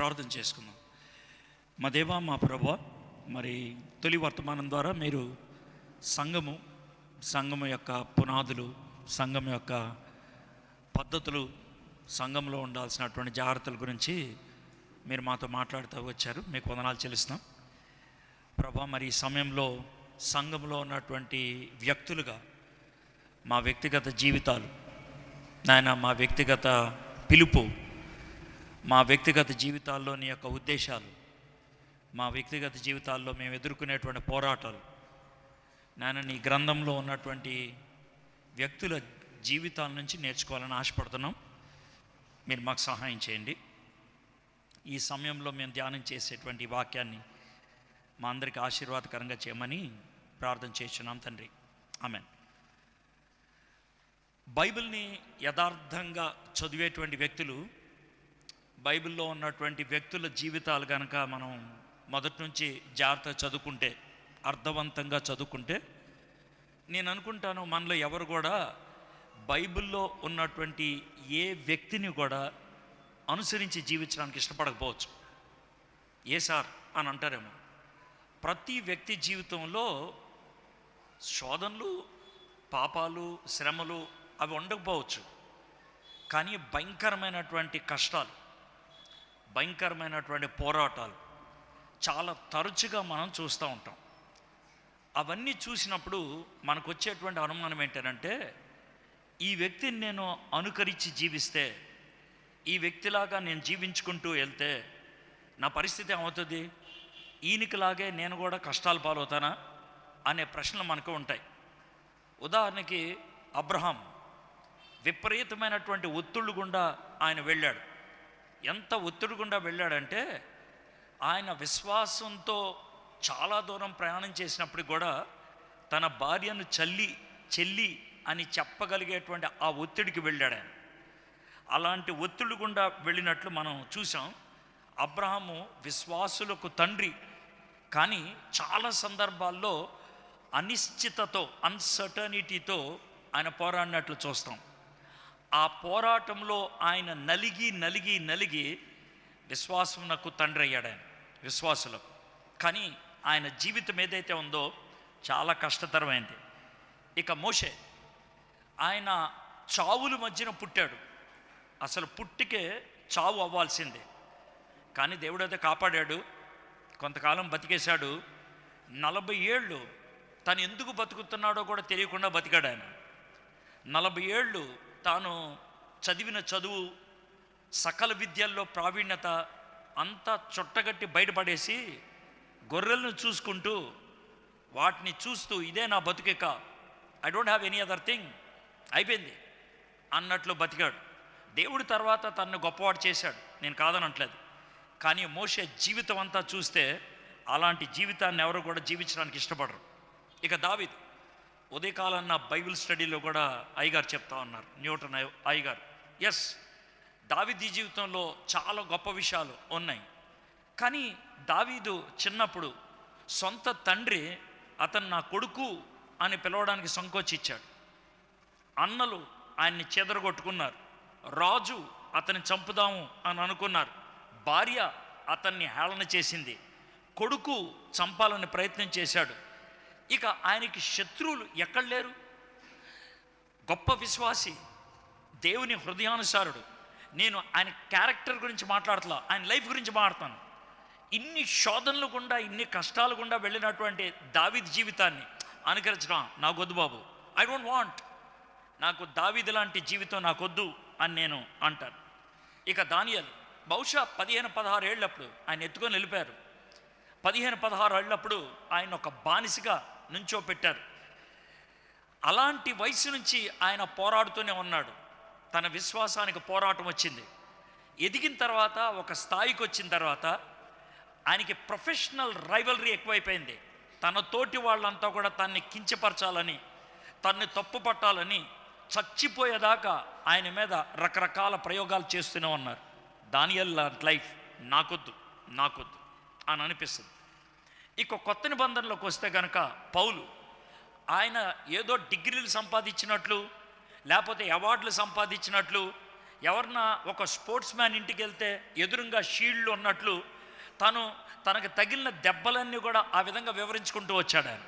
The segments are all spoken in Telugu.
ప్రార్థన చేసుకుందాం. మా దేవా, మా ప్రభువా, మరి తొలి వర్తమానం ద్వారా మీరు సంఘము యొక్క పునాదులు, సంఘం యొక్క పద్ధతులు, సంఘంలో ఉండాల్సినటువంటి జాగ్రత్తల గురించి మీరు మాతో మాట్లాడుతూ వచ్చారు. మీకు వందనాలు చెల్లిస్తున్నాం ప్రభా. మరి ఈ సమయంలో సంఘంలో ఉన్నటువంటి వ్యక్తులుగా మా వ్యక్తిగత జీవితాలు నాయన, మా వ్యక్తిగత పిలుపు, మా వ్యక్తిగత జీవితాల్లో నీ యొక్క ఉద్దేశాలు, మా వ్యక్తిగత జీవితాల్లో మేము ఎదుర్కొనేటువంటి పోరాటాలు నాయన, నీ గ్రంథంలో ఉన్నటువంటి వ్యక్తుల జీవితాల నుంచి నేర్చుకోవాలని ఆశపడుతున్నాం. మీరు మాకు సహాయం చేయండి. ఈ సమయంలో మేము ధ్యానం చేసేటువంటి వాక్యాన్ని మా అందరికీ ఆశీర్వాదకరంగా చేయమని ప్రార్థన చేస్తున్నాం తండ్రి. ఆమేన్. బైబిల్ని యథార్థంగా చదివేటువంటి వ్యక్తులు, బైబిల్లో ఉన్నటువంటి వ్యక్తుల జీవితాలు కనుక మనం మొదటి నుంచి జాగ్రత్తగా చదువుకుంటే, అర్థవంతంగా చదువుకుంటే, నేను అనుకుంటాను మనలో ఎవరు కూడా బైబిల్లో ఉన్నటువంటి ఏ వ్యక్తిని కూడా అనుసరించి జీవించడానికి ఇష్టపడకపోవచ్చు. ఏ సార్ అని అంటారేమో. ప్రతి వ్యక్తి జీవితంలో శోధనలు, పాపాలు, శ్రమలు అవి ఉండకపోవచ్చు. కానీ భయంకరమైనటువంటి కష్టాలు, భయంకరమైనటువంటి పోరాటాలు చాలా తరచుగా మనం చూస్తూ ఉంటాం. అవన్నీ చూసినప్పుడు మనకు వచ్చేటువంటి అనుమానం ఏంటంటే, ఈ వ్యక్తిని నేను అనుకరించి జీవిస్తే, ఈ వ్యక్తిలాగా నేను జీవించుకుంటూ వెళ్తే నా పరిస్థితి ఏమవుతుంది? ఈయనకిలాగే నేను కూడా కష్టాలు పాలవుతానా అనే ప్రశ్నలు మనకు ఉంటాయి. ఉదాహరణకి అబ్రహాం విపరీతమైనటువంటి ఒత్తిళ్ళు గుండా ఆయన వెళ్ళాడు. ఎంత ఒత్తిడి గుండా వెళ్ళాడంటే, ఆయన విశ్వాసంతో చాలా దూరం ప్రయాణం చేసినప్పుడు కూడా తన భార్యను చెల్లి అని చెప్పగలిగేటువంటి ఆ ఒత్తిడికి వెళ్ళాడు ఆయన. అలాంటి ఒత్తిడి గుండా వెళ్ళినట్లు మనం చూసాం. అబ్రహాము విశ్వాసులకు తండ్రి, కానీ చాలా సందర్భాల్లో అనిశ్చితతో, అన్సర్టనిటీతో ఆయన పోరాడినట్లు చూస్తాం. ఆ పోరాటంలో ఆయన నలిగి విశ్వాసమునకు తండ్రి అయ్యాడు ఆయన, విశ్వాసులకు. కానీ ఆయన జీవితం ఏదైతే ఉందో చాలా కష్టతరమైంది. ఇక మోషే, ఆయన చావుల మధ్యన పుట్టాడు. అసలు పుట్టికే చావు అవ్వాల్సిందే, కానీ దేవుడు అయితే కాపాడాడు. కొంతకాలం బతికేశాడు. 40 ఏళ్ళు తను ఎందుకు బతుకుతున్నాడో కూడా తెలియకుండా బతికాడు ఆయన. 40 ఏళ్ళు తాను చదివిన చదువు, సకల విద్యల్లో ప్రావీణ్యత అంతా చుట్టగట్టి బయటపడేసి గొర్రెలను చూసుకుంటూ, వాటిని చూస్తూ ఇదే నా బతుకిక, I don't have any other thing, అయిపోయింది అన్నట్లు బతికాడు. దేవుడి తర్వాత తనను గొప్పవాడు చేశాడు, నేను కాదనట్లేదు. కానీ మోషే జీవితం అంతా చూస్తే అలాంటి జీవితాన్ని ఎవరు కూడా జీవించడానికి ఇష్టపడరు. ఇక దావీదు, ఉదయకాలం నా బైబిల్ స్టడీలో కూడా అయ్యగారు చెప్తా ఉన్నారు, న్యూటన్ అయ్యగారు. ఎస్, దావీదు జీవితంలో చాలా గొప్ప విషయాలు ఉన్నాయి. కానీ దావీదు చిన్నప్పుడు సొంత తండ్రి అతను నా కొడుకు అని పిలవడానికి సంకోచించాడు. అన్నలు ఆయన్ని చెదరగొట్టుకున్నారు. రాజు అతన్ని చంపుదాము అని అనుకున్నారు. భార్య అతన్ని హేళన చేసింది. కొడుకు చంపాలని ప్రయత్నం చేశాడు. ఇక ఆయనకి శత్రువులు ఎక్కడ లేరు. గొప్ప విశ్వాసి, దేవుని హృదయానుసారుడు. నేను ఆయన క్యారెక్టర్ గురించి మాట్లాడతా, ఆయన లైఫ్ గురించి మాట్లాడతాను. ఇన్ని శోధనలు గుండా, ఇన్ని కష్టాల గుండా వెళ్ళినటువంటి దావీదు జీవితాన్ని అనుకరించడం నాకొద్దు బాబు, ఐ డోంట్ వాంట్, నాకు దావీదు లాంటి జీవితం నాకొద్దు అని నేను అంటాను. ఇక దానియేలు, బహుశా 15-16 ఏళ్ళప్పుడు ఆయన ఎత్తుకొని వెళ్ళిపోయారు. 15-16 ఏళ్ళప్పుడు ఆయన ఒక బానిసగా నుంచోపెట్టారు. అలాంటి వయసు నుంచి ఆయన పోరాడుతూనే ఉన్నాడు. తన విశ్వాసానికి పోరాటం వచ్చింది. ఎదిగిన తర్వాత, ఒక స్థాయికి వచ్చిన తర్వాత ఆయనకి ప్రొఫెషనల్ రైవలరీ ఎక్కువైపోయింది. తన తోటి వాళ్ళంతా కూడా తన్ని కించపరచాలని, తన్ని తప్పు పట్టాలని చచ్చిపోయేదాకా ఆయన మీద రకరకాల ప్రయోగాలు చేస్తూనే ఉన్నారు. దానియేలు లైఫ్ నాకొద్దు అని అనిపిస్తుంది. ఇక కొత్త నిబంధనలోకి వస్తే కనుక పౌలు, ఆయన ఏదో డిగ్రీలు సంపాదించినట్లు, లేకపోతే అవార్డులు సంపాదించినట్లు, ఎవరన్నా ఒక స్పోర్ట్స్ మ్యాన్ ఇంటికి వెళ్తే ఎదురుగా షీల్డ్లు ఉన్నట్లు తనకు తగిలిన దెబ్బలన్నీ కూడా ఆ విధంగా వివరించుకుంటూ వచ్చాడు ఆయన.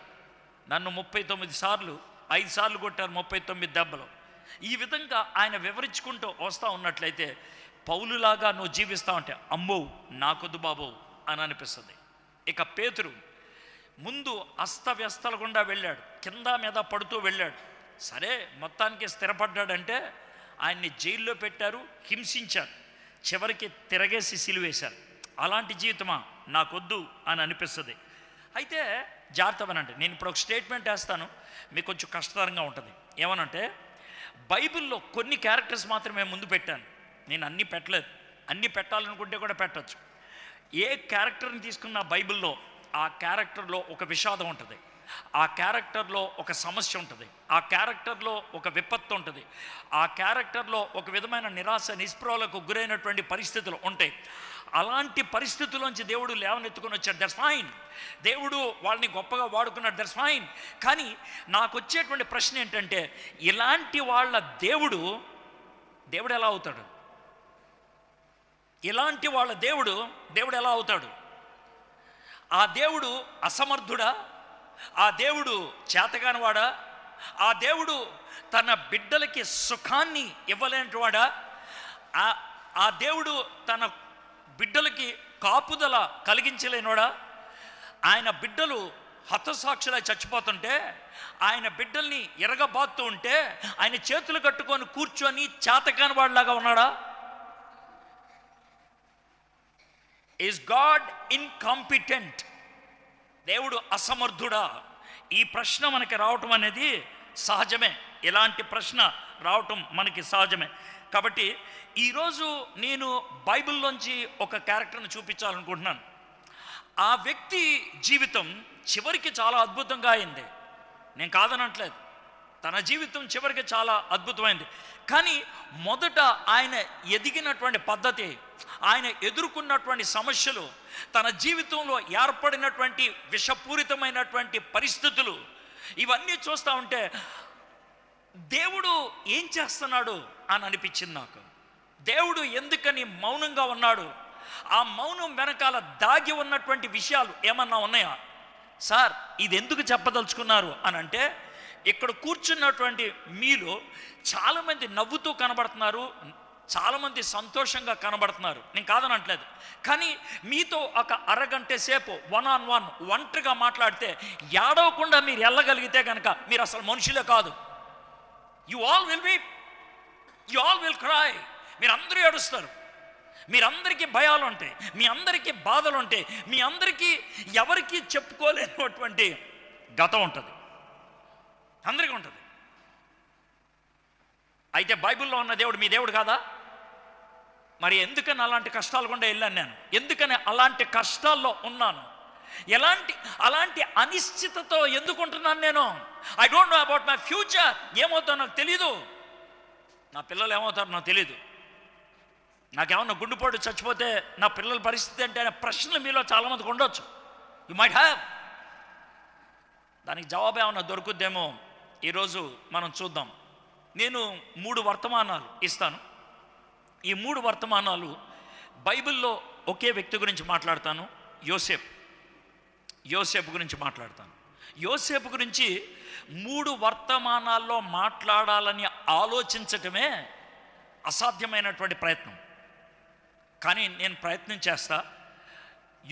నన్ను 39 సార్లు 5 సార్లు కొట్టారు, 39 దెబ్బలు. ఈ విధంగా ఆయన వివరించుకుంటూ వస్తూ ఉన్నట్లయితే పౌలులాగా నువ్వు జీవిస్తూ ఉంటే అమ్మో నాకొద్దు బాబు అని అనిపిస్తుంది. ఇక పేతురు ముందు అస్తవ్యస్తల గుండా వెళ్ళాడు, కింద మీద పడుతూ వెళ్ళాడు. సరే మొత్తానికి స్థిరపడ్డాడంటే ఆయన్ని జైల్లో పెట్టారు, హింసించారు, చివరికి తిరగేసి సిలువేశారు. అలాంటి జీవితమా నాకొద్దు అని అనిపిస్తుంది. అయితే జాగ్రత్తమనండి, నేను ఇప్పుడు ఒక స్టేట్మెంట్ వేస్తాను, మీకు కొంచెం కష్టతరంగా ఉంటుంది. ఏమనంటే బైబిల్లో కొన్ని క్యారెక్టర్స్ మాత్రమే ముందు పెట్టాను, నేను అన్నీ పెట్టలేదు. అన్నీ పెట్టాలనుకుంటే కూడా పెట్టచ్చు. ఏ క్యారెక్టర్ని తీసుకున్న బైబిల్లో ఆ క్యారెక్టర్లో ఒక విషాదం ఉంటుంది, ఆ క్యారెక్టర్లో ఒక సమస్య ఉంటుంది, ఆ క్యారెక్టర్లో ఒక విపత్తు ఉంటుంది, ఆ క్యారెక్టర్లో ఒక విధమైన నిరాశ నిస్పృహలకు గురైనటువంటి పరిస్థితులు ఉంటాయి. అలాంటి పరిస్థితుల్లోంచి దేవుడు లేవనెత్తుకొని వచ్చాడు. That's fine. దేవుడు వాళ్ళని గొప్పగా వాడుకున్నాడు. That's fine. కానీ నాకు వచ్చేటువంటి ప్రశ్న ఏంటంటే ఇలాంటి వాళ్ళ దేవుడు ఎలా అవుతాడు? ఇలాంటి వాళ్ళ దేవుడు ఎలా అవుతాడు? ఆ దేవుడు అసమర్థుడా? ఆ దేవుడు చేతగానివాడా? ఆ దేవుడు తన బిడ్డలకి సుఖాన్ని ఇవ్వలేని వాడా? ఆ దేవుడు తన బిడ్డలకి కాపుదల కలిగించలేనివాడా? ఆయన బిడ్డలు హతసాక్షులై చచ్చిపోతుంటే, ఆయన బిడ్డల్ని ఎరగబాత్తూ ఉంటే ఆయన చేతులు కట్టుకొని కూర్చొని చేతకాని వాడిలాగా ఉన్నాడా? Is God incompetent? దేవుడు అసమర్థుడా? ఈ ప్రశ్న మనకి రావటం అనేది సహజమే. ఇలాంటి ప్రశ్న రావటం మనకి సహజమే. కాబట్టి ఈరోజు నేను బైబిల్లోంచి ఒక క్యారెక్టర్ని చూపించాలనుకుంటున్నాను. ఆ వ్యక్తి జీవితం చివరికి చాలా అద్భుతంగా అయింది, నేను కాదనట్లేదు. తన జీవితం చివరికి చాలా అద్భుతమైంది. కానీ మొదట ఆయన ఎదిగినటువంటి పద్ధతి, ఆయన ఎదుర్కొన్నటువంటి సమస్యలు, తన జీవితంలో ఏర్పడినటువంటి విషపూరితమైనటువంటి పరిస్థితులు, ఇవన్నీ చూస్తూ ఉంటే దేవుడు ఏం చేస్తున్నాడు అని అనిపించింది నాకు. దేవుడు ఎందుకని మౌనంగా ఉన్నాడు? ఆ మౌనం వెనకాల దాగి ఉన్నటువంటి విషయాలు ఏమన్నా ఉన్నాయా? సార్ ఇది ఎందుకు చెప్పదలుచుకున్నారు అని అంటే, ఇక్కడ కూర్చున్నటువంటి మీలో చాలామంది నవ్వుతూ కనబడుతున్నారు, చాలామంది సంతోషంగా కనబడుతున్నారు, నేను కాదనట్లేదు. కానీ మీతో ఒక అరగంట సేపు 1-on-1 ఒంటరిగా మాట్లాడితే ఏడవకుండా మీరు వెళ్ళగలిగితే కనుక మీరు అసలు మనుషులే కాదు. You all will cry. మీరందరూ ఏడుస్తారు, మీరందరికీ భయాలు ఉంటాయి, మీ అందరికీ బాధలు ఉంటాయి, మీ అందరికీ ఎవరికి చెప్పుకోలేనటువంటి గతం ఉంటుంది, అందరికీ ఉంటుంది. అయితే బైబిల్లో ఉన్న దేవుడు మీ దేవుడు కాదా? మరి ఎందుకని అలాంటి కష్టాలు గుండా వెళ్ళాను నేను? ఎందుకని అలాంటి కష్టాల్లో ఉన్నాను? అలాంటి అనిశ్చితతో ఎందుకుంటున్నాను నేను? I don't know about my future. ఏమవుతారో నాకు తెలీదు, నా పిల్లలు ఏమవుతారో నాకు తెలీదు, నాకేమన్నా గుండెపోటు చచ్చిపోతే నా పిల్లల పరిస్థితి అంటే అనే ప్రశ్నలు మీలో చాలామందికి ఉండొచ్చు. You might have. దానికి జవాబు ఏమన్నా దొరుకుద్దేమో ఈరోజు మనం చూద్దాం. నేను 3 వర్తమానాలు ఇస్తాను. ఈ 3 వర్తమానాలు బైబిల్లో ఒకే వ్యక్తి గురించి మాట్లాడతాను, యోసేపు గురించి మాట్లాడతాను. యోసేపు గురించి 3 వర్తమానాల్లో మాట్లాడాలని ఆలోచించటమే అసాధ్యమైనటువంటి ప్రయత్నం. కానీ నేను ప్రయత్నం చేస్తా.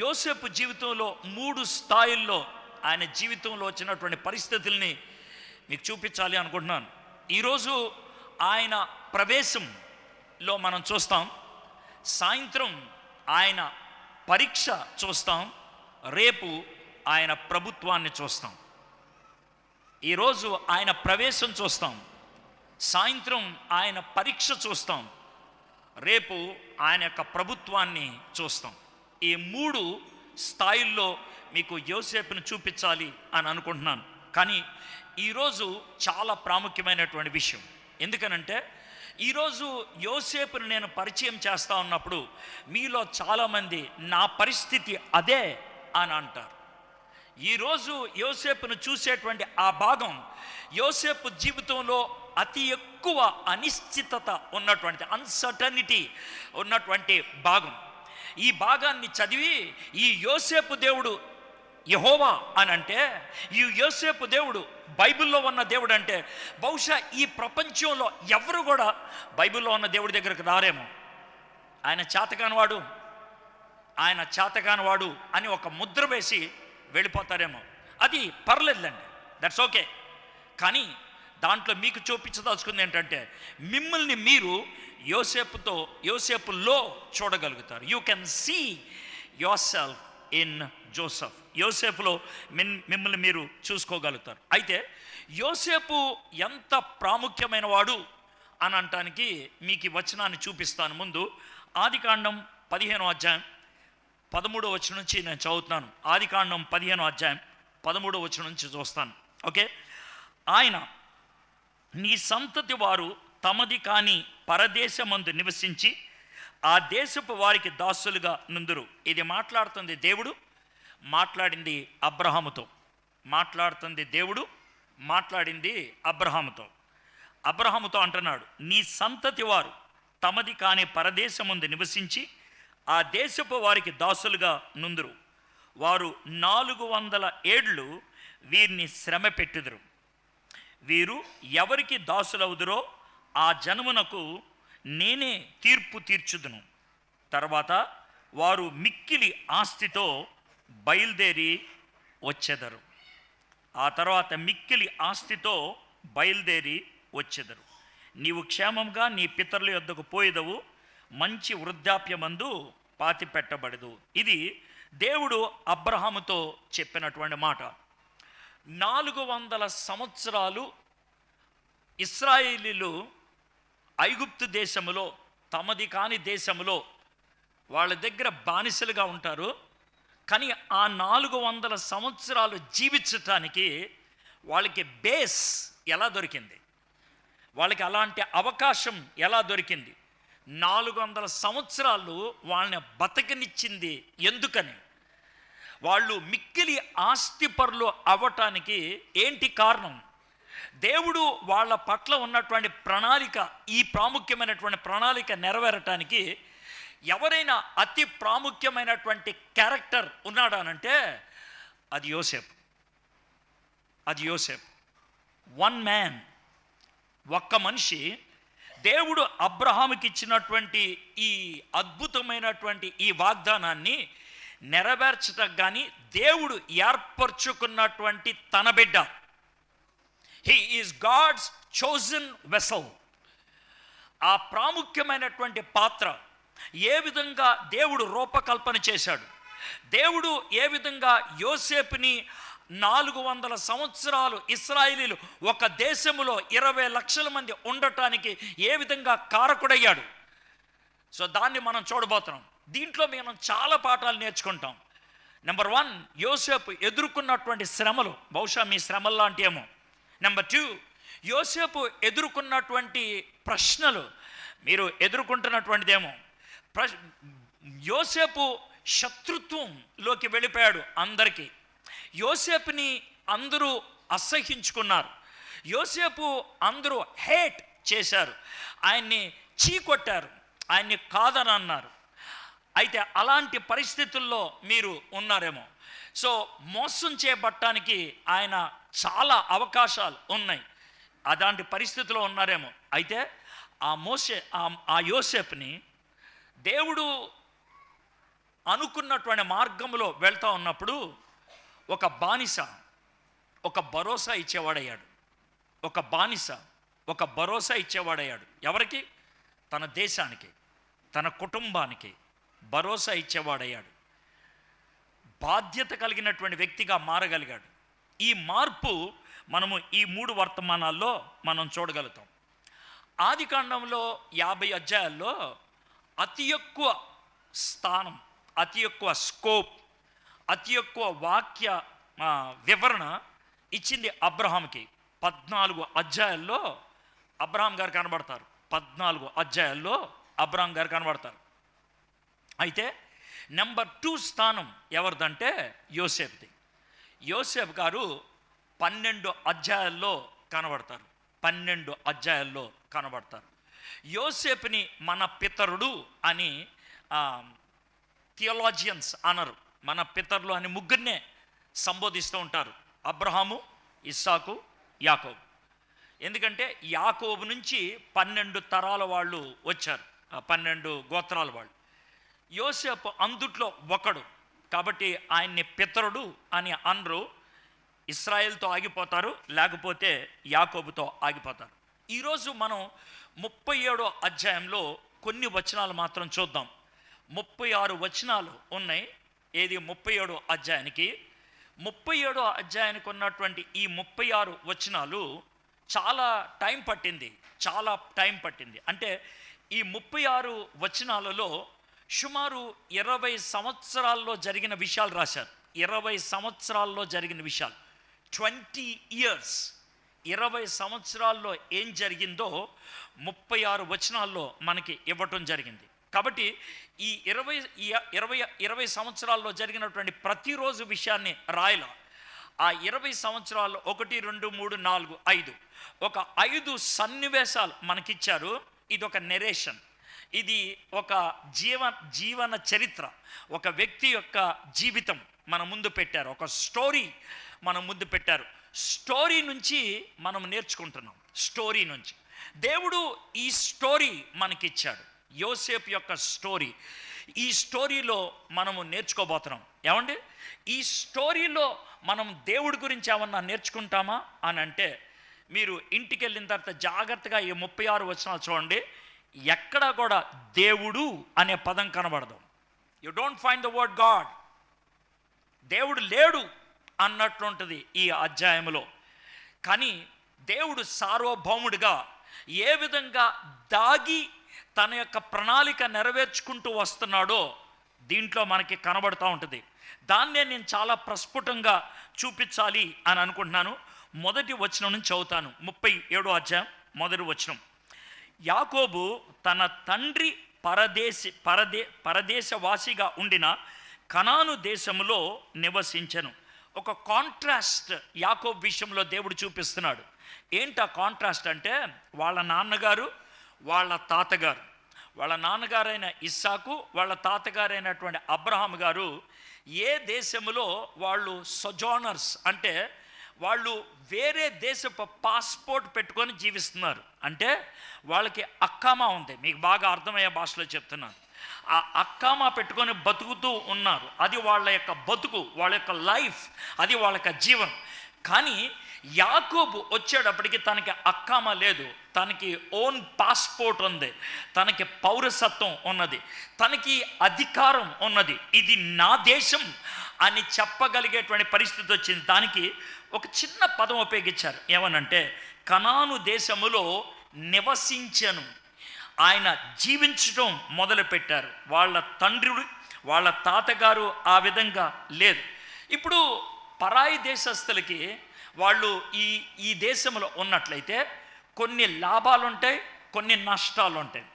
యోసేపు జీవితంలో 3 స్థాయిల్లో ఆయన జీవితంలో వచ్చినటువంటి పరిస్థితుల్ని మీకు చూపించాలి అనుకుంటున్నాను. ఈరోజు ఆయన ప్రవేశంలో మనం చూస్తాం, సాయంత్రం ఆయన పరీక్ష చూస్తాం, రేపు ఆయన ప్రభుత్వాన్ని చూస్తాం. ఈరోజు ఆయన ప్రవేశం చూస్తాం, సాయంత్రం ఆయన పరీక్ష చూస్తాం, రేపు ఆయన యొక్క ప్రభుత్వాన్ని చూస్తాం. ఈ 3 స్థాయిల్లో మీకు యోసేపును చూపించాలి అని అనుకుంటున్నాను. కానీ ఈరోజు చాలా ప్రాముఖ్యమైనటువంటి విషయం. ఎందుకనంటే ఈరోజు యోసేపును నేను పరిచయం చేస్తూ ఉన్నప్పుడు మీలో చాలామంది నా పరిస్థితి అదే అని అంటారు. ఈరోజు యోసేపును చూసేటువంటి ఆ భాగం యోసేపు జీవితంలో అతి ఎక్కువ అనిశ్చితత ఉన్నటువంటి, అన్సర్టనిటీ ఉన్నటువంటి భాగం. ఈ భాగాన్ని చదివి ఈ యోసేపు దేవుడు యెహోవా అని అంటే, ఈ యోసేపు దేవుడు బైబిల్లో ఉన్న దేవుడు అంటే, బహుశా ఈ ప్రపంచంలో ఎవరు కూడా బైబిల్లో ఉన్న దేవుడి దగ్గరకు రారేమో. ఆయన చేతకానివాడు, ఆయన చేతకానివాడు అని ఒక ముద్ర వేసి వెళ్ళిపోతారేమో. అది పర్లేదులేండి, దట్స్ ఓకే. కానీ దాంట్లో మీకు చూపించదలుచుకుంది ఏంటంటే, మిమ్మల్ని మీరు యోసేపులో చూడగలుగుతారు. You can see yourself in Joseph. యోసేపులో మిమ్మల్ని మీరు చూసుకోగలుగుతారు. అయితే యోసేపు ఎంత ప్రాముఖ్యమైన వాడు అని అనటానికి మీకు ఈ వచనాన్ని చూపిస్తాను. ముందు ఆదికాండం 15వ అధ్యాయం 13వ వచనం నుంచి నేను చదువుతున్నాను. ఆదికాండం 15వ అధ్యాయం 13వ వచనం నుంచి చూస్తాను. ఓకే. ఆయన, నీ సంతతి వారు తమది కాని పరదేశమందు నివసించి ఆ దేశపు వారికి దాసులుగా నుందురు. ఇది మాట్లాడుతుంది దేవుడు, మాట్లాడింది అబ్రహాముతో. మాట్లాడింది అబ్రహాముతో. అబ్రహాముతో అంటున్నాడు, నీ సంతతి వారు తమది కాని పరదేశమందు నివసించి ఆ దేశపు వారికి దాసులుగా నుందురు. వారు 400 ఏళ్ళు వీరిని శ్రమ పెట్టుదురు. వీరు ఎవరికి దాసులవుదురో ఆ జనమునకు నేనే తీర్పు తీర్చుదును. తర్వాత వారు మిక్కిలి ఆస్తితో బయలుదేరి వచ్చెదరు. నీవు క్షేమంగా నీ పితరుల యొద్దకు పోయేదవు, మంచి వృద్ధాప్యమందు పాతి పెట్టబడదు. ఇది దేవుడు అబ్రహాముతో చెప్పినటువంటి మాట. 400 సంవత్సరాలు ఇశ్రాయేలీలు ఐగుప్తు దేశములో, తమది కాని దేశములో వాళ్ళ దగ్గర బానిసలుగా ఉంటారు. కానీ ఆ 400 సంవత్సరాలు జీవించటానికి వాళ్ళకి బేస్ ఎలా దొరికింది, వాళ్ళకి అలాంటి అవకాశం ఎలా దొరికింది, 400 సంవత్సరాలు వాళ్ళని బతకనిచ్చింది ఎందుకని, వాళ్ళు మిక్కిలి ఆస్తిపరులు అవ్వటానికి ఏంటి కారణం? దేవుడు వాళ్ళ పట్ల ఉన్నటువంటి ప్రణాళిక, ఈ ప్రాముఖ్యమైనటువంటి ప్రణాళిక నెరవేరటానికి ఎవరైనా అతి ప్రాముఖ్యమైనటువంటి క్యారెక్టర్ ఉన్నాడానంటే అది యోసేపు. వన్ మ్యాన్, ఒక్క మనిషి దేవుడు అబ్రహాముకి ఇచ్చినటువంటి ఈ అద్భుతమైనటువంటి ఈ వాగ్దానాన్ని నెరవేర్చటం కానీ దేవుడు ఏర్పరచుకున్నటువంటి తన బిడ్డ. He is God's chosen vessel. ఆ ప్రాముఖ్యమైనటువంటి పాత్ర ఏ విధంగా దేవుడు రూపకల్పన చేశాడు, దేవుడు ఏ విధంగా యోసేపుని 400 సంవత్సరాలు ఇశ్రాయేలీలు ఒక దేశములో 20 లక్షల మంది ఉండటానికి ఏ విధంగా కారకుడయ్యాడు. సో దాన్ని మనం చూడబోతున్నాం. దీంట్లో మనం చాలా పాఠాలు నేర్చుకుంటాం. నెంబర్ 1, యోసేపు ఎదుర్కొన్నటువంటి శ్రమలు, బహుశా మీ శ్రమలు లాంటి ఏమో. నెంబర్ 2, యోసేపు ఎదుర్కొన్నటువంటి ప్రశ్నలు మీరు ఎదుర్కొంటున్నటువంటిదేమో. యోసేపు శత్రుత్వంలోకి వెళ్ళిపోయాడు అందరికీ. యోసేపుని అందరూ అసహ్యించుకున్నారు. యోసేపు అందరూ హేట్ చేశారు, ఆయన్ని చీకొట్టారు, ఆయన్ని కాదని అన్నారు. అయితే అలాంటి పరిస్థితుల్లో మీరు ఉన్నారేమో. సో మోసం చేయబట్టానికి ఆయన చాలా అవకాశాలు ఉన్నాయి, అలాంటి పరిస్థితిలో ఉన్నారేమో. అయితే ఆ యోసేపుని దేవుడు అనుకున్నటువంటి మార్గంలో వెళ్తూ ఉన్నప్పుడు ఒక బానిస ఒక భరోసా ఇచ్చేవాడయ్యాడు. ఒక భరోసా ఇచ్చేవాడయ్యాడు. ఎవరికి? తన దేశానికి, తన కుటుంబానికి భరోసా ఇచ్చేవాడయ్యాడు. బాధ్యత కలిగినటువంటి వ్యక్తిగా మారగలిగాడు. ఈ మార్పు మనము ఈ 3 వర్తమానాల్లో మనం చూడగలుగుతాం. ఆదికాండంలో 50 అధ్యాయాల్లో అతి ఎక్కువ స్థానం, అతి ఎక్కువ స్కోప్, అతి ఎక్కువ వాక్య వివరణ ఇచ్చింది అబ్రహాంకి. 14 అధ్యాయాల్లో అబ్రహాం గారు కనబడతారు. 14 అధ్యాయాల్లో అబ్రహాం గారు కనబడతారు. అయితే నెంబర్ 2 స్థానం ఎవరిదంటే యోసేపుది. యోసేపు గారు 12 అధ్యాయాల్లో కనబడతారు. 12 అధ్యాయాల్లో కనబడతారు. యోసేపుని మన పితరుడు అని థియోలాజియన్స్ అనరు, మన పితరులు అని ముగ్గురినే సంబోధిస్తూ ఉంటారు, అబ్రహాము, ఇస్సాకు, యాకోబు. ఎందుకంటే యాకోబు నుంచి 12 తరాల వాళ్ళు వచ్చారు, 12 గోత్రాల వాళ్ళు. యోసేపు అందుట్లో ఒకడు కాబట్టి ఆయన్ని పితరుడు అని అనరు. ఇశ్రాయేల్తో ఆగిపోతారు, లేకపోతే యాకోబుతో ఆగిపోతారు. ఈరోజు మనం 37వ అధ్యాయంలో కొన్ని వచనాలు మాత్రం చూద్దాం. 36 వచనాలు ఉన్నాయి. ఏది 37వ అధ్యాయానికి? 37వ అధ్యాయానికి ఉన్నటువంటి ఈ 36 వచనాలు చాలా టైం పట్టింది. అంటే ఈ 36 వచనాలలో సుమారు 20 సంవత్సరాల్లో జరిగిన విషయాలు రాశారు. 20 సంవత్సరాల్లో జరిగిన విషయాలు, 20 ఇయర్స్, 20 సంవత్సరాల్లో ఏం జరిగిందో 36 వచనాల్లో మనకి ఇవ్వటం జరిగింది. కాబట్టి ఈ 20 సంవత్సరాల్లో జరిగినటువంటి ప్రతిరోజు విషయాన్ని రాయలా. ఆ 20 సంవత్సరాల్లో 1, 2, 3, 4, 5 ఒక 5 సన్నివేశాలు మనకిచ్చారు. ఇది ఒక నెరేషన్, ఇది ఒక జీవన చరిత్ర, ఒక వ్యక్తి యొక్క జీవితం మన ముందు పెట్టారు, ఒక స్టోరీ మన ముందు పెట్టారు. స్టోరీ నుంచి మనం నేర్చుకుంటున్నాం. స్టోరీ నుంచి దేవుడు ఈ స్టోరీ మనకిచ్చాడు, యోసేపు యొక్క స్టోరీ. ఈ స్టోరీలో మనము నేర్చుకోబోతున్నాం. ఏమండి, ఈ స్టోరీలో మనం దేవుడి గురించి ఏమన్నా నేర్చుకుంటామా అని అంటే, మీరు ఇంటికి వెళ్ళిన తర్వాత జాగ్రత్తగా ఈ 36 వచనాలు చూడండి. ఎక్కడా కూడా దేవుడు అనే పదం కనబడదు. You don't find the word God. దేవుడు లేడు అన్నట్లుంటుంది ఈ అధ్యాయంలో. కానీ దేవుడు సార్వభౌముడిగా ఏ విధంగా దాగి తన యొక్క ప్రణాళిక నెరవేర్చుకుంటూ వస్తున్నాడో దీంట్లో మనకి కనబడుతూ ఉంటుంది. దాన్నే నేను చాలా ప్రస్ఫుటంగా చూపించాలి అని అనుకుంటున్నాను. మొదటి వచనం నుంచి చదువుతాను. 37వ అధ్యాయం మొదటి వచనం. యాకోబు తన తండ్రి పరదేశవాసిగా ఉండిన కనాను దేశములో నివసించెను. ఒక కాంట్రాస్ట్ యాకోబు విషయంలో దేవుడు చూపిస్తున్నాడు. ఏంటి ఆ కాంట్రాస్ట్ అంటే, వాళ్ళ నాన్నగారు, వాళ్ళ తాతగారు, వాళ్ళ నాన్నగారైన ఇస్సాకు, వాళ్ళ తాతగారైనటువంటి అబ్రహాం గారు ఏ దేశములో వాళ్ళు సొజోనర్స్ అంటే వాళ్ళు వేరే దేశపు పాస్పోర్ట్ పెట్టుకొని జీవిస్తున్నారు. అంటే వాళ్ళకి అక్కామా ఉంది, మీకు బాగా అర్థమయ్యే భాషలో చెప్తున్నాను. ఆ అక్కామా పెట్టుకొని బతుకుతూ ఉన్నారు. అది వాళ్ళ యొక్క బతుకు, వాళ్ళ యొక్క లైఫ్, అది వాళ్ళ యొక్క జీవనం. కానీ యాకోబు వచ్చేటప్పటికి తనకి అక్కామా లేదు, తనకి ఓన్ పాస్పోర్ట్ ఉంది, తనకి పౌరసత్వం ఉన్నది, తనకి అధికారం ఉన్నది. ఇది నా దేశం అని చెప్పగలిగేటువంటి పరిస్థితి వచ్చింది. దానికి ఒక చిన్న పదం ఉపయోగించారు. ఏమనంటే, కనాను దేశములో నివసించను. ఆయన జీవించడం మొదలుపెట్టారు. వాళ్ళ తండ్రి, వాళ్ళ తాతగారు ఆ విధంగా లేదు. ఇప్పుడు పరాయి దేశస్తులకి వాళ్ళు ఈ దేశంలో ఉన్నట్లయితే కొన్ని లాభాలు ఉంటాయి, కొన్ని నష్టాలు ఉంటాయి.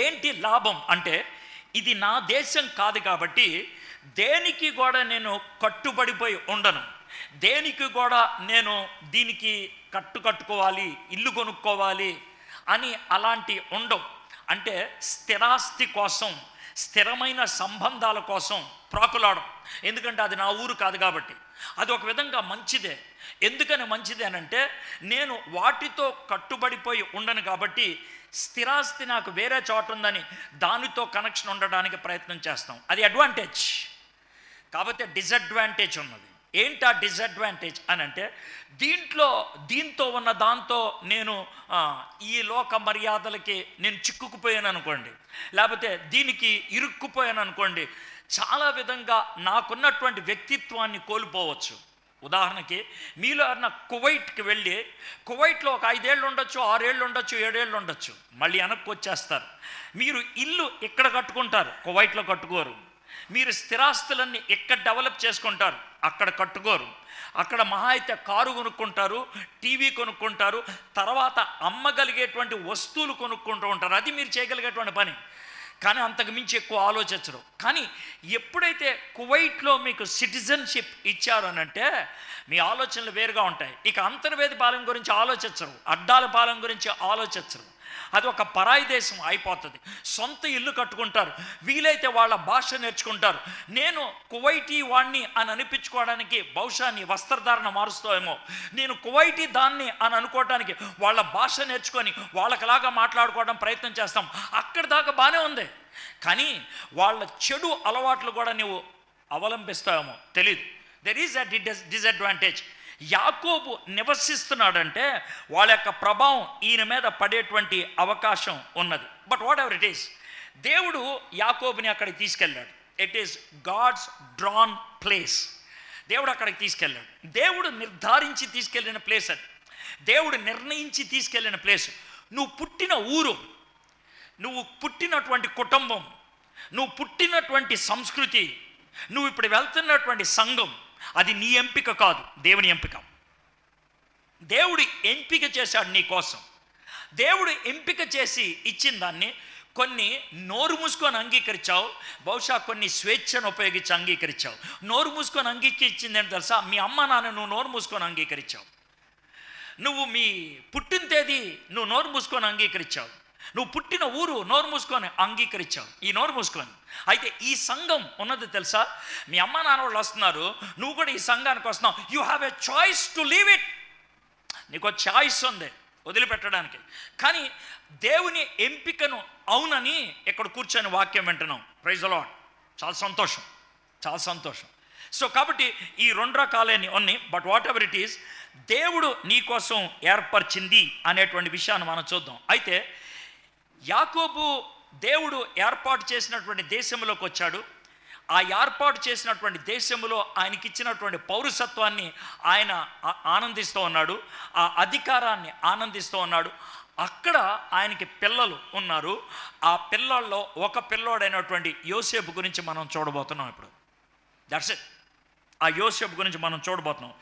ఏంటి లాభం అంటే, ఇది నా దేశం కాదు కాబట్టి దేనికి కూడా నేను కట్టుబడిపోయి ఉండను, దేనికి కూడా నేను దీనికి కట్టుకోవాలి, ఇల్లు కొనుక్కోవాలి అని అలాంటి ఉండవు. అంటే స్థిరాస్తి కోసం, స్థిరమైన సంబంధాల కోసం ప్రాకులాడం. ఎందుకంటే అది నా ఊరు కాదు కాబట్టి. అది ఒక విధంగా మంచిదే. ఎందుకని మంచిది అని అంటే, నేను వాటితో కట్టుబడిపోయి ఉండను కాబట్టి స్థిరాస్తి నాకు వేరే చోట ఉందని దానితో కనెక్షన్ ఉండడానికి ప్రయత్నం చేస్తాం. అది అడ్వాంటేజ్. కాబట్టి డిసడ్వాంటేజ్ ఉన్నది. ఏంటి ఆ డిసడ్వాంటేజ్ అని అంటే, దీంతో ఉన్న దాంతో నేను ఈ లోక మర్యాదలకి నేను చిక్కుకుపోయాను అనుకోండి, లేకపోతే దీనికి ఇరుక్కుపోయాను అనుకోండి, చాలా విధంగా నాకున్నటువంటి వ్యక్తిత్వాన్ని కోల్పోవచ్చు. ఉదాహరణకి, మీలో ఎవరన్నా కువైట్కి వెళ్ళి, కువైట్లో ఒక 5 ఏళ్ళు ఉండొచ్చు, 6 ఏళ్ళు ఉండొచ్చు, 7 ఏళ్ళు ఉండొచ్చు, మళ్ళీ వెనక్కి వచ్చేస్తారు. మీరు ఇల్లు ఇక్కడ కట్టుకుంటారు, కువైట్లో కట్టుకోరు. మీరు స్థిరాస్తులన్నీ ఇక్కడ డెవలప్ చేసుకుంటారు, అక్కడ కట్టుకోరు. అక్కడ మహా అయితే కారు కొనుక్కుంటారు, టీవీ కొనుక్కుంటారు, తర్వాత అమ్మగలిగేటువంటి వస్తువులు కొనుక్కుంటూ ఉంటారు. అది మీరు చేయగలిగేటువంటి పని. కానీ అంతకు మించి ఎక్కువ ఆలోచించరు. కానీ ఎప్పుడైతే కువైట్లో మీకు సిటిజన్షిప్ ఇచ్చారు అని అంటే మీ ఆలోచనలు వేరుగా ఉంటాయి. ఇక అంతర్వేది పాలెం గురించి ఆలోచించరు, అడ్డాల పాలెం గురించి ఆలోచించరు. అది ఒక పరాయి దేశం అయిపోతుంది. సొంత ఇల్లు కట్టుకుంటారు, వీలైతే వాళ్ళ భాష నేర్చుకుంటారు. నేను కువైటీ వాణ్ణి అని అనిపించుకోవడానికి బహుశా నీ వస్త్రధారణ మారుస్తావేమో, నేను కువైటీ దాన్ని అని అనుకోవడానికి వాళ్ళ భాష నేర్చుకొని వాళ్ళకిలాగా మాట్లాడుకోవడం ప్రయత్నం చేస్తాం. అక్కడి దాకా బాగానే ఉంది, కానీ వాళ్ళ చెడు అలవాట్లు కూడా నువ్వు అవలంబిస్తావేమో తెలీదు. There is a disadvantage. యాకోబు నివసిస్తున్నాడంటే వాళ్ళ యొక్క ప్రభావం ఈయన మీద పడేటువంటి అవకాశం ఉన్నది. But whatever it is, దేవుడు యాకోబుని అక్కడికి తీసుకెళ్ళాడు. It is God's drawn place. దేవుడు అక్కడికి తీసుకెళ్ళాడు. దేవుడు నిర్ధారించి తీసుకెళ్ళిన ప్లేస్ అది. దేవుడు నిర్ణయించి తీసుకెళ్ళిన ప్లేస్. నువ్వు పుట్టిన ఊరు, నువ్వు పుట్టినటువంటి కుటుంబం, నువ్వు పుట్టినటువంటి సంస్కృతి, నువ్వు ఇప్పుడు వెళ్తున్నటువంటి సంఘం, అది నీ ఎంపిక కాదు, దేవుని ఎంపిక. దేవుడు ఎంపిక చేశాడు నీ కోసం. దేవుడు ఎంపిక చేసి ఇచ్చిన దాన్ని కొన్ని నోరు మూసుకొని అంగీకరించావు, బహుశా కొన్ని స్వేచ్ఛను ఉపయోగించి అంగీకరించావు. నోరు మూసుకొని అంగీకరించింది ఏంటో తెలుసా? మీ అమ్మ నాన్న నువ్వు నోరు మూసుకొని అంగీకరించావు. నువ్వు మీ పుట్టిన తేదీ నువ్వు నోరు మూసుకొని అంగీకరించావు. నువ్వు పుట్టిన ఊరు నోరు మూసుకొని అంగీకరించావు, ఈ నోరు మూసుకొని. అయితే ఈ సంఘం ఉన్నది తెలుసా? మీ అమ్మ నాన్న వాళ్ళు వస్తున్నారు, నువ్వు కూడా ఈ సంఘానికి వస్తున్నావు. You have a choice to leave it. నీకు చాయిస్ ఉంది వదిలిపెట్టడానికి. కానీ దేవుని ఎంపికను అవునని ఇక్కడ కూర్చొని వాక్యం వింటున్నాం. Praise the Lord. చాలా సంతోషం, చాలా సంతోషం. సో కాబట్టి ఈ రెండు రకాలని ఉన్నాయి. But whatever it is, దేవుడు నీ కోసం ఏర్పరిచింది అనేటువంటి విషయాన్ని మనం చూద్దాం. అయితే యాకోబు దేవుడు ఏర్పాటు చేసినటువంటి దేశంలోకి వచ్చాడు. ఆ ఏర్పాటు చేసినటువంటి దేశంలో ఆయనకి ఇచ్చినటువంటి పౌరసత్వాన్ని ఆయన ఆనందిస్తూ ఉన్నాడు, ఆ అధికారాన్ని ఆనందిస్తూ ఉన్నాడు. అక్కడ ఆయనకి పిల్లలు ఉన్నారు. ఆ పిల్లల్లో ఒక పిల్లోడైనటువంటి యోసేపు గురించి మనం చూడబోతున్నాం ఇప్పుడు. That's it. ఆ యోసేపు గురించి మనం చూడబోతున్నాం.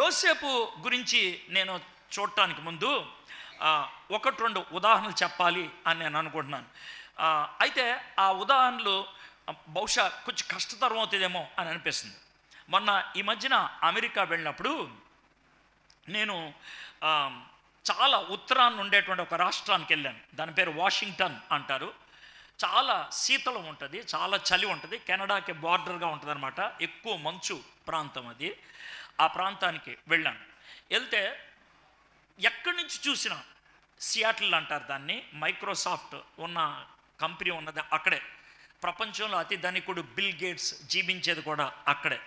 యోసేపు గురించి నేను చూడటానికి ముందు ఒకటి రెండు ఉదాహరణలు చెప్పాలి అని నేను అనుకుంటున్నాను. అయితే ఆ ఉదాహరణలు బహుశా కొంచెం కష్టతరం అవుతుందేమో అని అనిపిస్తుంది. మొన్న ఈ మధ్యన అమెరికా వెళ్ళినప్పుడు నేను చాలా ఉత్తరాన్ని ఉండేటువంటి ఒక రాష్ట్రానికి వెళ్ళాను. దాని పేరు వాషింగ్టన్ అంటారు. చాలా శీతలం ఉంటుంది, చాలా చలి ఉంటుంది, కెనడాకి బార్డర్గా ఉంటుంది అనమాట. ఎక్కువ మంచు ప్రాంతం అది. ఆ ప్రాంతానికి వెళ్ళాను. వెళ్తే ఎక్కడి నుంచి చూసినా, సియాటిల్ అంటారు దాన్ని, మైక్రోసాఫ్ట్ ఉన్న కంపెనీ ఉన్నది అక్కడే. ప్రపంచంలో అతి ధనికుడు బిల్ గేట్స్ జీవించేది కూడా అక్కడే.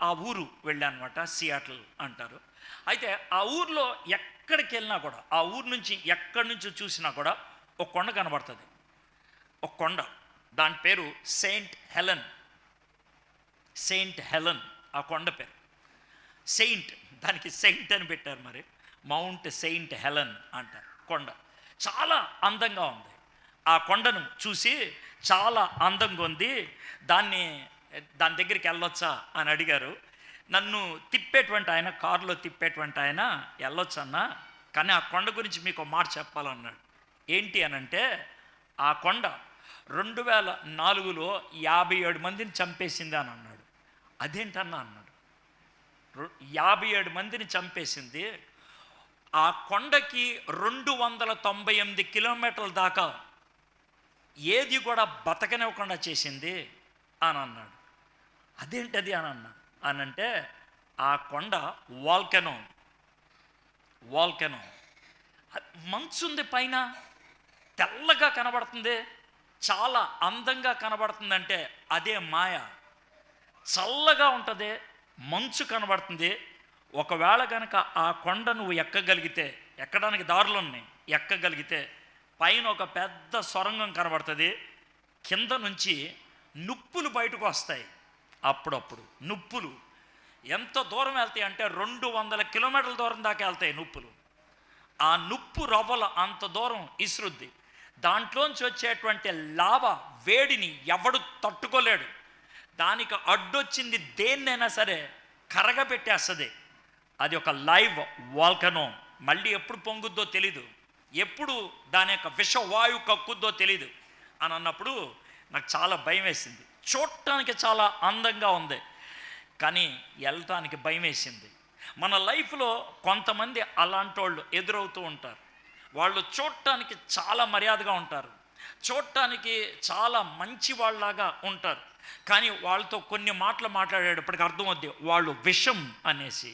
ఆ ఊరు వెళ్ళానమాట, సియాటిల్ అంటారు. అయితే ఆ ఊర్లో ఎక్కడికి వెళ్ళినా కూడా, ఆ ఊరు నుంచి ఎక్కడి నుంచి చూసినా కూడా ఒక కొండ కనబడుతుంది. ఒక కొండ, దాని పేరు సెయింట్ హెలెన్. సెయింట్ హెలెన్ ఆ కొండ పేరు. సెయింట్, దానికి సెయింట్ అని పెట్టారు. మరి మౌంట్ సెయింట్ హెలెన్ అంటారు కొండ. చాలా అందంగా ఉంది. ఆ కొండను చూసి చాలా అందంగా ఉంది, దాని దగ్గరికి వెళ్ళొచ్చా అని అడిగారు. నన్ను తిప్పేటువంటి ఆయన, కారులో తిప్పేటువంటి ఆయన, వెళ్ళొచ్చు అన్నా, కానీ ఆ కొండ గురించి మీకు ఒక మాట చెప్పాలన్నాడు. ఏంటి అనంటే, ఆ కొండ 2004లో 57 మందిని చంపేసింది అని అన్నాడు. అదేంటన్నా అన్నాడు. 57 మందిని చంపేసింది. ఆ కొండకి 298 కిలోమీటర్ల దాకా ఏది కూడా బతకనివ్వకుండా చేసింది అని అన్నాడు. అదేంటది అని అన్నా అనంటే, ఆ కొండ వాల్కెనో. మంచుంది పైన, తెల్లగా కనబడుతుంది, చాలా అందంగా కనబడుతుందంటే అదే మాయ. చల్లగా ఉంటుంది, మంచు కనబడుతుంది. ఒకవేళ కనుక ఆ కొండ నువ్వు ఎక్కగలిగితే, ఎక్కడానికి దారులు ఉన్నాయి, ఎక్కగలిగితే పైన ఒక పెద్ద సొరంగం కనబడుతుంది, కింద నుంచి నుప్పులు బయటకు వస్తాయి. అప్పుడప్పుడు నుప్పులు ఎంత దూరం వెళ్తాయి అంటే 200 కిలోమీటర్ల దూరం దాకా వెళ్తాయి నుప్పులు. ఆ నుప్పు రవ్వలు అంత దూరం ఇసురుద్ది. దాంట్లోంచి వచ్చేటువంటి లావా వేడిని ఎవడు తట్టుకోలేడు. దానికి అడ్డొచ్చింది దేన్నైనా సరే కరగబెట్టేస్తుంది. అది ఒక లైవ్ వాల్కనో. మళ్ళీ ఎప్పుడు పొంగుద్దో తెలీదు, ఎప్పుడు దాని యొక్క విషవాయువు కక్కుద్దో తెలీదు. అని అన్నప్పుడు నాకు చాలా భయం వేసింది. చూడటానికి చాలా అందంగా ఉంది, కానీ వెళ్ళటానికి భయం వేసింది. మన లైఫ్లో కొంతమంది అలాంటి వాళ్ళు ఎదురవుతూ ఉంటారు. వాళ్ళు చూడటానికి చాలా మర్యాదగా ఉంటారు, చూడటానికి చాలా మంచి వాళ్ళలాగా ఉంటారు, కానీ వాళ్ళతో కొన్ని మాటలు మాట్లాడేటప్పటికి అర్థమవుద్ది వాళ్ళు విషం అనేసి,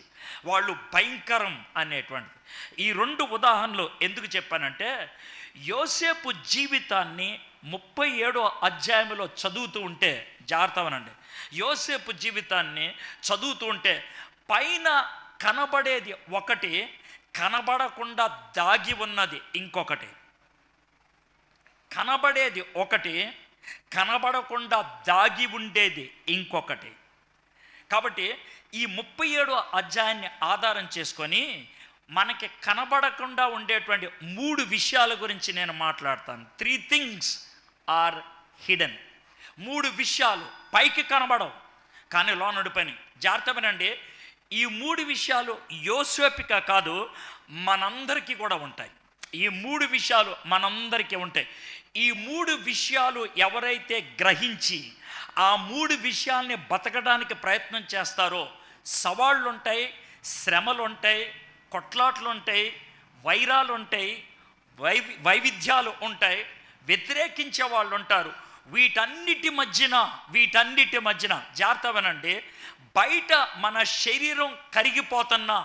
వాళ్ళు భయంకరం అనేటువంటిది. ఈ 2 ఉదాహరణలు ఎందుకు చెప్పానంటే, యోసేపు జీవితాన్ని 37వ అధ్యాయంలో చదువుతూ ఉంటే, జాగ్రత్తవనండి, యోసేపు జీవితాన్ని చదువుతూ ఉంటే పైన కనబడేది ఒకటి, కనబడకుండా దాగి ఉన్నది ఇంకొకటి. కనబడేది ఒకటి, కనబడకుండా దాగి ఉండేది ఇంకొకటి. కాబట్టి ఈ 37వ అధ్యాయాన్ని ఆధారం చేసుకొని మనకి కనబడకుండా ఉండేటువంటి 3 విషయాల గురించి నేను మాట్లాడతాను. 3 things ఆర్ హిడెన్. 3 విషయాలు పైకి కనబడవు, కానీ లోనడి పని. జాగ్రత్తమేనండి, ఈ 3 విషయాలు యోసేపుగా కాదు, మనందరికీ కూడా ఉంటాయి. ఈ 3 విషయాలు మనందరికీ ఉంటాయి. ఈ 3 విషయాలు ఎవరైతే గ్రహించి ఆ 3 విషయాల్ని బతకడానికి ప్రయత్నం చేస్తారో, సవాళ్ళు ఉంటాయి, శ్రమలు ఉంటాయి, కొట్లాట్లు ఉంటాయి, వైరాలు ఉంటాయి, వైవిధ్యాలు ఉంటాయి, వ్యతిరేకించే వాళ్ళు ఉంటారు. వీటన్నిటి మధ్యన జాగ్రత్తవనండి, బయట మన శరీరం కరిగిపోతున్నా,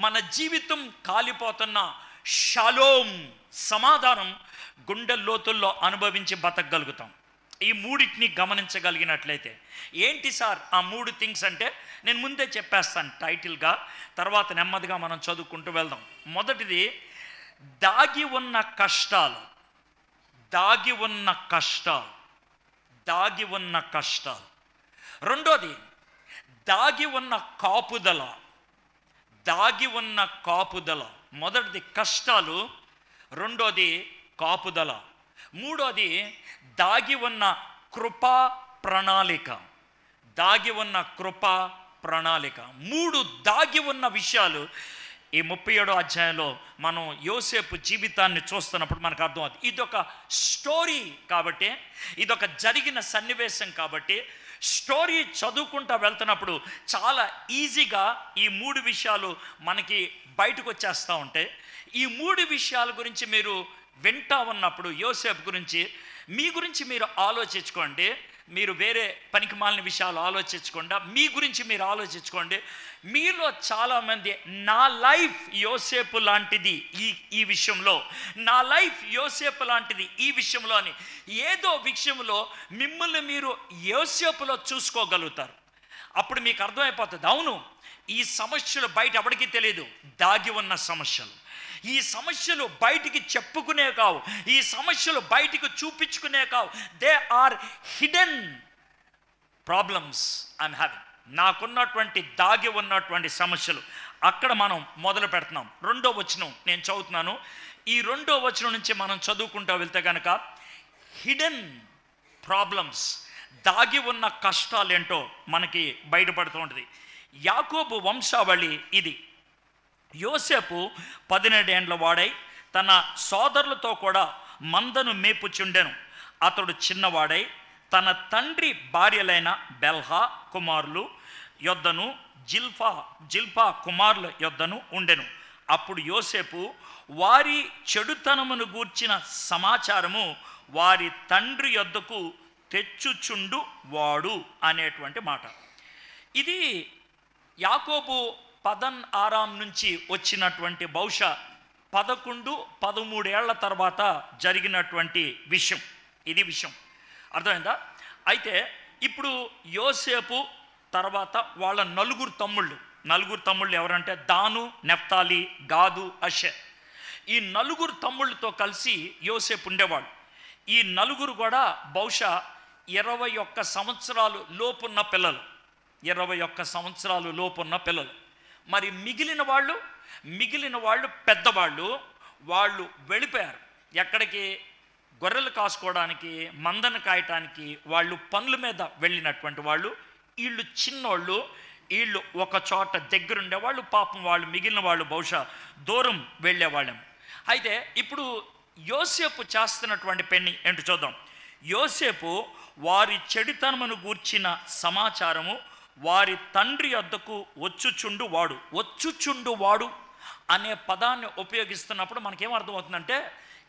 మన జీవితం కాలిపోతున్నా, షలోమ్ సమాధానం గుండె లోతుల్లో అనుభవించి బతకగలుగుతాం. ఈ 3టిని గమనించగలిగినట్లయితే. ఏంటి సార్ ఆ 3 థింగ్స్ అంటే, నేను ముందే చెప్పేస్తాను టైటిల్గా, తర్వాత నెమ్మదిగా మనం చదువుకుంటూ వెళ్దాం. మొదటిది దాగి ఉన్న కష్టాలు. రెండోది దాగి ఉన్న కాపుదల. మొదటిది కష్టాలు, రెండోది కాపుదల, మూడోది దాగి ఉన్న కృపా ప్రణాళిక. 3 దాగి ఉన్న విషయాలు ఈ 37వ అధ్యాయంలో మనం యోసేపు జీవితాన్ని చూస్తున్నప్పుడు మనకు అర్థమవుతుంది. ఇదొక స్టోరీ కాబట్టి, ఇదొక జరిగిన సన్నివేశం కాబట్టి, స్టోరీ చదువుకుంటూ వెళ్తున్నప్పుడు చాలా ఈజీగా ఈ 3 విషయాలు మనకి బయటకు వచ్చేస్తూ ఉంటాయి. ఈ 3 విషయాల గురించి మీరు వింటా ఉన్నప్పుడు, యోసేపు గురించి మీ గురించి మీరు ఆలోచించుకోండి. మీరు వేరే పనికిమాలిన విషయాలు ఆలోచించకుండా మీ గురించి మీరు ఆలోచించుకోండి. మీలో చాలామంది నా లైఫ్ యోసేపు లాంటిది ఈ విషయంలో, నా లైఫ్ యోసేపు లాంటిది ఈ విషయంలో అని ఏదో విషయంలో మిమ్మల్ని మీరు యోసేపులో చూసుకోగలుగుతారు. అప్పుడు మీకు అర్థమైపోతుంది, అవును ఈ సమస్యలు బయట ఎవరికీ తెలియదు, దాగి ఉన్న సమస్యలు. ఈ సమస్యలు బయటికి చెప్పుకునే కావు, ఈ సమస్యలు బయటికి చూపించుకునే కావు. They are hidden problems I'm having. నాకున్నటువంటి దాగి ఉన్నటువంటి సమస్యలు. అక్కడ మనం మొదలు పెడుతున్నాం. 2వ వచనం నేను చదువుతున్నాను. ఈ 2వ వచనం నుంచి మనం చదువుకుంటూ వెళ్తే కనుక హిడెన్ ప్రాబ్లమ్స్, దాగి ఉన్న కష్టాలు ఏంటో మనకి బయటపడుతూ ఉంటుంది. యాకోబు వంశావళి ఇది. యోసేపు 17 ఏండ్ల వాడై తన సోదరులతో కూడా మందను మేపుచుండెను. అతడు చిన్నవాడై తన తండ్రి భార్యలైన బెల్హా కుమారులు యొద్దను జిల్పా కుమారుల యొద్దను ఉండెను. అప్పుడు యోసేపు వారి చెడుతనమును గూర్చిన సమాచారము వారి తండ్రి యొద్దకు తెచ్చుచుండు వాడు అనేటువంటి మాట. ఇది యాకోబు పదన్ ఆరాం నుంచి వచ్చినటువంటి బహుశా 11-13 ఏళ్ల తర్వాత జరిగినటువంటి విషయం. ఇది విషయం అర్థమైందా? అయితే ఇప్పుడు యోసేపు తర్వాత వాళ్ళ నలుగురు తమ్ముళ్ళు ఎవరంటే దాను, నెఫ్తాలి, గాదు, అషే. ఈ నలుగురు తమ్ముళ్ళతో కలిసి యోసేపు ఉండేవాడు. ఈ నలుగురు కూడా బహుశా 21 సంవత్సరాలు లోపున్న పిల్లలు, 21 సంవత్సరాలు లోపున్న పిల్లలు. మరి మిగిలిన వాళ్ళు పెద్దవాళ్ళు, వాళ్ళు వెళ్ళిపోయారు. ఎక్కడికి? గొర్రెలు కాసుకోవడానికి, మందను కాయటానికి వాళ్ళు పనుల మీద వెళ్ళినటువంటి వాళ్ళు. వీళ్ళు చిన్నోళ్ళు, వీళ్ళు ఒక చోట దగ్గరుండేవాళ్ళు. పాపం వాళ్ళు మిగిలిన వాళ్ళు బహుశా దూరం వెళ్ళేవాళ్ళం. అయితే ఇప్పుడు యోసేపు చేస్తున్నటువంటి పని ఏంటో చూద్దాం. యోసేపు వారి చెడుతనమును గూర్చిన సమాచారము వారి తండ్రి వద్దకు వచ్చుచుండు వాడు అనే పదాన్ని ఉపయోగిస్తున్నప్పుడు మనకేం అర్థమవుతుందంటే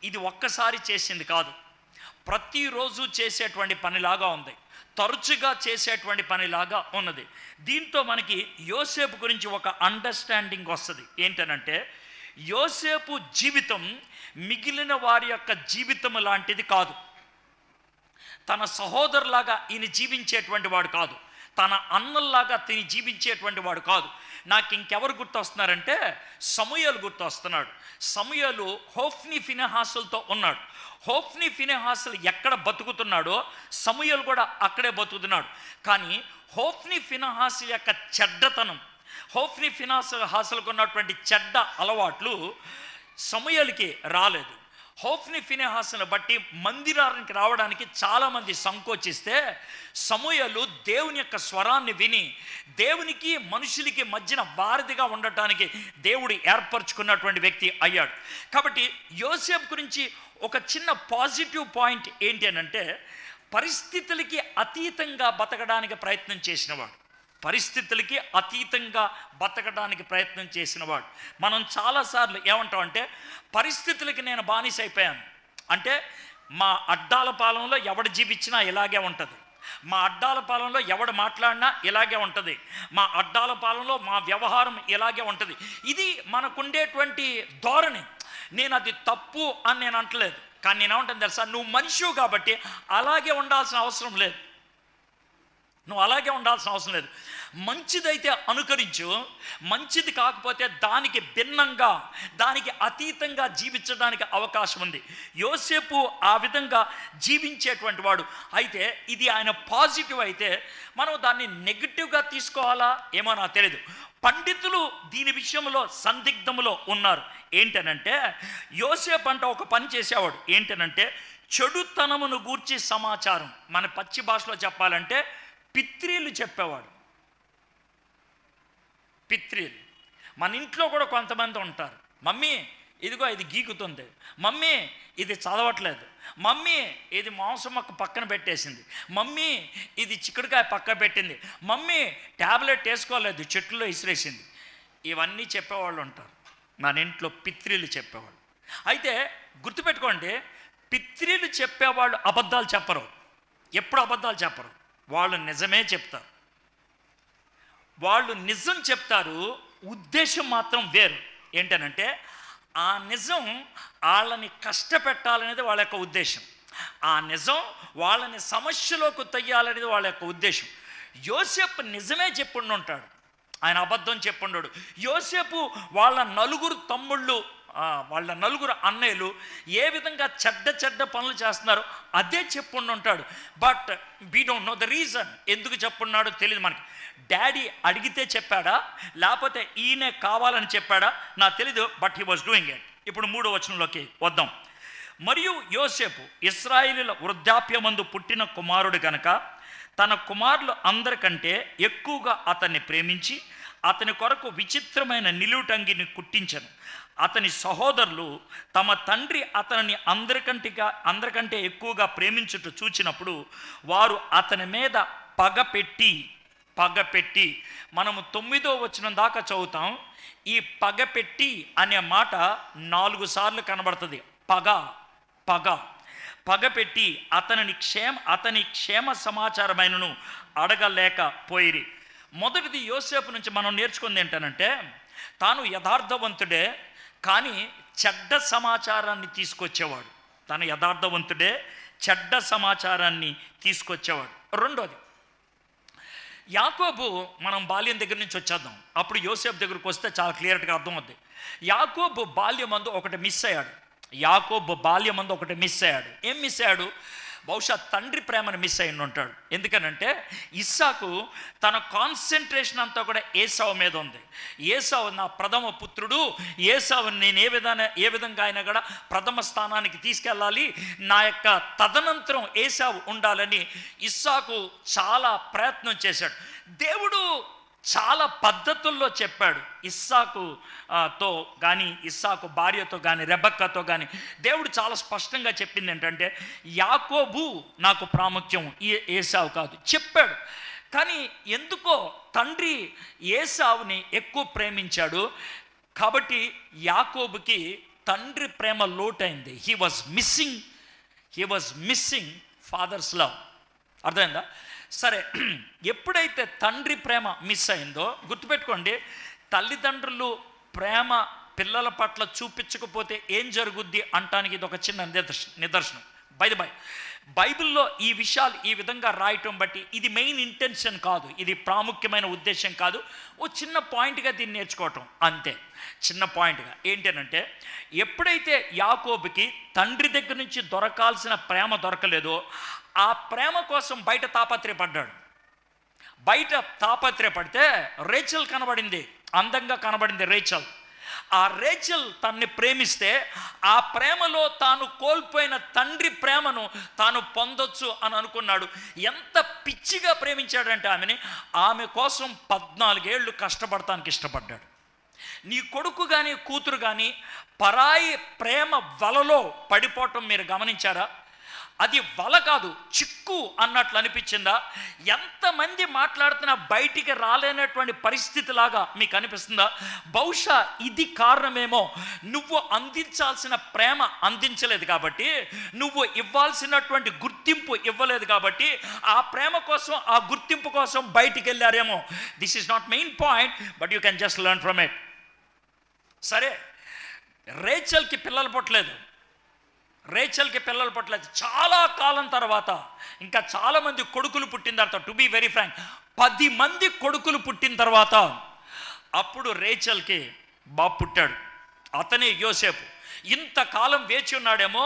ఇది ఒక్కసారి చేసింది కాదు, ప్రతిరోజు చేసేటువంటి పనిలాగా ఉంది, తరచుగా చేసేటువంటి పనిలాగా ఉన్నది. దీంతో మనకి యోసేపు గురించి ఒక అండర్స్టాండింగ్ వస్తుంది. ఏంటనంటే యోసేపు జీవితం మిగిలిన వారి యొక్క జీవితం లాంటిది కాదు. తన సహోదరులాగా ఈయన జీవించేటువంటి వాడు కాదు, తన అన్నల్లాగా తిని జీవించేటువంటి వాడు కాదు. నాకు ఇంకెవరు గుర్తొస్తున్నారంటే సమూయేలు గుర్తొస్తున్నాడు. సమూయేలు హోఫ్నీ ఫినెహాసులతో ఉన్నాడు. హోఫ్నీ ఫినెహాసులు ఎక్కడ బతుకుతున్నాడో సమూయేలు కూడా అక్కడే బతుకుతున్నాడు. కానీ హోఫ్నీ ఫినెహాసు యొక్క చెడ్డతనం, హోఫ్నీ ఫినెహాసులకు ఉన్నటువంటి చెడ్డ అలవాట్లు సమూయేలుకి రాలేదు. హోఫ్నీ ఫినెహాసును బట్టి మందిరానికి రావడానికి చాలామంది సంకోచిస్తే సమూయేలు దేవుని యొక్క స్వరాన్ని విని దేవునికి మనుషులకి మధ్యన వారధిగా ఉండటానికి దేవుడు ఏర్పరచుకున్నటువంటి వ్యక్తి అయ్యాడు. కాబట్టి యోసేపు గురించి ఒక చిన్న పాజిటివ్ పాయింట్ ఏంటి అనంటే పరిస్థితులకి అతీతంగా బతకడానికి ప్రయత్నం చేసినవాడు, పరిస్థితులకి అతీతంగా బతకడానికి ప్రయత్నం చేసినవాడు. మనం చాలాసార్లు ఏమంటామంటే పరిస్థితులకి నేను బానిస అయిపోయాను అంటే మా అడ్డాల పాలెంలో ఎవడు జీవించినా ఇలాగే ఉంటుంది, మా అడ్డాల పాలెంలో ఎవడు మాట్లాడినా ఇలాగే ఉంటుంది, మా అడ్డాల పాలెంలో మా వ్యవహారం ఇలాగే ఉంటుంది. ఇది మనకుండేటువంటి ధోరణి. నేను అది తప్పు అని నేను అంటలేదు, కానీ నేను ఏమంటాను తెలుసా, నువ్వు మనిషివి కాబట్టి అలాగే ఉండాల్సిన అవసరం లేదు, నువ్వు అలాగే ఉండాల్సిన అవసరం లేదు. మంచిదైతే అనుకరించు, మంచిది కాకపోతే దానికి భిన్నంగా, దానికి అతీతంగా జీవించడానికి అవకాశం ఉంది. యోసేపు ఆ విధంగా జీవించేటువంటి వాడు. అయితే ఇది ఆయన పాజిటివ్ అయితే మనం దాన్ని నెగిటివ్గా తీసుకోవాలా ఏమో నాకు తెలియదు. పండితులు దీని విషయంలో సందిగ్ధములో ఉన్నారు. ఏంటనంటే యోసేపు అంట ఒక పని చేసేవాడు. ఏంటనంటే చెడుతనమును గూర్చి సమాచారం, మన పచ్చి భాషలో చెప్పాలంటే పిత్రీలు చెప్పేవాడు. పిత్రీలు మన ఇంట్లో కూడా కొంతమంది ఉంటారు. మమ్మీ ఇదిగో ఇది గీకుతుంది, మమ్మీ ఇది చదవట్లేదు, మమ్మీ ఇది మాంసం మొక్క పక్కన పెట్టేసింది, మమ్మీ ఇది చిక్కుడుకాయ పక్కన పెట్టింది, మమ్మీ ట్యాబ్లెట్ వేసుకోలేదు చెట్టులో ఇసిరేసింది. ఇవన్నీ చెప్పేవాళ్ళు ఉంటారు మన ఇంట్లో, పిత్రీలు చెప్పేవాళ్ళు. అయితే గుర్తుపెట్టుకోండి, పిత్రీలు చెప్పేవాళ్ళు అబద్ధాలు చెప్పరు, ఎప్పుడు అబద్ధాలు చెప్పరు, వాళ్ళు నిజమే చెప్తారు. వాళ్ళు నిజం చెప్తారు, ఉద్దేశం మాత్రం వేరు. ఏంటనంటే ఆ నిజం వాళ్ళని కష్టపెట్టాలనేది వాళ్ళ యొక్క ఉద్దేశం, ఆ నిజం వాళ్ళని సమస్యలోకి తయ్యాలనేది వాళ్ళ యొక్క ఉద్దేశం. యోసేపు నిజమే చెప్పుండి ఉంటాడు, ఆయన అబద్ధం చెప్పుండడు. యోసేపు వాళ్ళ నలుగురు తమ్ముళ్ళు, వాళ్ళ నలుగురు అన్నయ్యలు ఏ విధంగా చెడ్డ పనులు చేస్తున్నారో అదే చెప్పుండి ఉంటాడు. But we don't know the reason, ఎందుకు చెప్పున్నాడో తెలియదు మనకి. డాడీ అడిగితే చెప్పాడా లేకపోతే ఈయనే కావాలని చెప్పాడా నాకు తెలీదు, but he was doing it. ఇప్పుడు 3వ వచనంలోకి వద్దాం. మరియు యోసేపు ఇశ్రాయేలీయుల వృద్ధాప్యమందు పుట్టిన కుమారుడు గనక తన కుమారులు అందరికంటే ఎక్కువగా అతన్ని ప్రేమించి అతని కొరకు విచిత్రమైన నిలువుటంగిని కుట్టించను. అతని సహోదరులు తమ తండ్రి అతనిని అందరికంటే ఎక్కువగా ప్రేమించుట చూచినప్పుడు వారు అతని మీద పగపెట్టి మనము 9వ వచనం దాకా చదువుతాం. ఈ పగపెట్టి అనే మాట 4 సార్లు కనబడుతుంది. పగపెట్టి అతని క్షేమ సమాచారమైనను అడగలేకపోయిరి. మొదటిది యోసేపు నుంచి మనం నేర్చుకుంది ఏంటనంటే తాను యథార్థవంతుడే కానీ చెడ్డ సమాచారాన్ని తీసుకొచ్చేవాడు. తను యథార్థవంతుడే, చెడ్డ సమాచారాన్ని తీసుకొచ్చేవాడు. రెండోది, యాకోబు, మనం బాల్యం దగ్గర నుంచి వచ్చేద్దాం, అప్పుడు యోసేపు దగ్గరకు వస్తే చాలా క్లియర్గా అర్థమవుద్ది. యాకోబు బాల్యమందు ఒకటి మిస్ అయ్యాడు. ఏం మిస్ అయ్యాడు? బహుశా తండ్రి ప్రేమను మిస్ అయి ఉంటాడు. ఎందుకనంటే ఇస్సాకు తన కాన్సన్ట్రేషన్ అంతా కూడా ఏసావు మీద ఉంది. ఏసావు నా ప్రథమ పుత్రుడు, ఏసావుని నేను ఏ విధంగా అయినా కూడా ప్రథమ స్థానానికి తీసుకెళ్ళాలి, నా యొక్క తదనంతరం ఏసావు ఉండాలని ఇస్సాకు చాలా ప్రయత్నం చేశాడు. దేవుడు చాలా పద్ధతుల్లో చెప్పాడు. తో కానీ, ఇస్సాకు భార్యతో కానీ, రెబెక్కతో కానీ దేవుడు చాలా స్పష్టంగా చెప్పింది ఏంటంటే, యాకోబు నాకు ప్రాముఖ్యం, ఏసావు కాదు చెప్పాడు. కానీ ఎందుకో తండ్రి ఏసావుని ఎక్కువ ప్రేమించాడు. కాబట్టి యాకోబుకి తండ్రి ప్రేమ లోటైంది. He was missing father's love. అర్థమైందా? సరే, ఎప్పుడైతే తండ్రి ప్రేమ మిస్ అయిందో, గుర్తుపెట్టుకోండి, తల్లిదండ్రులు ప్రేమ పిల్లల పట్ల చూపించకపోతే ఏం జరుగుద్ది అంటానికి ఇది ఒక చిన్న నిదర్శనం. బైబిల్లో ఈ విషయాలు ఈ విధంగా రాయటం బట్టి ఇది మెయిన్ ఇంటెన్షన్ కాదు, ఇది ప్రాముఖ్యమైన ఉద్దేశం కాదు. ఓ చిన్న పాయింట్గా దీన్ని నేర్చుకోవటం అంతే. చిన్న పాయింట్గా ఏంటంటే, ఎప్పుడైతే యాకోబుకి తండ్రి దగ్గర నుంచి దొరకాల్సిన ప్రేమ దొరకలేదో, ఆ ప్రేమ కోసం బయట తాపత్రయపడ్డాడు. బయట తాపత్రయపడితే రేచల్ కనబడింది, అందంగా కనబడింది రేచల్. ఆ రేచల్ తన్ని ప్రేమిస్తే ఆ ప్రేమలో తాను కోల్పోయిన తండ్రి ప్రేమను తాను పొందొచ్చు అని అనుకున్నాడు. ఎంత పిచ్చిగా ప్రేమించాడంటే ఆమె కోసం 14 ఏళ్ళు కష్టపడటానికి ఇష్టపడ్డాడు. నీ కొడుకు కానీ కూతురు కానీ పరాయి ప్రేమ వలలో పడిపోవటం మీరు గమనించారా? అది వల కాదు, చిక్కు అన్నట్లు అనిపించిందా? ఎంతమంది మాట్లాడుతున్నా బయటికి రాలేనటువంటి పరిస్థితి లాగా మీకు అనిపిస్తుందా? బహుశా ఇది కారణమేమో. నువ్వు అందించాల్సిన ప్రేమ అందించలేదు కాబట్టి, నువ్వు ఇవ్వాల్సినటువంటి గుర్తింపు ఇవ్వలేదు కాబట్టి, ఆ ప్రేమ కోసం, ఆ గుర్తింపు కోసం బయటికి వెళ్ళారేమో. This is not main point, but you can just learn from it. సరే, రేచల్కి పిల్లలు పుట్టలేదు. చాలా కాలం తర్వాత, ఇంకా చాలామంది కొడుకులు పుట్టిన తర్వాత, టు బీ వెరీ ఫ్రాంక్, 10 మంది కొడుకులు పుట్టిన తర్వాత అప్పుడు రేచల్కి బాబు పుట్టాడు. అతనే యోసేపు. ఇంతకాలం వేచి ఉన్నాడేమో.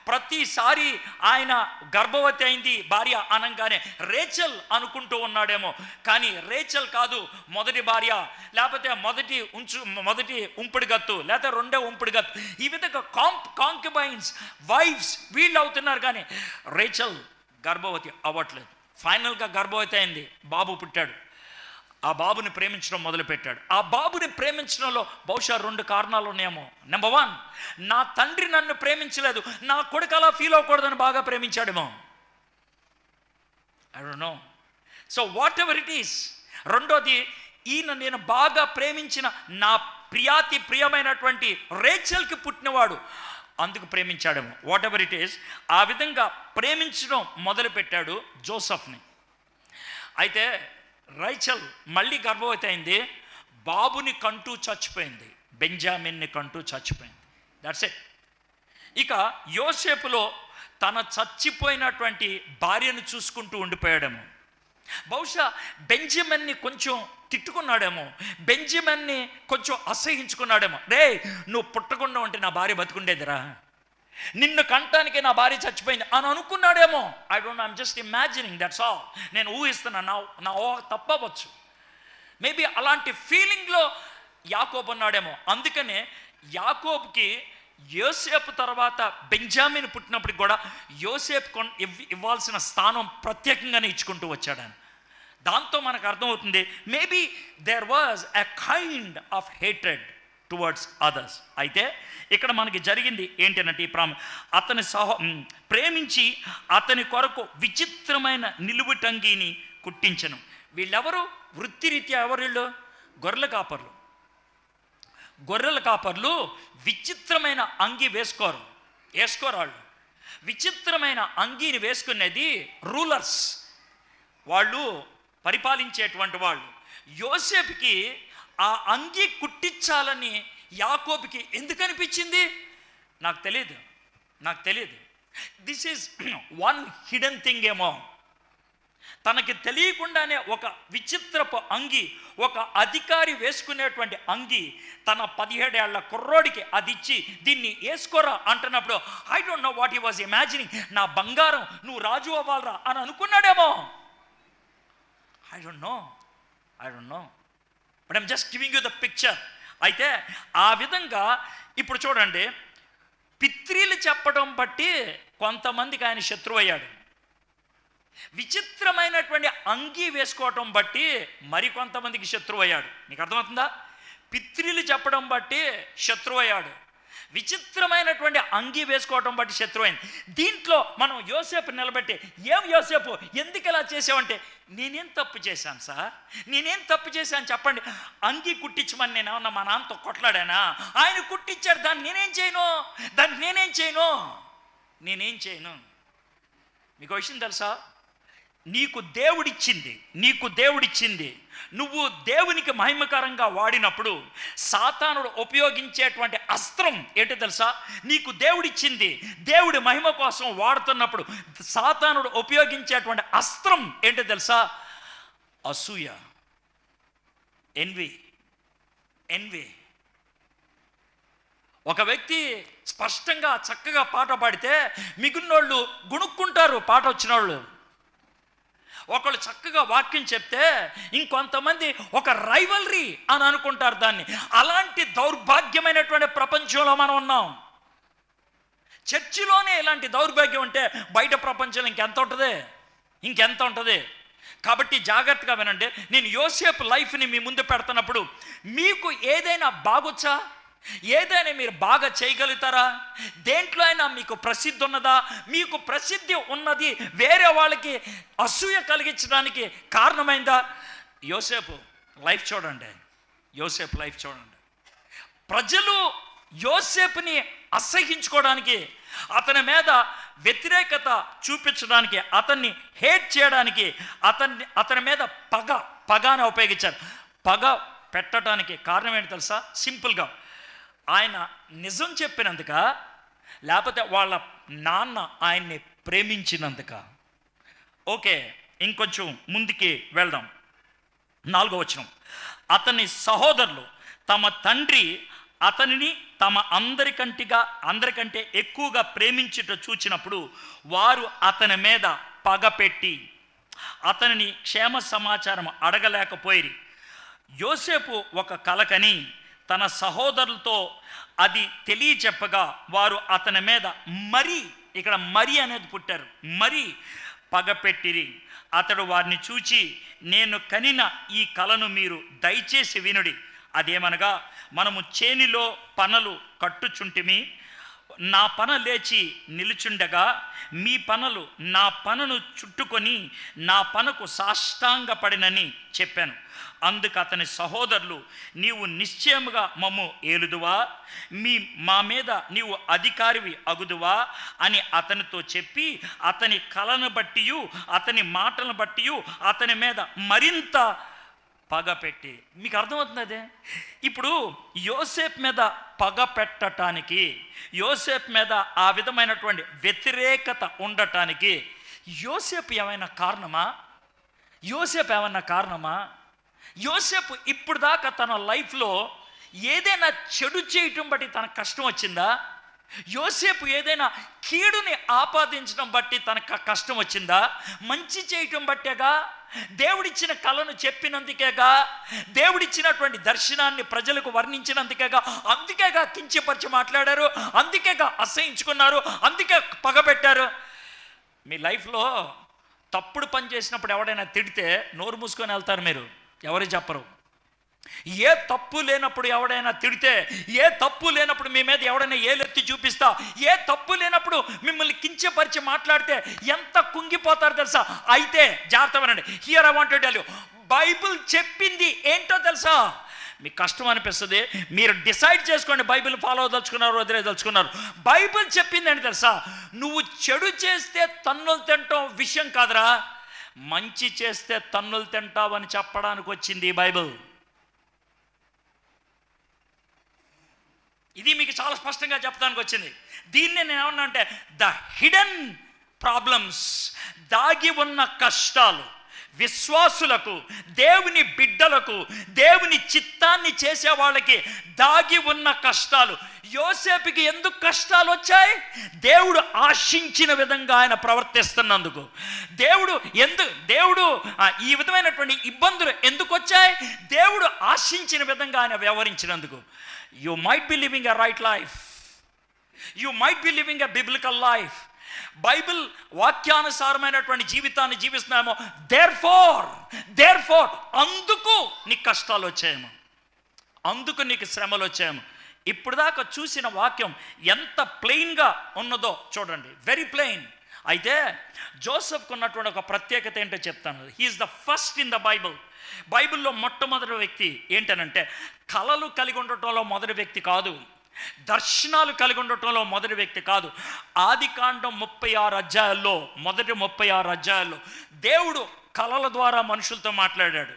ప్రతిసారి ఆయన గర్భవతి అయింది భార్య అనంగానే రేచల్ అనుకుంటూ ఉన్నాడేమో. కానీ రేచల్ కాదు మొదటి భార్య, లేకపోతే మొదటి ఉంపుడు గత్తు, లేకపోతే రెండో ఉంపుడు గత్తు. ఈ విధంగా కాంక్యుబైన్స్, వైఫ్స్ వీళ్ళు అవుతున్నారు. కానీ రేచల్ గర్భవతి అవ్వట్లేదు. ఫైనల్గా గర్భవతి అయింది, బాబు పుట్టాడు. ఆ బాబుని ప్రేమించడం మొదలుపెట్టాడు. ఆ బాబుని ప్రేమించడంలో బహుశా 2 కారణాలు ఉన్నాయేమో. నెంబర్ 1, నా తండ్రి నన్ను ప్రేమించలేదు, నా కొడుకు అలా ఫీల్ అవ్వకూడదని బాగా ప్రేమించాడేమో. I don't know. So whatever it is. రెండోది, ఈయన నేను బాగా ప్రేమించిన నా ప్రియమైనటువంటి రేచల్కి పుట్టినవాడు, అందుకు ప్రేమించాడేమో. వాట్ ఎవర్ ఇట్ ఈస్, ఆ విధంగా ప్రేమించడం మొదలుపెట్టాడు జోసెఫ్ని. అయితే రైచల్ మళ్ళీ గర్భవతి అయింది, బాబుని కంటూ చచ్చిపోయింది, బెంజామిన్ని కంటూ చచ్చిపోయింది. That's it. ఇక యోసేపులో తన చచ్చిపోయినటువంటి భార్యను చూసుకుంటూ ఉండిపోయాడేమో. బహుశా బెంజమిన్ని కొంచెం తిట్టుకున్నాడేమో, బెంజమిన్ని కొంచెం అసహించుకున్నాడేమో. రే, నువ్వు పుట్టకుండా ఉంటే నా భార్య బతుకుండేదిరా, నిన్ను కంటానికి నా భార్య చచ్చిపోయింది అని అనుకున్నాడేమో. I don't know, I'm just imagining, that's all. నేను ఊహిస్తున్నా, నా ఊహ తప్పవచ్చు. మేబీ అలాంటి ఫీలింగ్లో యాకోబు ఉన్నాడేమో. అందుకనే యాకోబుకి యోసేపు తర్వాత బెంజామిన్ పుట్టినప్పటికి కూడా యోసేపు ఇవ్వాల్సిన స్థానం ప్రత్యేకంగానే ఇచ్చుకుంటూ వచ్చాడు ఆయన. దాంతో మనకు అర్థమవుతుంది, maybe there was a kind of hatred towards others. అయితే ఇక్కడ మనకి జరిగింది ఏంటంటే, అతని ప్రేమించి అతని కొరకు విచిత్రమైన నిలువుటంగిని కుట్టించను. వీళ్ళెవరు? వృత్తిరీత్యా ఎవరు వీళ్ళు? గొర్రెల కాపర్లు విచిత్రమైన అంగి వేసుకోరు వాళ్ళు. విచిత్రమైన అంగీని వేసుకునేది రూలర్స్, వాళ్ళు పరిపాలించేటువంటి వాళ్ళు. యోసేపుకి ఆ అంగీ కుట్టించాలని యాకోబుకి ఎందుకు అనిపించింది? నాకు తెలియదు. This is one hidden thing ఏమో. తనకి తెలియకుండానే ఒక విచిత్రపు అంగి, ఒక అధికారి వేసుకునేటువంటి అంగి తన 17 ఏళ్ల కుర్రోడికి అది ఇచ్చి దీన్ని వేసుకోరా అంటున్నప్పుడు, I don't know what he was imagining. నా బంగారం, నువ్వు రాజు అవ్వాలరా అని అనుకున్నాడేమో. I don't know, but I'm just giving you the picture. అయితే ఆ విధంగా ఇప్పుడు చూడండి, పిత్రీలు చెప్పడం బట్టి కొంతమందికి ఆయన శత్రువు అయ్యాడు. విచిత్రమైనటువంటి అంగీ వేసుకోవటం బట్టి మరికొంతమందికి శత్రువు అయ్యాడు. మీకు అర్థమవుతుందా? పిత్రులు చెప్పడం బట్టి శత్రువు అయ్యాడు. విచిత్రమైనటువంటి అంగీ వేసుకోవటం బట్టి శత్రువైంది. దీంట్లో మనం యోసేపు నిలబెట్టి, ఏం యోసేపు ఎందుకు ఇలా చేసావంటే, నేనేం తప్పు చేశాను సార్, నేనేం తప్పు చేశాను చెప్పండి. అంగీ కుట్టించమని నేను ఏమన్నా మా నాన్నతో కొట్లాడానా? ఆయన కుట్టించాడు, దాన్ని నేనేం చేయను. మీకు విషయం తెలుసా? నీకు దేవుడిచ్చింది నువ్వు దేవునికి మహిమకరంగా వాడినప్పుడు సాతానుడు ఉపయోగించేటువంటి అస్త్రం ఏంటో తెలుసా? నీకు దేవుడిచ్చింది దేవుడి మహిమ కోసం వాడుతున్నప్పుడు సాతానుడు ఉపయోగించేటువంటి అస్త్రం ఏంటో తెలుసా? అసూయ, ఎన్వి. ఒక వ్యక్తి స్పష్టంగా చక్కగా పాట పాడితే మిగిలినోళ్ళు గుణుక్కుంటారు. పాట వచ్చిన వాళ్ళు ఒకళ్ళు చక్కగా వాక్యం చెప్తే ఇంకొంతమంది ఒక రైవల్రీ అని అనుకుంటారు దాన్ని. అలాంటి దౌర్భాగ్యమైనటువంటి ప్రపంచంలో మనం ఉన్నాం. చర్చిలోనే ఇలాంటి దౌర్భాగ్యం ఉంటే బయట ప్రపంచంలో ఇంకెంత ఉంటుంది? కాబట్టి జాగ్రత్తగా వినండి. నేను యోసేపు లైఫ్ని మీ ముందు పెడుతున్నప్పుడు మీకు ఏదైనా బాగొచ్చా? ఏదైనా మీరు బాగా చేయగలుగుతారా? దేంట్లో అయినా మీకు ప్రసిద్ధి ఉన్నదా? మీకు ప్రసిద్ధి ఉన్నది వేరే వాళ్ళకి అసూయ కలిగించడానికి కారణమైందా? యోసేపు లైఫ్ చూడండి. ప్రజలు యోసేపుని అసహ్యించుకోవడానికి, అతని మీద వ్యతిరేకత చూపించడానికి, అతన్ని హేట్ చేయడానికి, అతని మీద పగని ఉపయోగించారు. పగ పెట్టడానికి కారణం ఏంటి తెలుసా? సింపుల్గా ఆయన నిజం చెప్పినందుక, లేకపోతే వాళ్ళ నాన్న ఆయన్ని ప్రేమించినందుక? ఓకే, ఇంకొంచెం ముందుకి వెళ్దాం. 4వ వచనం. అతని సహోదరులు తమ తండ్రి అతనిని తమ అందరికంటే ఎక్కువగా ప్రేమించుట చూచినప్పుడు వారు అతని మీద పగపెట్టి అతనిని క్షేమ సమాచారం అడగలేకపోయిరి. యోసేపు ఒక కలకని తన సహోదరులతో అది తెలియచెప్పగా వారు అతని మీద ఇక్కడ మరి అనేది పుట్టారు, పగపెట్టిరి. అతడు వారిని చూచి, నేను కనిన ఈ కలను మీరు దయచేసి వినుడి. అదేమనగా, మనము చేనిలో పనలు కట్టుచుంటిమి, నా పన లేచి నిలుచుండగా మీ పనలు నా పనను చుట్టుకొని నా పనకు సాష్టాంగపడినని చెప్పాను. అందుకు అతని సహోదరులు, నీవు నిశ్చయముగా మమ్ము ఏలుదువా? మా మీద నీవు అధికారివి అగుదువా అని అతనితో చెప్పి అతని కలను బట్టి అతని మాటలను బట్టి అతని మీద మరింత పగపెట్టి. మీకు అర్థమవుతుంది అదే? ఇప్పుడు యోసేపు మీద పగ పెట్టడానికి, యోసేపు మీద ఆ విధమైనటువంటి వ్యతిరేకత ఉండటానికి యోసేపు ఏమైనా కారణమా? యోసేపు ఇప్పుడు దాకా తన లైఫ్లో ఏదైనా చెడు చేయటం బట్టి తనకు కష్టం వచ్చిందా? యోసేపు ఏదైనా కీడుని ఆపాదించడం బట్టి తనకు కష్టం వచ్చిందా? మంచి చేయటం బట్టేగా, దేవుడిచ్చిన కళను చెప్పినందుకేగా, దేవుడిచ్చినటువంటి దర్శనాన్ని ప్రజలకు వర్ణించినందుకేగా, అందుకేగా కించపరిచి మాట్లాడారు, అందుకేగా అసహించుకున్నారు, అందుకే పగబెట్టారు. మీ లైఫ్లో తప్పుడు పని చేసినప్పుడు ఎవడైనా తిడితే నోరు మూసుకొని వెళ్తారు మీరు, ఎవరు చెప్పరు. ఏ తప్పు లేనప్పుడు ఎవడైనా తిడితే, ఏ తప్పు లేనప్పుడు మీ మీద ఎవడైనా ఏలెత్తి చూపిస్తా, ఏ తప్పు లేనప్పుడు మిమ్మల్ని కించపరిచి మాట్లాడితే ఎంత కుంగిపోతారు తెలుసా? అయితే జాగ్రత్త వినండి. Here I want to tell you, Bible చెప్పింది ఏంటో తెలుసా? మీకు కష్టం అనిపిస్తుంది, మీరు డిసైడ్ చేసుకోండి, బైబిల్ ఫాలో అవ్వదలుచుకున్నారు వదిలేదలుచుకున్నారు. బైబిల్ చెప్పింది ఏంటి తెలుసా? నువ్వు చెడు చేస్తే తన్నులు తింటాం విషయం కాదురా, మంచి చేస్తే తన్నులు తింటావని చెప్పడానికి వచ్చింది ఈ బైబిల్. ఇది మీకు చాలా స్పష్టంగా చెప్పడానికి వచ్చింది. దీన్ని నేను ఏమన్నా అంటే ద హిడెన్ ప్రాబ్లమ్స్, దాగి ఉన్న కష్టాలు, విశ్వాసులకు, దేవుని బిడ్డలకు, దేవుని చిత్తాన్ని చేసే వాళ్ళకి దాగి ఉన్న కష్టాలు. యోసేపుకి ఎందుకు కష్టాలు వచ్చాయి? దేవుడు ఆశించిన విధంగా ఆయన ప్రవర్తిస్తున్నందుకు. దేవుడు ఈ విధమైనటువంటి ఇబ్బందులు ఎందుకు వచ్చాయి? దేవుడు ఆశించిన విధంగా ఆయన వ్యవహరించినందుకు. You might be living a right life. You might be living a biblical life. Bible వాక్యానుసారమైనటువంటి జీవితాన్ని జీవిస్తున్నామో, దేర్ ఫోర్ అందుకు నీకు కష్టాలు వచ్చాయేమో, అందుకు నీకు శ్రమలు వచ్చాయేమో. ఇప్పుడు దాకా చూసిన వాక్యం ఎంత ప్లెయిన్గా ఉన్నదో చూడండి, వెరీ ప్లెయిన్. అయితే జోసెఫ్కు ఉన్నటువంటి ఒక ప్రత్యేకత ఏంటో చెప్తాను. He is the first in the బైబిల్లో మొట్టమొదటి వ్యక్తి ఏంటనంటే, కళలు కలిగి ఉండటంలో మొదటి వ్యక్తి కాదు, దర్శనాలు కలిగి ఉండటంలో మొదటి వ్యక్తి కాదు. ఆదికాండం 36 అధ్యాయాల్లో, మొదటి 36 అధ్యాయాల్లో దేవుడు కళల ద్వారా మనుషులతో మాట్లాడాడు,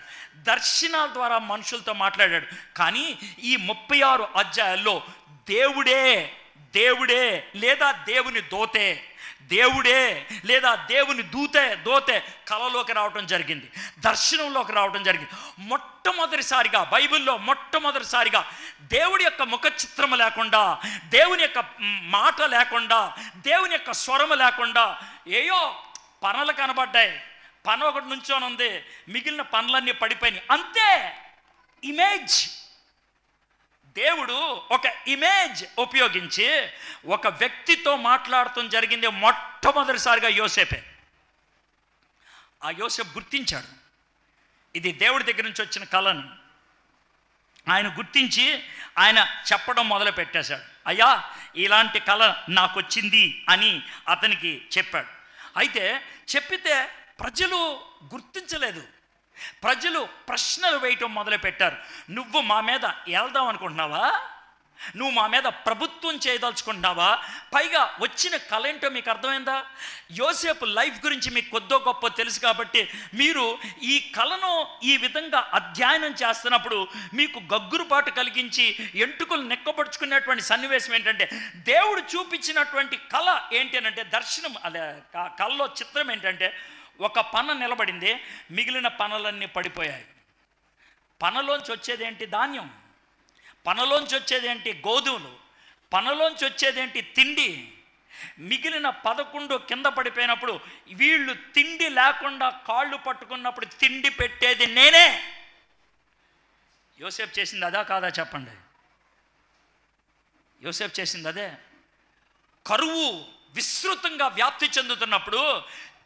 దర్శనాల ద్వారా మనుషులతో మాట్లాడాడు. కానీ ఈ 36 అధ్యాయాల్లో దేవుడే లేదా దేవుడే లేదా దేవుని దూతే కళలోకి రావటం జరిగింది, దర్శనంలోకి రావటం జరిగింది. మొట్టమొదటిసారిగా బైబిల్లో మొట్టమొదటిసారిగా దేవుడి యొక్క ముఖ చిత్రము లేకుండా, దేవుని యొక్క మాట లేకుండా, దేవుని యొక్క స్వరము లేకుండా ఏయో పనులు కనబడ్డాయి. పని ఒకటి నుంచోని ఉంది, మిగిలిన పనులన్నీ పడిపోయినాయి, అంతే. ఇమేజ్, దేవుడు ఒక ఇమేజ్ ఉపయోగించి ఒక వ్యక్తితో మాట్లాడటం జరిగింది మొట్టమొదటిసారిగా యోసేపే. ఆ యోసేపు గుర్తించాడు ఇది దేవుడి దగ్గర నుంచి వచ్చిన కళను. ఆయన గుర్తించి ఆయన చెప్పడం మొదలు పెట్టేశాడు. అయ్యా, ఇలాంటి కళ నాకు వచ్చింది అని అతనికి చెప్పాడు. అయితే చెప్పితే ప్రజలు గుర్తించలేదు, ప్రజలు ప్రశ్నలు వేయటం మొదలుపెట్టారు. నువ్వు మా మీద వెళ్దాం అనుకుంటున్నావా? నువ్వు మా మీద ప్రభుత్వం చేయదలుచుకుంటున్నావా? పైగా వచ్చిన కళ ఏంటో మీకు అర్థమైందా? యోసేపు లైఫ్ గురించి మీకు కొద్దో గొప్ప తెలుసు కాబట్టి మీరు ఈ కళను ఈ విధంగా అధ్యయనం చేస్తున్నప్పుడు మీకు గగ్గురుపాటు కలిగించి ఎంటుకలు నెక్కపరుచుకునేటువంటి సన్నివేశం ఏంటంటే, దేవుడు చూపించినటువంటి కళ ఏంటి అంటే, దర్శనం అదే కళలో చిత్రం ఏంటంటే, ఒక పన నిలబడింది, మిగిలిన పనులన్నీ పడిపోయాయి. పనలోంచి వచ్చేదేంటి? ధాన్యం. పనలోంచి వచ్చేదేంటి? గోధుమలు. పనలోంచి వచ్చేదేంటి? తిండి. మిగిలిన 11 కింద పడిపోయినప్పుడు వీళ్ళు తిండి లేకుండా కాళ్ళు పట్టుకున్నప్పుడు తిండి పెట్టేది నేనే. యోసేపు చేసింది అదా కాదా చెప్పండి? యోసేపు చేసింది అదే. కరువు విస్తృతంగా వ్యాప్తి చెందుతున్నప్పుడు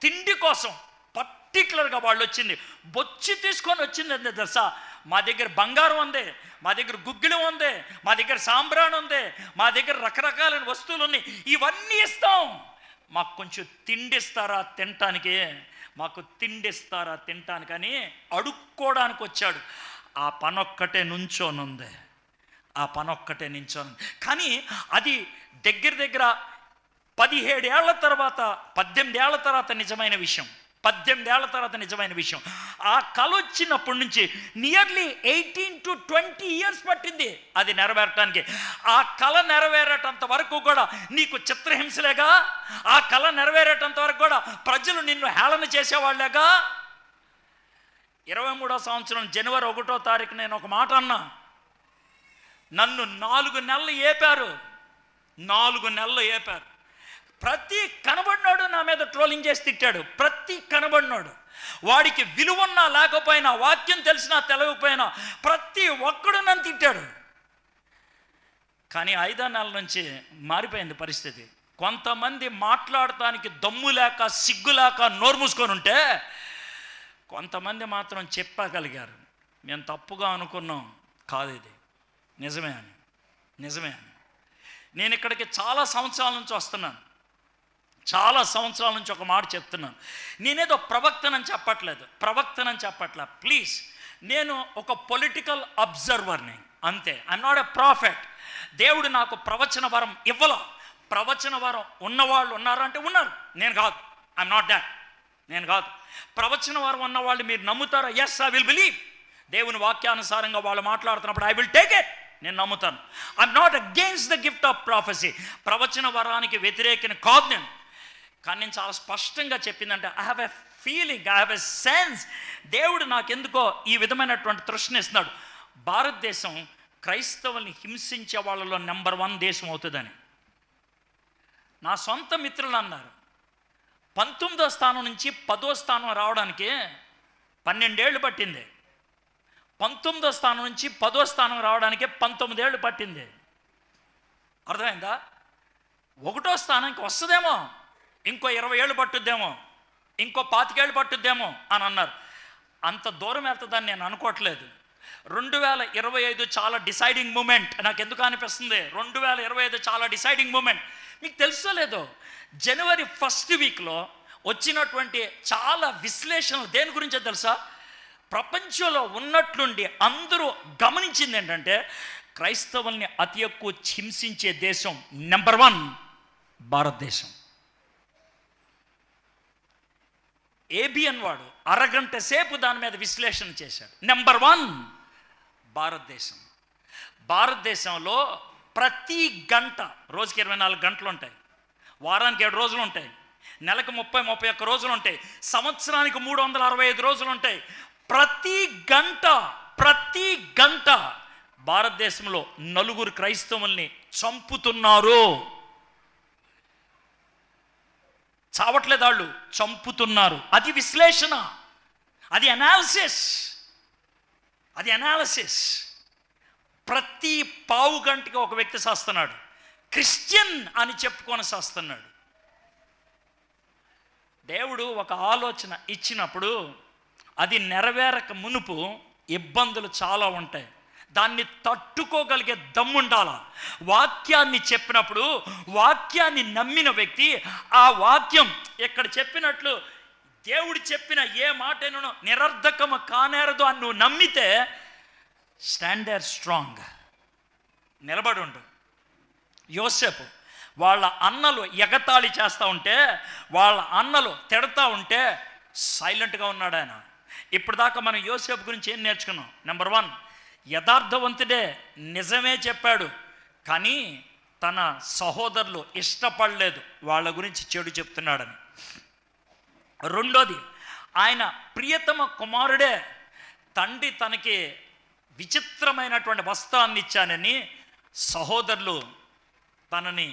తిండి కోసం పర్టికులర్గా వాళ్ళు వచ్చింది, బొచ్చి తీసుకొని వచ్చింది. అంతే తెలుసా? మా దగ్గర బంగారం ఉంది, మా దగ్గర గుగ్గిలం ఉంది, మా దగ్గర సాంబ్రాణి ఉంది, మా దగ్గర రకరకాలైన వస్తువులు ఉన్నాయి, ఇవన్నీ ఇస్తాం, మాకు కొంచెం తిండిస్తారా తినటానికి, మాకు తిండిస్తారా తినటానికని అడుక్కోవడానికి వచ్చాడు. ఆ పనొక్కటే నుంచోనుంది, ఆ పనొక్కటే నించోనుంది. కానీ అది దగ్గర 17 ఏళ్ల తర్వాత, 18 ఏళ్ల తర్వాత నిజమైన విషయం, 18 ఏళ్ల తర్వాత నిజమైన విషయం. ఆ కళ వచ్చినప్పటి నుంచి నియర్లీ 18 to 20 years పట్టింది అది నెరవేరటానికి. ఆ కళ నెరవేరేటంత వరకు కూడా నీకు చిత్రహింసలేగా, ఆ కళ నెరవేరేటంత వరకు కూడా ప్రజలు నిన్ను హేళన చేసేవాళ్ళేగా. 23వ సంవత్సరం జనవరి 1వ తారీఖు నేను ఒక మాట అన్నా, నన్ను 4 నెలలు ఏపారు, 4 నెలలు ఏపారు. ప్రతి కనబడినోడు నా మీద ట్రోలింగ్ చేసి తిట్టాడు. ప్రతి కనబడినోడు, వాడికి విలువన్నా లేకపోయినా, వాక్యం తెలిసినా తెలవకపోయినా ప్రతి ఒక్కడు నన్ను తిట్టాడు. కానీ 5 నెలల నుంచి మారిపోయింది పరిస్థితి. కొంతమంది మాట్లాడటానికి దమ్ము లేక, సిగ్గు లేక నోరు మూసుకొని ఉంటే, కొంతమంది మాత్రం చెప్పగలిగారు, మేము తప్పుగా అనుకున్నాం, కాదు ఇది నిజమే అని. నేను ఇక్కడికి చాలా సంవత్సరాల నుంచి వస్తున్నాను, చాలా సంవత్సరాల నుంచి ఒక మాట చెప్తున్నాను. నేనేదో ప్రవక్తనని చెప్పట్లే, ప్లీజ్. నేను ఒక పొలిటికల్ అబ్జర్వర్ని అంతే. I'm not a prophet. దేవుడు నాకు ప్రవచన వరం ఇవ్వలో. ప్రవచన వరం ఉన్నవాళ్ళు ఉన్నారు అంటే ఉన్నారు, నేను కాదు. ఐఎమ్ నాట్ దాట్, నేను కాదు. ప్రవచన వరం ఉన్నవాళ్ళు మీరు నమ్ముతారా? Yes, I will believe. దేవుని వాక్యానుసారంగా వాళ్ళు మాట్లాడుతున్నప్పుడు ఐ విల్ టేక్ ఇట్, నేను నమ్ముతాను. I'm not against the gift of prophecy. ప్రవచన వరానికి వ్యతిరేకని కాదు నేను. కానీ నేను చాలా స్పష్టంగా చెప్పిందంటే, I have a feeling, I have a sense. దేవుడు నాకెందుకో ఈ విధమైనటువంటి తృష్ణ ఇస్తున్నాడు. భారతదేశం క్రైస్తవుల్ని హింసించే వాళ్ళలో నెంబర్ 1 దేశం అవుతుందని. నా సొంత మిత్రులు అన్నారు, 19వ స్థానం నుంచి 10వ స్థానం రావడానికి 12 ఏళ్ళు పట్టింది. 19వ స్థానం నుంచి 10వ స్థానం రావడానికి 19 ఏళ్ళు పట్టింది. అర్థమైందా? 1వ స్థానానికి వస్తుందేమో, ఇంకో 20 ఏళ్ళు పట్టుద్దేమో, ఇంకో 25 ఏళ్ళు పట్టుద్దేమో అని అన్నారు. అంత దూరం వెళ్తుందని నేను అనుకోవట్లేదు. 2025 చాలా డిసైడింగ్ మూమెంట్. నాకు ఎందుకు అనిపిస్తుంది 2025 చాలా డిసైడింగ్ మూమెంట్. మీకు తెలుసో లేదో, జనవరి 1st వీక్లో వచ్చినటువంటి చాలా విశ్లేషణలు దేని గురించో తెలుసా? ప్రపంచంలో ఉన్నట్లుండి అందరూ గమనించింది ఏంటంటే, క్రైస్తవుల్ని అతి ఎక్కువ హింసించే దేశం నెంబర్ 1 భారతదేశం. ఏబిఎన్ వాడు అరగంట సేపు దాని మీద విశ్లేషణ చేశాడు. నెంబర్ 1 భారతదేశం. భారతదేశంలో ప్రతి గంట, రోజుకి 24 గంటలు ఉంటాయి, వారానికి 7 రోజులు ఉంటాయి, నెలకు 30-31 రోజులు ఉంటాయి, సంవత్సరానికి 365 రోజులు ఉంటాయి. ప్రతి గంట భారతదేశంలో 4 క్రైస్తవుల్ని చంపుతున్నారు. చావట్లేదు, వాళ్ళు చంపుతున్నారు. అది విశ్లేషణ, అది అనాలిసిస్. ప్రతి పావు గంటకి ఒక వ్యక్తి చేస్తున్నాడు, క్రిస్టియన్ అని చెప్పుకొని చేస్తున్నాడు. దేవుడు ఒక ఆలోచన ఇచ్చినప్పుడు అది నెరవేరక మునుపు ఇబ్బందులు చాలా ఉంటాయి. దాన్ని తట్టుకోగలిగే దమ్ముండాల. వాక్యాన్ని చెప్పినప్పుడు వాక్యాన్ని నమ్మిన వ్యక్తి ఆ వాక్యం ఇక్కడ చెప్పినట్లు దేవుడు చెప్పిన ఏ మాటను నిరర్ధకము కానేరదు అని నువ్వు నమ్మితే స్టాండర్డ్ స్ట్రాంగ్, నిలబడి ఉండు. యోసేపు వాళ్ళ అన్నలు ఎగతాళి చేస్తూ ఉంటే, వాళ్ళ అన్నలు తిడతా ఉంటే సైలెంట్గా ఉన్నాడు ఆయన. ఇప్పుడు దాకా మనం యోసేపు గురించి ఏం నేర్చుకున్నాం? నెంబర్ 1 యథార్థవంతుడే, నిజమే చెప్పాడు, కానీ తన సహోదరులు ఇష్టపడలేదు, వాళ్ళ గురించి చెడు చెప్తున్నాడని. రెండోది, ఆయన ప్రియతమ కుమారుడే, తండ్రి తనకి విచిత్రమైనటువంటి వస్త్రాన్ని ఇచ్చానని సహోదరులు తనని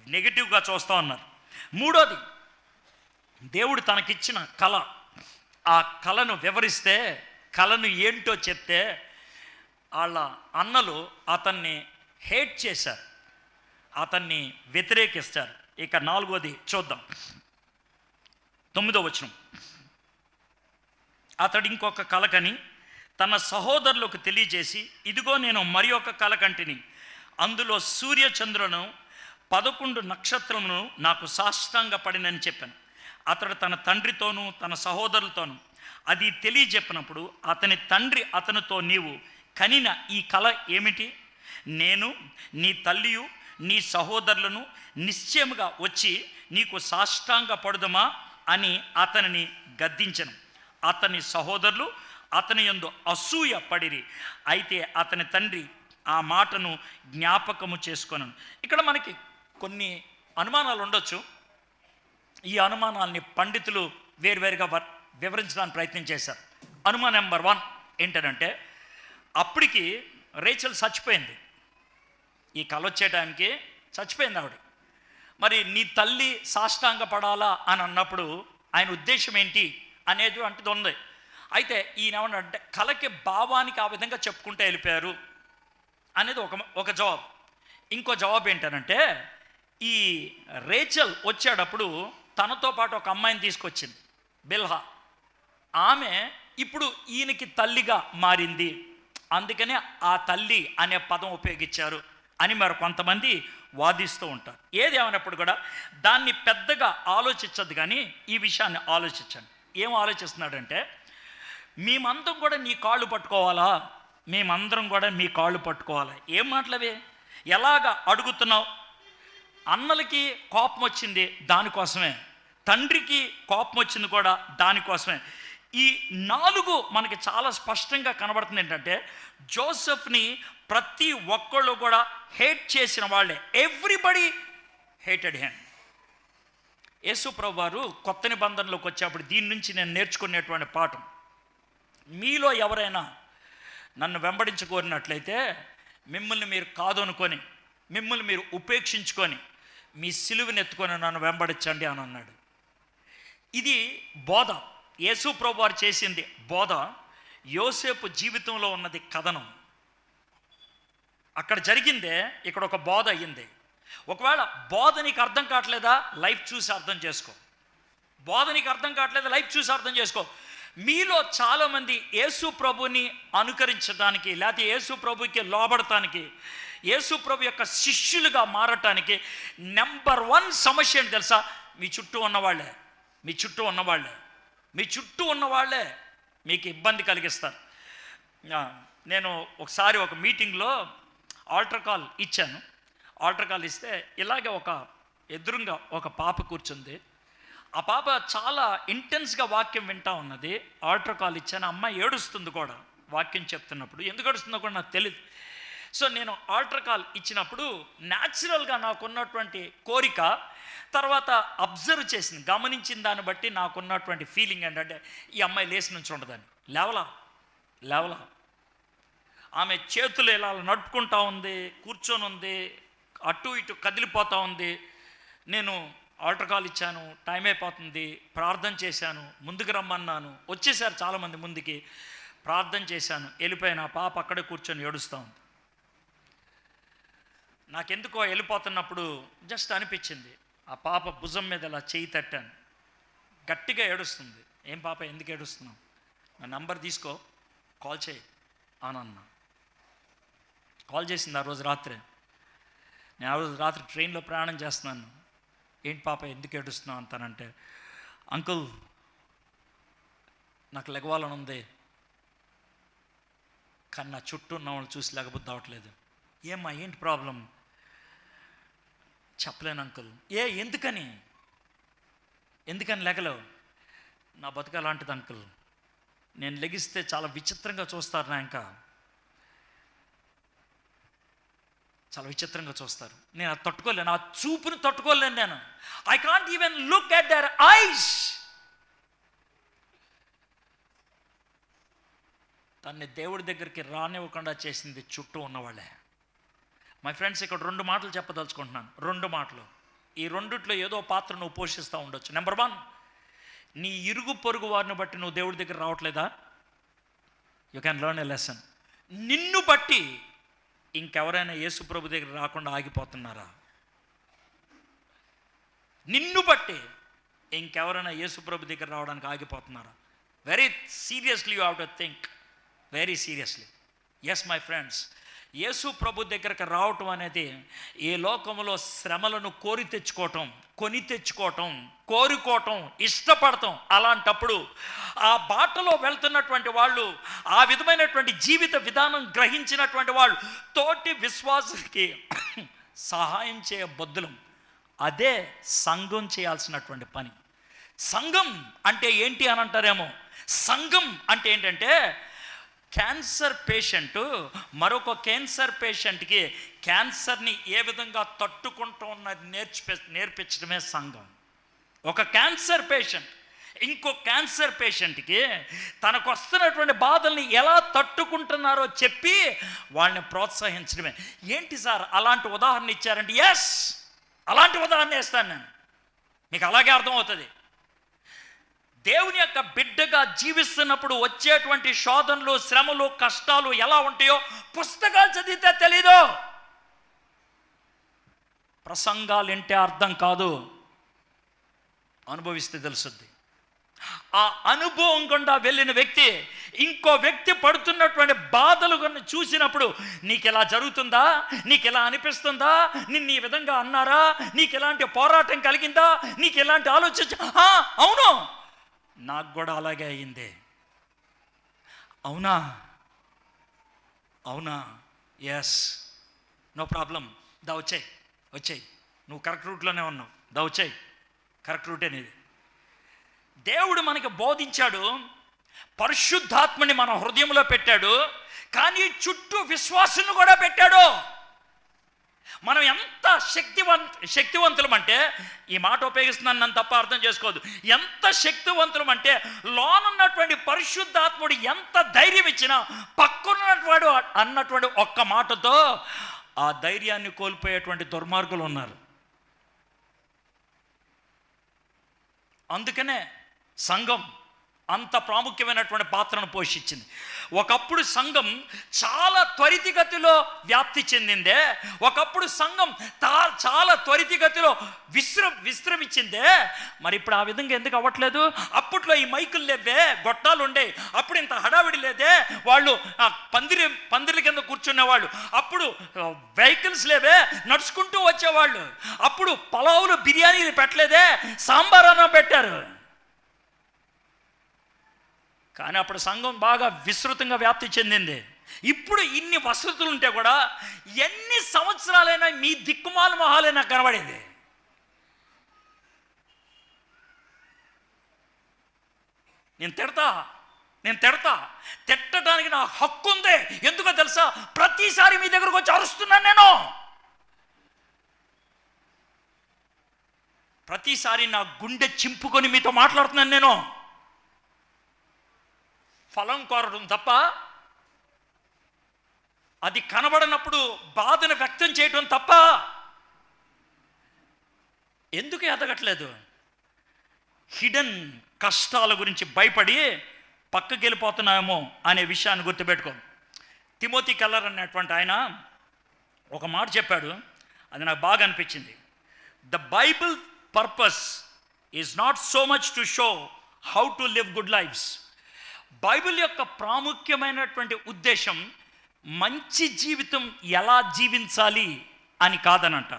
నెగిటివ్గా చూస్తూ ఉన్నారు. మూడోది, దేవుడు తనకిచ్చిన కళ, ఆ కళను వివరిస్తే, కళను ఏంటో చెప్తే వాళ్ళ అన్నలు అతన్ని హేట్ చేశారు, అతన్ని వ్యతిరేకిస్తారు. ఇక 4వది చూద్దాం, 9వ వచనం. అతడు ఇంకొక కల కని తన సహోదరులకు తెలియజేసి, ఇదిగో నేను మరి ఒక కల కంటిని, అందులో సూర్యచంద్రులను 11 నక్షత్రములను నాకు సాష్టాంగ పడినని చెప్పాను. అతడు తన తండ్రితోనూ తన సహోదరులతోనూ అది తెలియజెప్పినప్పుడు అతని తండ్రి అతనితో, నీవు కనిన ఈ కల ఏమిటి? నేను నీ తల్లియు నీ సహోదరులను నిశ్చయముగా వచ్చి నీకు సాష్టాంగ పడుదమా అని అతనిని గద్దించను. అతని సహోదరులు అతని యందు అసూయ పడిరి. అయితే అతని తండ్రి ఆ మాటను జ్ఞాపకము చేసుకొనను. ఇక్కడ మనకి కొన్ని అనుమానాలు ఉండొచ్చు. ఈ అనుమానాల్ని పండితులు వేరువేరుగా వివరించడానికి ప్రయత్నం చేశారు. అనుమానం నెంబర్ 1 ఏంటంటే, అప్పటికి రేచల్ చచ్చిపోయింది, ఈ కల వచ్చే టైంకి చచ్చిపోయింది ఆవిడ. మరి నీ తల్లి సాష్టాంగ పడాలా అని అన్నప్పుడు ఆయన ఉద్దేశం ఏంటి అనేది అంటది ఉంది. అయితే ఈయన ఏమన్నాడంటే, కలకి భావానికి ఆ విధంగా చెప్పుకుంటే వెళ్ళిపోయారు అనేది ఒక జవాబు. ఇంకో జవాబు ఏంటనంటే, ఈ రేచల్ వచ్చేటప్పుడు తనతో పాటు ఒక అమ్మాయిని తీసుకొచ్చింది, బిల్హా. ఆమె ఇప్పుడు ఈయనకి తల్లిగా మారింది, అందుకనే ఆ తల్లి అనే పదం ఉపయోగించారు అని మరి కొంతమంది వాదిస్తూ ఉంటారు. ఏది ఏమైనప్పుడు కూడా దాన్ని పెద్దగా ఆలోచించద్దు, కానీ ఈ విషయాన్ని ఆలోచించండి. ఏం ఆలోచిస్తున్నాడంటే, మేమందరం కూడా నీ కాళ్ళు పట్టుకోవాలా, మేమందరం కూడా మీ కాళ్ళు పట్టుకోవాలా. ఏం మాటలవే? ఎలాగా అడుగుతున్నావు? అన్నలకి కోపం వచ్చింది దానికోసమే, తండ్రికి కోపం వచ్చింది కూడా దానికోసమే. ఈ 4 మనకి చాలా స్పష్టంగా కనబడుతుంది. ఏంటంటే, జోసెఫ్ని ప్రతి ఒక్కళ్ళు కూడా హేట్ చేసిన వాళ్ళే. Everybody hated him. యేసు ప్రభు వారు కొత్త నిబంధనలోకి వచ్చేప్పుడు దీని నుంచి నేను నేర్చుకునేటువంటి పాఠం, మీలో ఎవరైనా నన్ను వెంబడించుకోరినట్లయితే మిమ్మల్ని మీరు కాదు అనుకొని, మిమ్మల్ని మీరు ఉపేక్షించుకొని మీ సిలువను ఎత్తుకొని నన్ను వెంబడించండి అని అన్నాడు. ఇది బోధ. యేసు ప్రభు వారు చేసింది బోధ. యోసేపు జీవితంలో ఉన్నది కథనం. అక్కడ జరిగిందే ఇక్కడ ఒక బోధ అయ్యింది. ఒకవేళ బోధ నీకు అర్థం కావట్లేదా, లైఫ్ చూసి అర్థం చేసుకో. బోధ నీకు అర్థం కావట్లేదా, లైఫ్ చూసి అర్థం చేసుకో. మీలో చాలామంది యేసు ప్రభుని అనుకరించడానికి, లేకపోతే యేసు ప్రభుకి లోబడటానికి, యేసు ప్రభు యొక్క శిష్యులుగా మారటానికి నెంబర్ 1 సమస్య ఏంటి తెలుసా? మీ చుట్టూ ఉన్నవాళ్ళే. మీ చుట్టూ ఉన్నవాళ్ళే. మీ చుట్టూ ఉన్నవాళ్ళే మీకు ఇబ్బంది కలిగిస్తారు. నేను ఒకసారి ఒక మీటింగ్లో ఆల్టర్ కాల్ ఇచ్చాను. ఆల్టర్ కాల్ ఇస్తే ఇలాగే ఎదురుగా ఒక పాప కూర్చుంది. ఆ పాప చాలా ఇంటెన్స్గా వాక్యం వింటా ఉన్నది. ఆల్టర్ కాల్ ఇచ్చాను. అమ్మాయి ఏడుస్తుంది కూడా వాక్యం చెప్తున్నప్పుడు. ఎందుకు ఏడుస్తుందో కూడా నాకు తెలియదు. సో నేను ఆల్టర్ కాల్ ఇచ్చినప్పుడు న్యాచురల్గా నాకున్నటువంటి కోరిక, తర్వాత అబ్జర్వ్ చేసింది, గమనించిన దాన్ని బట్టి నాకున్నటువంటి ఫీలింగ్ ఏంటంటే ఈ అమ్మాయి లేచి నుంచి ఉండదని. లేవలా ఆమె చేతులు ఇలా నడుపుకుంటా ఉంది, కూర్చొని ఉంది, అటు ఇటు కదిలిపోతూ ఉంది. నేను ఆల్టర్ కాల్ ఇచ్చాను, టైం అయిపోతుంది, ప్రార్థన చేశాను, ముందుకు రమ్మన్నాను. వచ్చేసారు చాలామంది ముందుకి. ప్రార్థన చేశాను, వెళ్ళిపోయాను. ఆ పాప అక్కడే కూర్చొని ఏడుస్తూ ఉంది. నాకెందుకో వెళ్ళిపోతున్నప్పుడు జస్ట్ అనిపించింది, ఆ పాప భుజం మీద ఇలా చేయి తట్టాను. గట్టిగా ఏడుస్తుంది. ఏం పాప, ఎందుకు ఏడుస్తున్నావు? నా నంబర్ తీసుకో, కాల్ చేయి అని అన్నా. కాల్ చేసింది ఆ రోజు రాత్రి. నేను ఆ రోజు రాత్రి ట్రైన్లో ప్రయాణం చేస్తున్నాను. ఏంటి పాప, ఎందుకు ఏడుస్తున్నావు అంటానంటే, అంకుల్ నాకు లెగవాలని ఉంది, కానీ నా చుట్టూ ఉన్న వాళ్ళు చూసి లేకపోతే అవట్లేదు. ఏమ్మా, ఏంటి ప్రాబ్లం? చెప్పలేను అంకుల్. ఎందుకని లెగలేవు? నా బతుకు అలాంటిది అంకుల్. నేను లెగిస్తే చాలా విచిత్రంగా చూస్తారు. ఇంకా చాలా విచిత్రంగా చూస్తారు. నేను అది తట్టుకోలేను, ఆ చూపుని తట్టుకోలేను నేను. I can't even look at their eyes. తన్ని దేవుడి దగ్గరికి రానివ్వకుండా చేసింది చుట్టూ ఉన్నవాళ్ళే. మై ఫ్రెండ్స్, ఇక్కడ 2 మాటలు చెప్పదలుచుకుంటున్నాను. 2 మాటలు. ఈ రెండిట్లో ఏదో పాత్ర నువ్వు పోషిస్తూ ఉండొచ్చు. నెంబర్ 1, నీ ఇరుగు పొరుగు వారిని బట్టి నువ్వు దేవుడి దగ్గర రావట్లేదా? You can learn a lesson. నిన్ను బట్టి ఇంకెవరైనా యేసు ప్రభు దగ్గర రాకుండా ఆగిపోతున్నారా? నిన్ను బట్టి ఇంకెవరైనా యేసు ప్రభు దగ్గర రావడానికి ఆగిపోతున్నారా? Very seriously you have to think, very seriously. Yes my friends, యేసు ప్రభు దగ్గరకు రావటం అనేది ఈ లోకంలో శ్రమలను కొని తెచ్చుకోవటం, కోరుకోవటం, ఇష్టపడటం. అలాంటప్పుడు ఆ బాటలో వెళ్తున్నటువంటి వాళ్ళు, ఆ విధమైనటువంటి జీవిత విధానం గ్రహించినటువంటి వాళ్ళు తోటి విశ్వాసుకి సహాయం చేయబద్దులం. అదే సంఘం చేయాల్సినటువంటి పని. సంఘం అంటే ఏంటి అని అంటారేమో. సంఘం అంటే ఏంటంటే, క్యాన్సర్ పేషెంట్ మరొక క్యాన్సర్ పేషెంట్కి క్యాన్సర్ని ఏ విధంగా తట్టుకుంటూ ఉన్నది నేర్పించడమే సంఘం. ఒక క్యాన్సర్ పేషెంట్ ఇంకో క్యాన్సర్ పేషెంట్కి తనకు వస్తున్నటువంటి బాధల్ని ఎలా తట్టుకుంటున్నారో చెప్పి వాళ్ళని ప్రోత్సహించడమే. ఏంటి సార్ అలాంటి ఉదాహరణ ఇచ్చారంటే, ఎస్, అలాంటి ఉదాహరణ ఇస్తాను నేను, మీకు అలాగే అర్థమవుతుంది. దేవుని యొక్క బిడ్డగా జీవిస్తున్నప్పుడు వచ్చేటువంటి శోధనలు, శ్రమలు, కష్టాలు ఎలా ఉంటాయో పుస్తకాలు చదివితే తెలీదు. ప్రసంగాలు వింటే అర్థం కాదు, అనుభవిస్తే తెలుస్తుంది. ఆ అనుభవం గుండా వెళ్ళిన వ్యక్తి ఇంకో వ్యక్తి పడుతున్నటువంటి బాధలు చూసినప్పుడు, నీకు ఎలా జరుగుతుందా, నీకు ఎలా అనిపిస్తుందా, నిన్ను ఈ విధంగా అన్నారా, నీకు ఎలాంటి పోరాటం కలిగిందా, నీకు ఎలాంటి ఆలోచన, అవును నాకు కూడా అలాగే అయ్యింది, అవునా, ఎస్, నో ప్రాబ్లం, దా వచ్చాయి, నువ్వు కరెక్ట్ రూట్లోనే ఉన్నావు, దా వచ్చాయి, కరెక్ట్ రూటే నీది. దేవుడు మనకి బోధించాడు, పరిశుద్ధాత్మని మన హృదయంలో పెట్టాడు, కానీ చుట్టూ విశ్వాసులను కూడా పెట్టాడు. మనం ఎంత శక్తివంతులం అంటే, ఈ మాట ఉపయోగిస్తున్నాను నన్ను తప్ప అర్థం చేసుకోవద్దు, ఎంత శక్తివంతులం అంటే లోనున్నటువంటి పరిశుద్ధాత్ముడు ఎంత ధైర్యం ఇచ్చినా పక్కనున్నటువంటి అన్నటువంటి ఒక్క మాటతో ఆ ధైర్యాన్ని కోల్పోయేటువంటి దుర్మార్గులు ఉన్నారు. అందుకనే సంఘం అంత ప్రాముఖ్యమైనటువంటి పాత్రను పోషించింది. ఒకప్పుడు సంఘం చాలా త్వరితగతిలో వ్యాప్తి చెందిందే, ఒకప్పుడు సంఘం చాలా త్వరితగతిలో విశ్రమించిందే. మరి ఇప్పుడు ఆ విధంగా ఎందుకు అవ్వట్లేదు? అప్పట్లో ఈ మైకులు లేవే, గొట్టాలు ఉండే, అప్పుడు ఇంత హడావిడి లేదే, వాళ్ళు పందిరి కింద కూర్చునేవాళ్ళు, అప్పుడు వెహికల్స్ లేవే, నడుచుకుంటూ వచ్చేవాళ్ళు, అప్పుడు పలావులు బిర్యానీలు పెట్టలేదే, సాంబార్ అన్నం పెట్టారు. కానీ అప్పుడు సంఘం బాగా విస్తృతంగా వ్యాప్తి చెందింది. ఇప్పుడు ఇన్ని వసతులు ఉంటే కూడా ఎన్ని సంవత్సరాలైనా మీ దిక్కుమాల మొహాలే నాకు కనబడేది. నేను తిడతా, తిట్టడానికి నా హక్కు ఉంది. ఎందుకో తెలుసా? ప్రతిసారి మీ దగ్గరకు వచ్చి అరుస్తున్నాను నేను. ప్రతిసారి నా గుండె చింపుకొని మీతో మాట్లాడుతున్నాను నేను. ఫలం కోరడం తప్ప, అది కనబడినప్పుడు బాధను వ్యక్తం చేయడం తప్ప ఎందుకు ఎదగట్లేదు? హిడెన్ కష్టాల గురించి భయపడి పక్కకి వెళ్ళిపోతున్నామేమో అనే విషయాన్ని గుర్తుపెట్టుకో. తిమోతి కెల్లర్ అనేటువంటి ఆయన ఒక మాట చెప్పాడు, అది నాకు బాగా అనిపించింది. The Bible purpose is not so much to show how to live good lifes. Bible యొక్క ప్రాముఖ్యమైనటువంటి ఉద్దేశం మంచి జీవితం ఎలా జీవించాలి అని కాదనంట.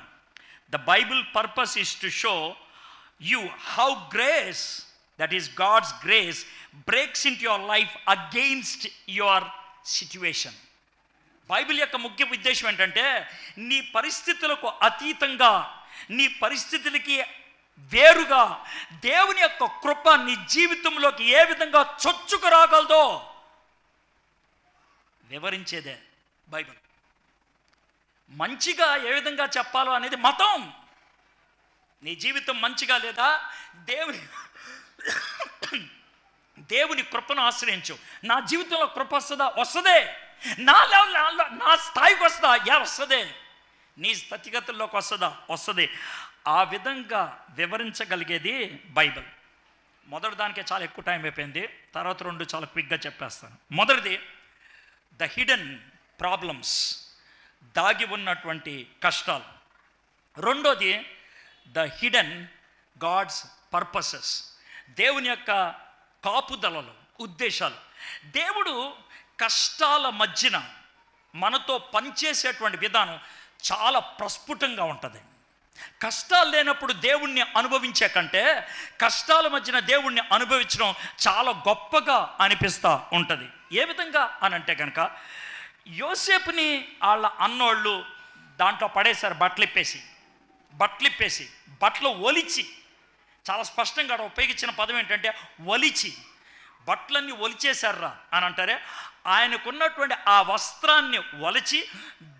The Bible purpose is to show you how grace, that is God's grace, breaks in to your life against your situation. Bible యొక్క ముఖ్య ఉద్దేశం ఏంటంటే, నీ పరిస్థితులకు అతీతంగా, నీ పరిస్థితులకి వేరుగా దేవుని యొక్క కృప నీ జీవితంలోకి ఏ విధంగా చొచ్చుకు రాగలదో వివరించేదే బైబిల్. మంచిగా ఏ విధంగా చెప్పాలో అనేది మతం. నీ జీవితం మంచిగా లేదా, దేవుని కృపను ఆశ్రయించు. నా జీవితంలో కృప వస్తుందే, నా లెవెల్, నా స్థాయికి వస్తుందా? వస్తుందే. నీ స్థితిగతుల్లోకి వస్తుంది. ఆ విధంగా వివరించగలిగేది బైబిల్. మొదటి దానికే చాలా ఎక్కువ టైం అయిపోయింది, తర్వాత రెండు చాలా క్విక్గా చెప్పేస్తాను. మొదటిది ద హిడెన్ ప్రాబ్లమ్స్, దాగి ఉన్నటువంటి కష్టాలు. రెండోది ద హిడెన్ గాడ్స్ పర్పసెస్, దేవుని యొక్క కాపుదలలు, ఉద్దేశాలు. దేవుడు కష్టాల మధ్యన మనతో పనిచేసేటువంటి విధానం చాలా ప్రస్ఫుటంగా ఉంటుంది. కష్టాలు లేనప్పుడు దేవుణ్ణి అనుభవించే కంటే కష్టాల మధ్యన దేవుణ్ణి అనుభవించడం చాలా గొప్పగా అనిపిస్తూ ఉంటుంది. ఏ విధంగా అని అంటే కనుక, యోసేపుని వాళ్ళ అన్నోళ్ళు దాంట్లో పడేశారు, బట్టలు ఒలిచి, చాలా స్పష్టంగా ఉపయోగించిన పదం ఏంటంటే ఒలిచి, బట్టలన్నీ ఒలిచేశారా అని అంటారే. ఆయనకున్నటువంటి ఆ వస్త్రాన్ని ఒలిచి,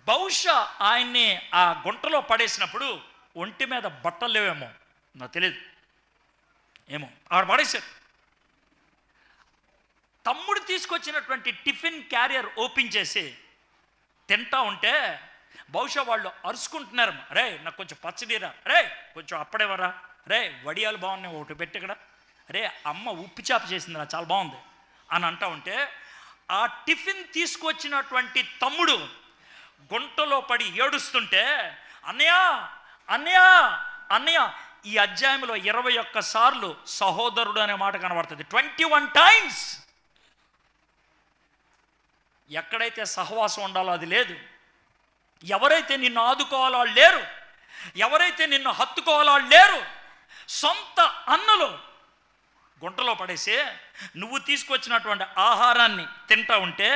బహుశా ఆయన్ని ఆ గుంటలో పడేసినప్పుడు ఒంటి మీద బట్టలు లేవేమో, నాకు తెలియదు, ఏమో ఆడ పడేశారు. తమ్ముడు తీసుకొచ్చినటువంటి టిఫిన్ క్యారియర్ ఓపెన్ చేసి తింటా ఉంటే బహుశా వాళ్ళు అరుచుకుంటున్నారు, రే నాకు కొంచెం పచ్చడిరా, రే కొంచెం అప్పుడేవరా, రే వడియాలు బాగున్నాయి ఒకటి పెట్టి ఇక్కడ, రే అమ్మ ఉప్పు చేప చేసిందిరా చాలా బాగుంది అని అంటా ఉంటే, ఆ టిఫిన్ తీసుకొచ్చినటువంటి తమ్ముడు గుంటలో పడి ఏడుస్తుంటే, అన్నయ్య ఈ అధ్యాయంలో 21 సార్లు సహోదరుడు అనే మాట కనబడుతుంది. 21 టైమ్స్. ఎక్కడైతే సహవాసం ఉండాలో అది లేదు, ఎవరైతే నిన్ను ఆదుకోవాలో వాళ్ళు లేరు, ఎవరైతే నిన్ను హత్తుకోవాలో వాళ్ళు లేరు. సొంత అన్నలు గుంటలో పడేసి నువ్వు తీసుకొచ్చినటువంటి ఆహారాన్ని తింటా ఉంటే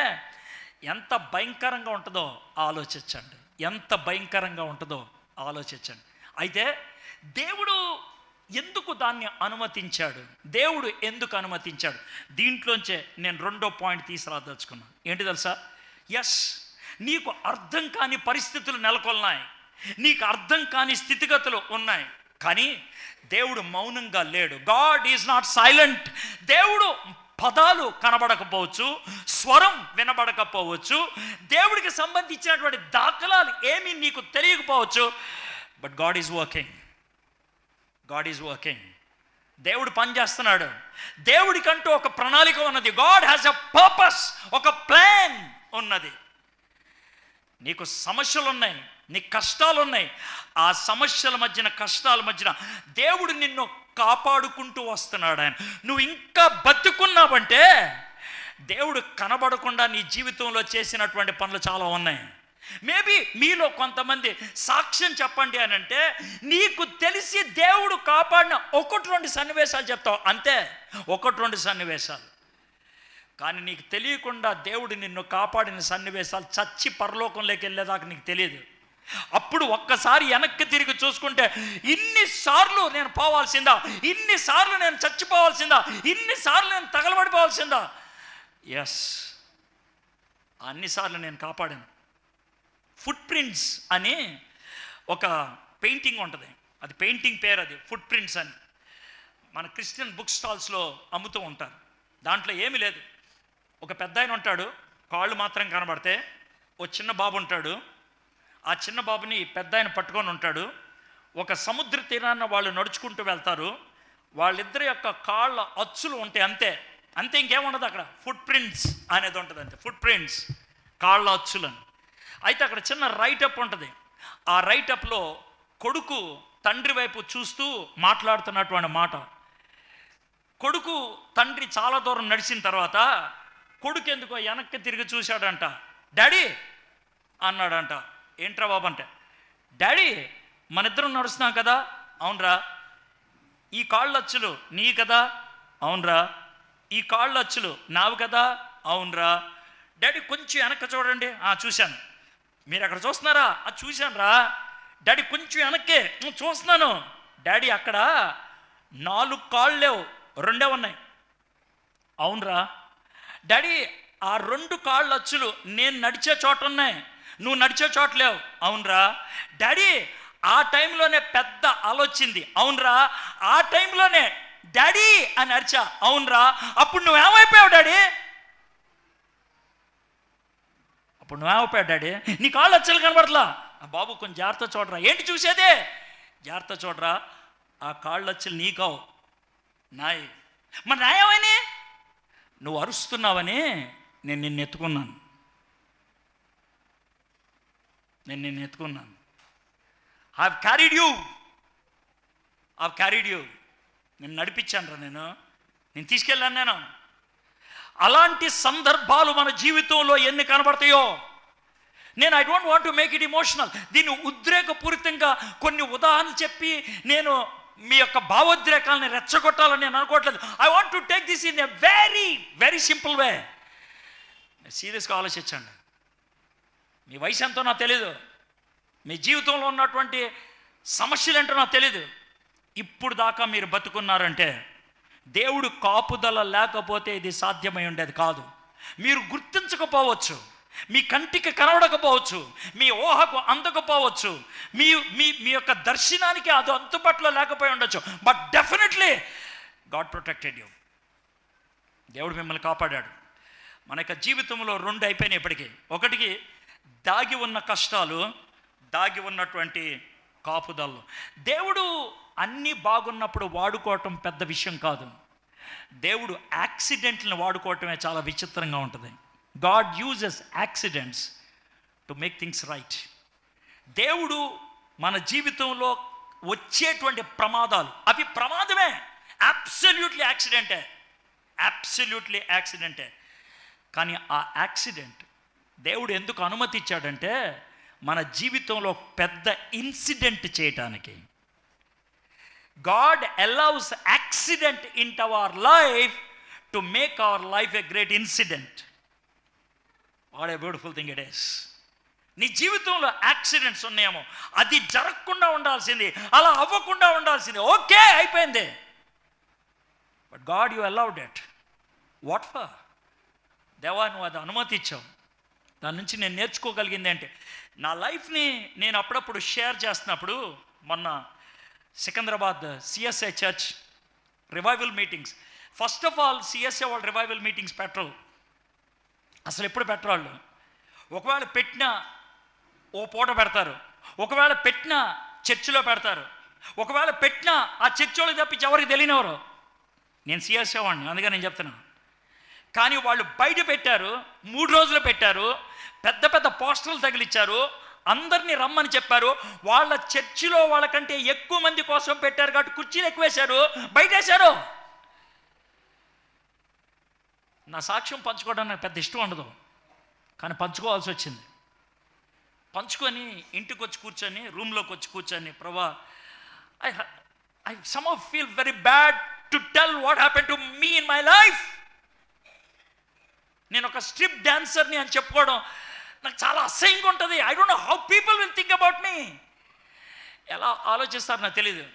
ఎంత భయంకరంగా ఉంటుందో ఆలోచించండి, ఎంత భయంకరంగా ఉంటుందో ఆలోచించండి. అయితే దేవుడు ఎందుకు దాన్ని అనుమతించాడు? దేవుడు ఎందుకు అనుమతించాడు? దీంట్లోంచే నేను రెండో పాయింట్ తీసుకురాదలుచుకున్నాను. ఏంటి తెలుసా? ఎస్, నీకు అర్థం కాని పరిస్థితులు నెలకొన్నాయి, నీకు అర్థం కాని స్థితిగతులు ఉన్నాయి, కానీ దేవుడు మౌనంగా లేడు. God is not silent. దేవుడు పదాలు కనబడకపోవచ్చు, స్వరం వినబడకపోవచ్చు, దేవుడికి సంబంధించినటువంటి దాఖలాలు ఏమీ నీకు తెలియకపోవచ్చు, బట్ గాడ్ ఈజ్ వర్కింగ్. దేవుడు పని చేస్తున్నాడు. దేవుడికంటూ ఒక ప్రణాళిక ఉన్నది. గాడ్ హ్యాస్ ఎ పర్పస్, ఒక ప్లాన్ ఉన్నది. నీకు సమస్యలు ఉన్నాయి, నీకు కష్టాలు ఉన్నాయి. ఆ సమస్యల మధ్యన, కష్టాల మధ్యన దేవుడు నిన్ను కాపాడుకుంటూ వస్తున్నాడు. ఆయన నువ్వు ఇంకా బతుకున్నావంటే దేవుడు కనబడకుండా నీ జీవితంలో చేసినటువంటి పనులు చాలా ఉన్నాయి. మేబీ మీలో కొంతమంది సాక్ష్యం చెప్పండి అని అంటే, నీకు తెలిసి దేవుడు కాపాడిన 1-2 సన్నివేశాలు చెప్తావు అంతే, 1-2 సన్నివేశాలు. కానీ నీకు తెలియకుండా దేవుడు నిన్ను కాపాడిన సన్నివేశాలు చచ్చి పరలోకంలోకి వెళ్ళేదాకా నీకు తెలియదు. అప్పుడు ఒక్కసారి వెనక్కి తిరిగి చూసుకుంటే, ఇన్నిసార్లు నేను పోవాల్సిందా, ఇన్నిసార్లు నేను చచ్చిపోవాల్సిందా, ఇన్నిసార్లు నేను తగలబడిపోవాల్సిందా. ఎస్, అన్నిసార్లు నేను కాపాడాను. ఫుట్ ప్రింట్స్ అని ఒక పెయింటింగ్ ఉంటుంది, అది పెయింటింగ్ పేరు, అది ఫుట్ ప్రింట్స్ అని. మన క్రిస్టియన్ బుక్ స్టాల్స్లో అమ్ముతూ ఉంటారు. దాంట్లో ఏమీ లేదు, ఒక పెద్ద ఆయన ఉంటాడు, కాళ్ళు మాత్రం కనబడితే. ఓ చిన్న బాబు ఉంటాడు, ఆ చిన్న బాబుని పెద్ద ఆయన పట్టుకొని ఉంటాడు. ఒక సముద్ర తీరాన వాళ్ళు నడుచుకుంటూ వెళ్తారు. వాళ్ళిద్దరి యొక్క కాళ్ళ అచ్చులు ఉంటాయి, అంతే అంతే, ఇంకేముండదు అక్కడ. ఫుట్ ప్రింట్స్ అనేది ఉంటుంది, అంతే, ఫుట్ ప్రింట్స్, కాళ్ళ అచ్చులని. అయితే అక్కడ చిన్న రైటప్ ఉంటుంది. ఆ రైటప్లో కొడుకు తండ్రి వైపు చూస్తూ మాట్లాడుతున్నటువంటి మాట. కొడుకు తండ్రి చాలా దూరం నడిచిన తర్వాత కొడుకు ఎందుకో వెనక్కి తిరిగి చూశాడంట. డాడీ అన్నాడంట. ఏంట్రా బాబు అంటే, డాడీ మన ఇద్దరం నడుస్తున్నాం కదా. అవునరా. ఈ కాళ్ళచ్చులు నీ కదా. అవునరా. ఈ కాళ్ళచ్చులు నావు కదా. అవునరా. డాడీ కొంచెం వెనక్కి చూడండి. చూశాను. మీరు అక్కడ చూస్తున్నారా? చూశాను రా. డాడీ కొంచెం వెనక్కే చూస్తున్నాను. డాడీ అక్కడ 4 కాళ్ళు లేవు, 2 ఉన్నాయి. అవునరా. డాడీ ఆ 2 కాళ్ళ అచ్చులు నేను నడిచే చోట ఉన్నాయి, నువ్వు నడిచే చోట లేవు. అవునరా. డాడీ ఆ టైంలోనే పెద్ద ఆలోచింది. అవునరా. ఆ టైంలోనే డాడీ అని అరిచా. అవునరా. అప్పుడు నువ్వేమైపోయావు డాడీ? అప్పుడు నువ్వేమైపోయావు డాడీ? నీ కాళ్ళు అచ్చలు కనబడట్లా. బాబు కొంచెం జాగ్రత్త చూడరా. ఏంటి చూసేదే? జాగ్రత్త చూడరా, ఆ కాళ్ళు అచ్చలు నీకావు, నాయి. మరి నాయమని నువ్వు అరుస్తున్నావని నేను నిన్ను ఎత్తుకున్నాను, ఐ హావ్ క్యారీడ్ యూ, నేను నడిపించాను రా, నేను తీసుకెళ్ళాను. నేను అలాంటి సందర్భాలు మన జీవితంలో ఎన్ని కనబడతాయో. నేను I don't want to make it emotional. దీన్ని ఉద్రేకపూరితంగా కొన్ని ఉదాహరణలు చెప్పి నేను మీ యొక్క భావోద్రేకాలని రెచ్చగొట్టాలని నేను అనుకోవట్లేదు. I want to take this in a very very simple way. సీరియస్గా ఆలోచించండి. మీ వయసు ఎంతో నాకు తెలీదు, మీ జీవితంలో ఉన్నటువంటి సమస్యలు ఏంటో నాకు తెలీదు. ఇప్పుడు దాకా మీరు బతుకున్నారంటే దేవుడు కాపుదల లేకపోతే ఇది సాధ్యమై ఉండేది కాదు. మీరు గుర్తించకపోవచ్చు, మీ కంటికి కనబడకపోవచ్చు, మీ ఊహకు అందకపోవచ్చు, మీ మీ మీ యొక్క దర్శనానికి అది అందుబాటులో లేకపోయి ఉండొచ్చు. But definitely God protected you. దేవుడు మిమ్మల్ని కాపాడాడు. మన యొక్క జీవితంలో 2 అయిపోయినాయి ఇప్పటికీ. ఒకటికి దాగి ఉన్న కష్టాలు, దాగి ఉన్నటువంటి కాపుదల్లో. దేవుడు అన్నీ బాగున్నప్పుడు వాడుకోవటం పెద్ద విషయం కాదు. దేవుడు యాక్సిడెంట్లను వాడుకోవటమే చాలా విచిత్రంగా ఉంటుంది. God uses accidents to make things right. దేవుడు మన జీవితంలో వచ్చేటువంటి ప్రమాదాలు, అవి ప్రమాదమే, అబ్సల్యూట్లీ యాక్సిడెంటే. కానీ ఆ యాక్సిడెంట్ దేవుడు ఎందుకు అనుమతి ఇచ్చాడంటే మన జీవితంలో పెద్ద ఇన్సిడెంట్ చేయటానికి. God allows accident into our life to make our life a great incident. What a beautiful thing it is. నీ జీవితంలో యాక్సిడెంట్స్ ఉన్నాయేమో, అది జరగకుండా ఉండాల్సింది, అలా అవ్వకుండా ఉండాల్సింది. ఓకే, అయిపోయింది. But God you allowed it. What for? దేవా నువ్వు అది అనుమతి ఇచ్చావు. దాని నుంచి నేను నేర్చుకోగలిగింది అంటే, నా లైఫ్ని నేను అప్పుడప్పుడు షేర్ చేస్తున్నప్పుడు, మొన్న Secunderabad CSI church revival meetings. First of all CSI వాళ్ళు రివైవల్ మీటింగ్స్ పెట్టరు, అసలు ఎప్పుడు పెట్టరు. ఒకవేళ పెట్టినా ఓ పూట పెడతారు, ఒకవేళ పెట్టినా చర్చిలో పెడతారు. ఒకవేళ పెట్టినా ఆ చర్చ్ వాళ్ళకి తప్పించి ఎవరికి తెలియనివారు. నేను సిఎస్ఏ వాడిని, అందుకని నేను చెప్తున్నాను. కానీ వాళ్ళు బయట పెట్టారు, 3 రోజులు పెట్టారు, పెద్ద పెద్ద పోస్టర్లు తగిలిచ్చారు, అందరినీ రమ్మని చెప్పారు. వాళ్ళ చర్చిలో వాళ్ళకంటే ఎక్కువ మంది కోసం పెట్టారు కాబట్టి కుర్చీలు ఎక్కువేశారు, బయట వేశారు. నా సాక్ష్యం పంచుకోవడానికి నాకు పెద్ద ఇష్టం ఉండదు, కానీ పంచుకోవాల్సి వచ్చింది. పంచుకొని ఇంటికి వచ్చి కూర్చొని, రూమ్లోకి వచ్చి కూర్చొని, ప్రభా, I somehow feel very bad to tell what happened to me in my life. నేను ఒక స్ట్రిప్ డాన్సర్ని అని చెప్పుకోవడం నాకు చాలా అసహ్యంగా ఉంటుంది. I don't know how people will think about me. ఎలా ఆలోచిస్తారు నాకు తెలియదు.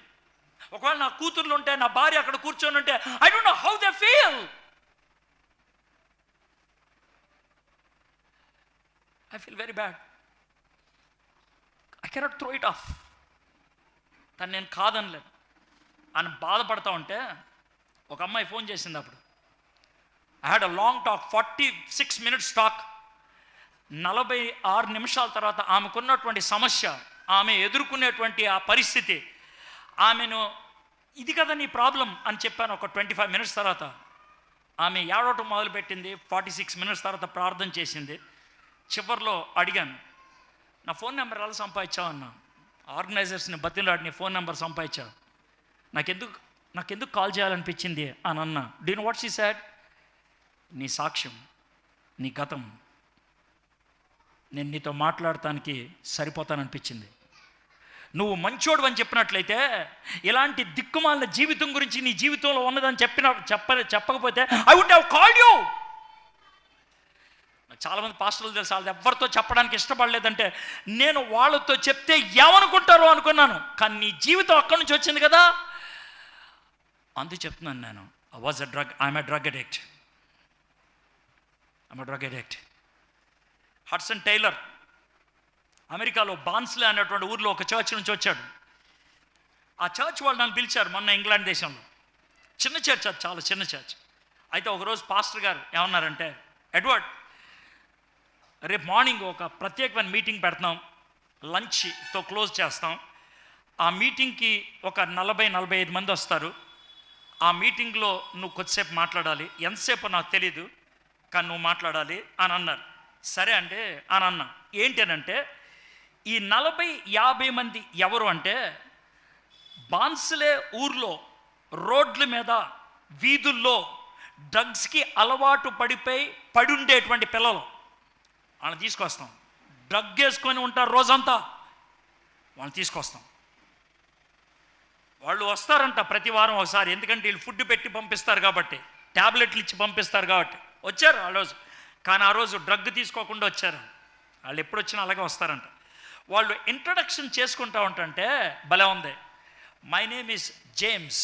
ఒకవేళ నా కూతుర్లు ఉంటే, నా భార్య అక్కడ కూర్చొని ఉంటే, I don't know how they feel. I feel very bad. I cannot throw it of. తను నేను కాదనలేదు అని బాధపడతా ఉంటే ఒక అమ్మాయి ఫోన్ చేసింది. అప్పుడు I had a long talk, 46 minutes talk. 46 నిమిషాల తర్వాత ఆమెకున్నటువంటి సమస్య, ఆమె ఎదుర్కొనేటువంటి ఆ పరిస్థితి, ఆమెను ఇది కదా నీ ప్రాబ్లం అని చెప్పాను. ఒక 25 minutes తర్వాత ఆమె ఏడవటం మొదలుపెట్టింది. 46 minutes తర్వాత ప్రార్థన చేసింది. చివరిలో అడిగాను, నా ఫోన్ నెంబర్ ఎలా సంపాదించావు అన్నా. ఆర్గనైజర్స్ని బతిలాడి నీ ఫోన్ నెంబర్ సంపాదించావు, నాకెందుకు కాల్ చేయాలనిపించింది అని అన్నా. Do you know what she said? నీ సాక్ష్యం, నీ గతం, నేను నీతో మాట్లాడటానికి సరిపోతాననిపించింది. నువ్వు మంచోడు అని చెప్పినట్లయితే, ఇలాంటి దిక్కుమాలిన జీవితం గురించి నీ జీవితంలో ఉన్నదని చెప్పకపోతే I would have called you. చాలామంది పాస్టర్లు తెలుసు, వాళ్ళు ఎవరితో చెప్పడానికి ఇష్టపడలేదంటే నేను వాళ్ళతో చెప్తే ఏమనుకుంటారో అనుకున్నాను. కానీ నీ జీవితం అక్కడి నుంచి వచ్చింది కదా, అందుకు చెప్తున్నాను. నేను I'm a drug addict. Hudson tailor అమెరికాలో బాన్స్లే అనేటువంటి ఊర్లో ఒక చర్చ్ నుంచి వచ్చాడు. ఆ చర్చ్ వాళ్ళు నన్ను పిలిచారు మొన్న ఇంగ్లాండ్ దేశంలో. చిన్న చర్చ్, అది చాలా చిన్న చర్చ్. అయితే ఒకరోజు పాస్టర్ గారు ఏమన్నారంటే, ఎడ్వర్డ్, రేపు మార్నింగ్ ఒక ప్రత్యేకమైన మీటింగ్ పెడతాం, లంచ్తో క్లోజ్ చేస్తాం. ఆ మీటింగ్కి ఒక 40-45 మంది వస్తారు. ఆ మీటింగ్లో నువ్వు కొద్దిసేపు మాట్లాడాలి. ఎంతసేపు నాకు తెలీదు, కానీ నువ్వు మాట్లాడాలి అని అన్నారు. సరే అంటే అని అన్నా. ఏంటి అని అంటే, ఈ 40-50 మంది ఎవరు అంటే, బాన్స్లే ఊర్లో రోడ్ల మీద, వీధుల్లో డ్రగ్స్కి అలవాటు పడుండేటువంటి పిల్లలు. వాళ్ళని తీసుకొస్తాం. డ్రగ్ వేసుకొని ఉంటారు రోజంతా, వాళ్ళని తీసుకొస్తాం. వాళ్ళు వస్తారంట ప్రతి వారం ఒకసారి, ఎందుకంటే వీళ్ళు ఫుడ్ పెట్టి పంపిస్తారు కాబట్టి, ట్యాబ్లెట్లు ఇచ్చి పంపిస్తారు కాబట్టి. వచ్చారు ఆ రోజు, కానీ ఆ రోజు డ్రగ్ తీసుకోకుండా వచ్చారు. వాళ్ళు ఎప్పుడు వచ్చినా అలాగే వస్తారంట. వాళ్ళు ఇంట్రడక్షన్ చేసుకుంటా ఉంటే భలే ఉంది. My name is James,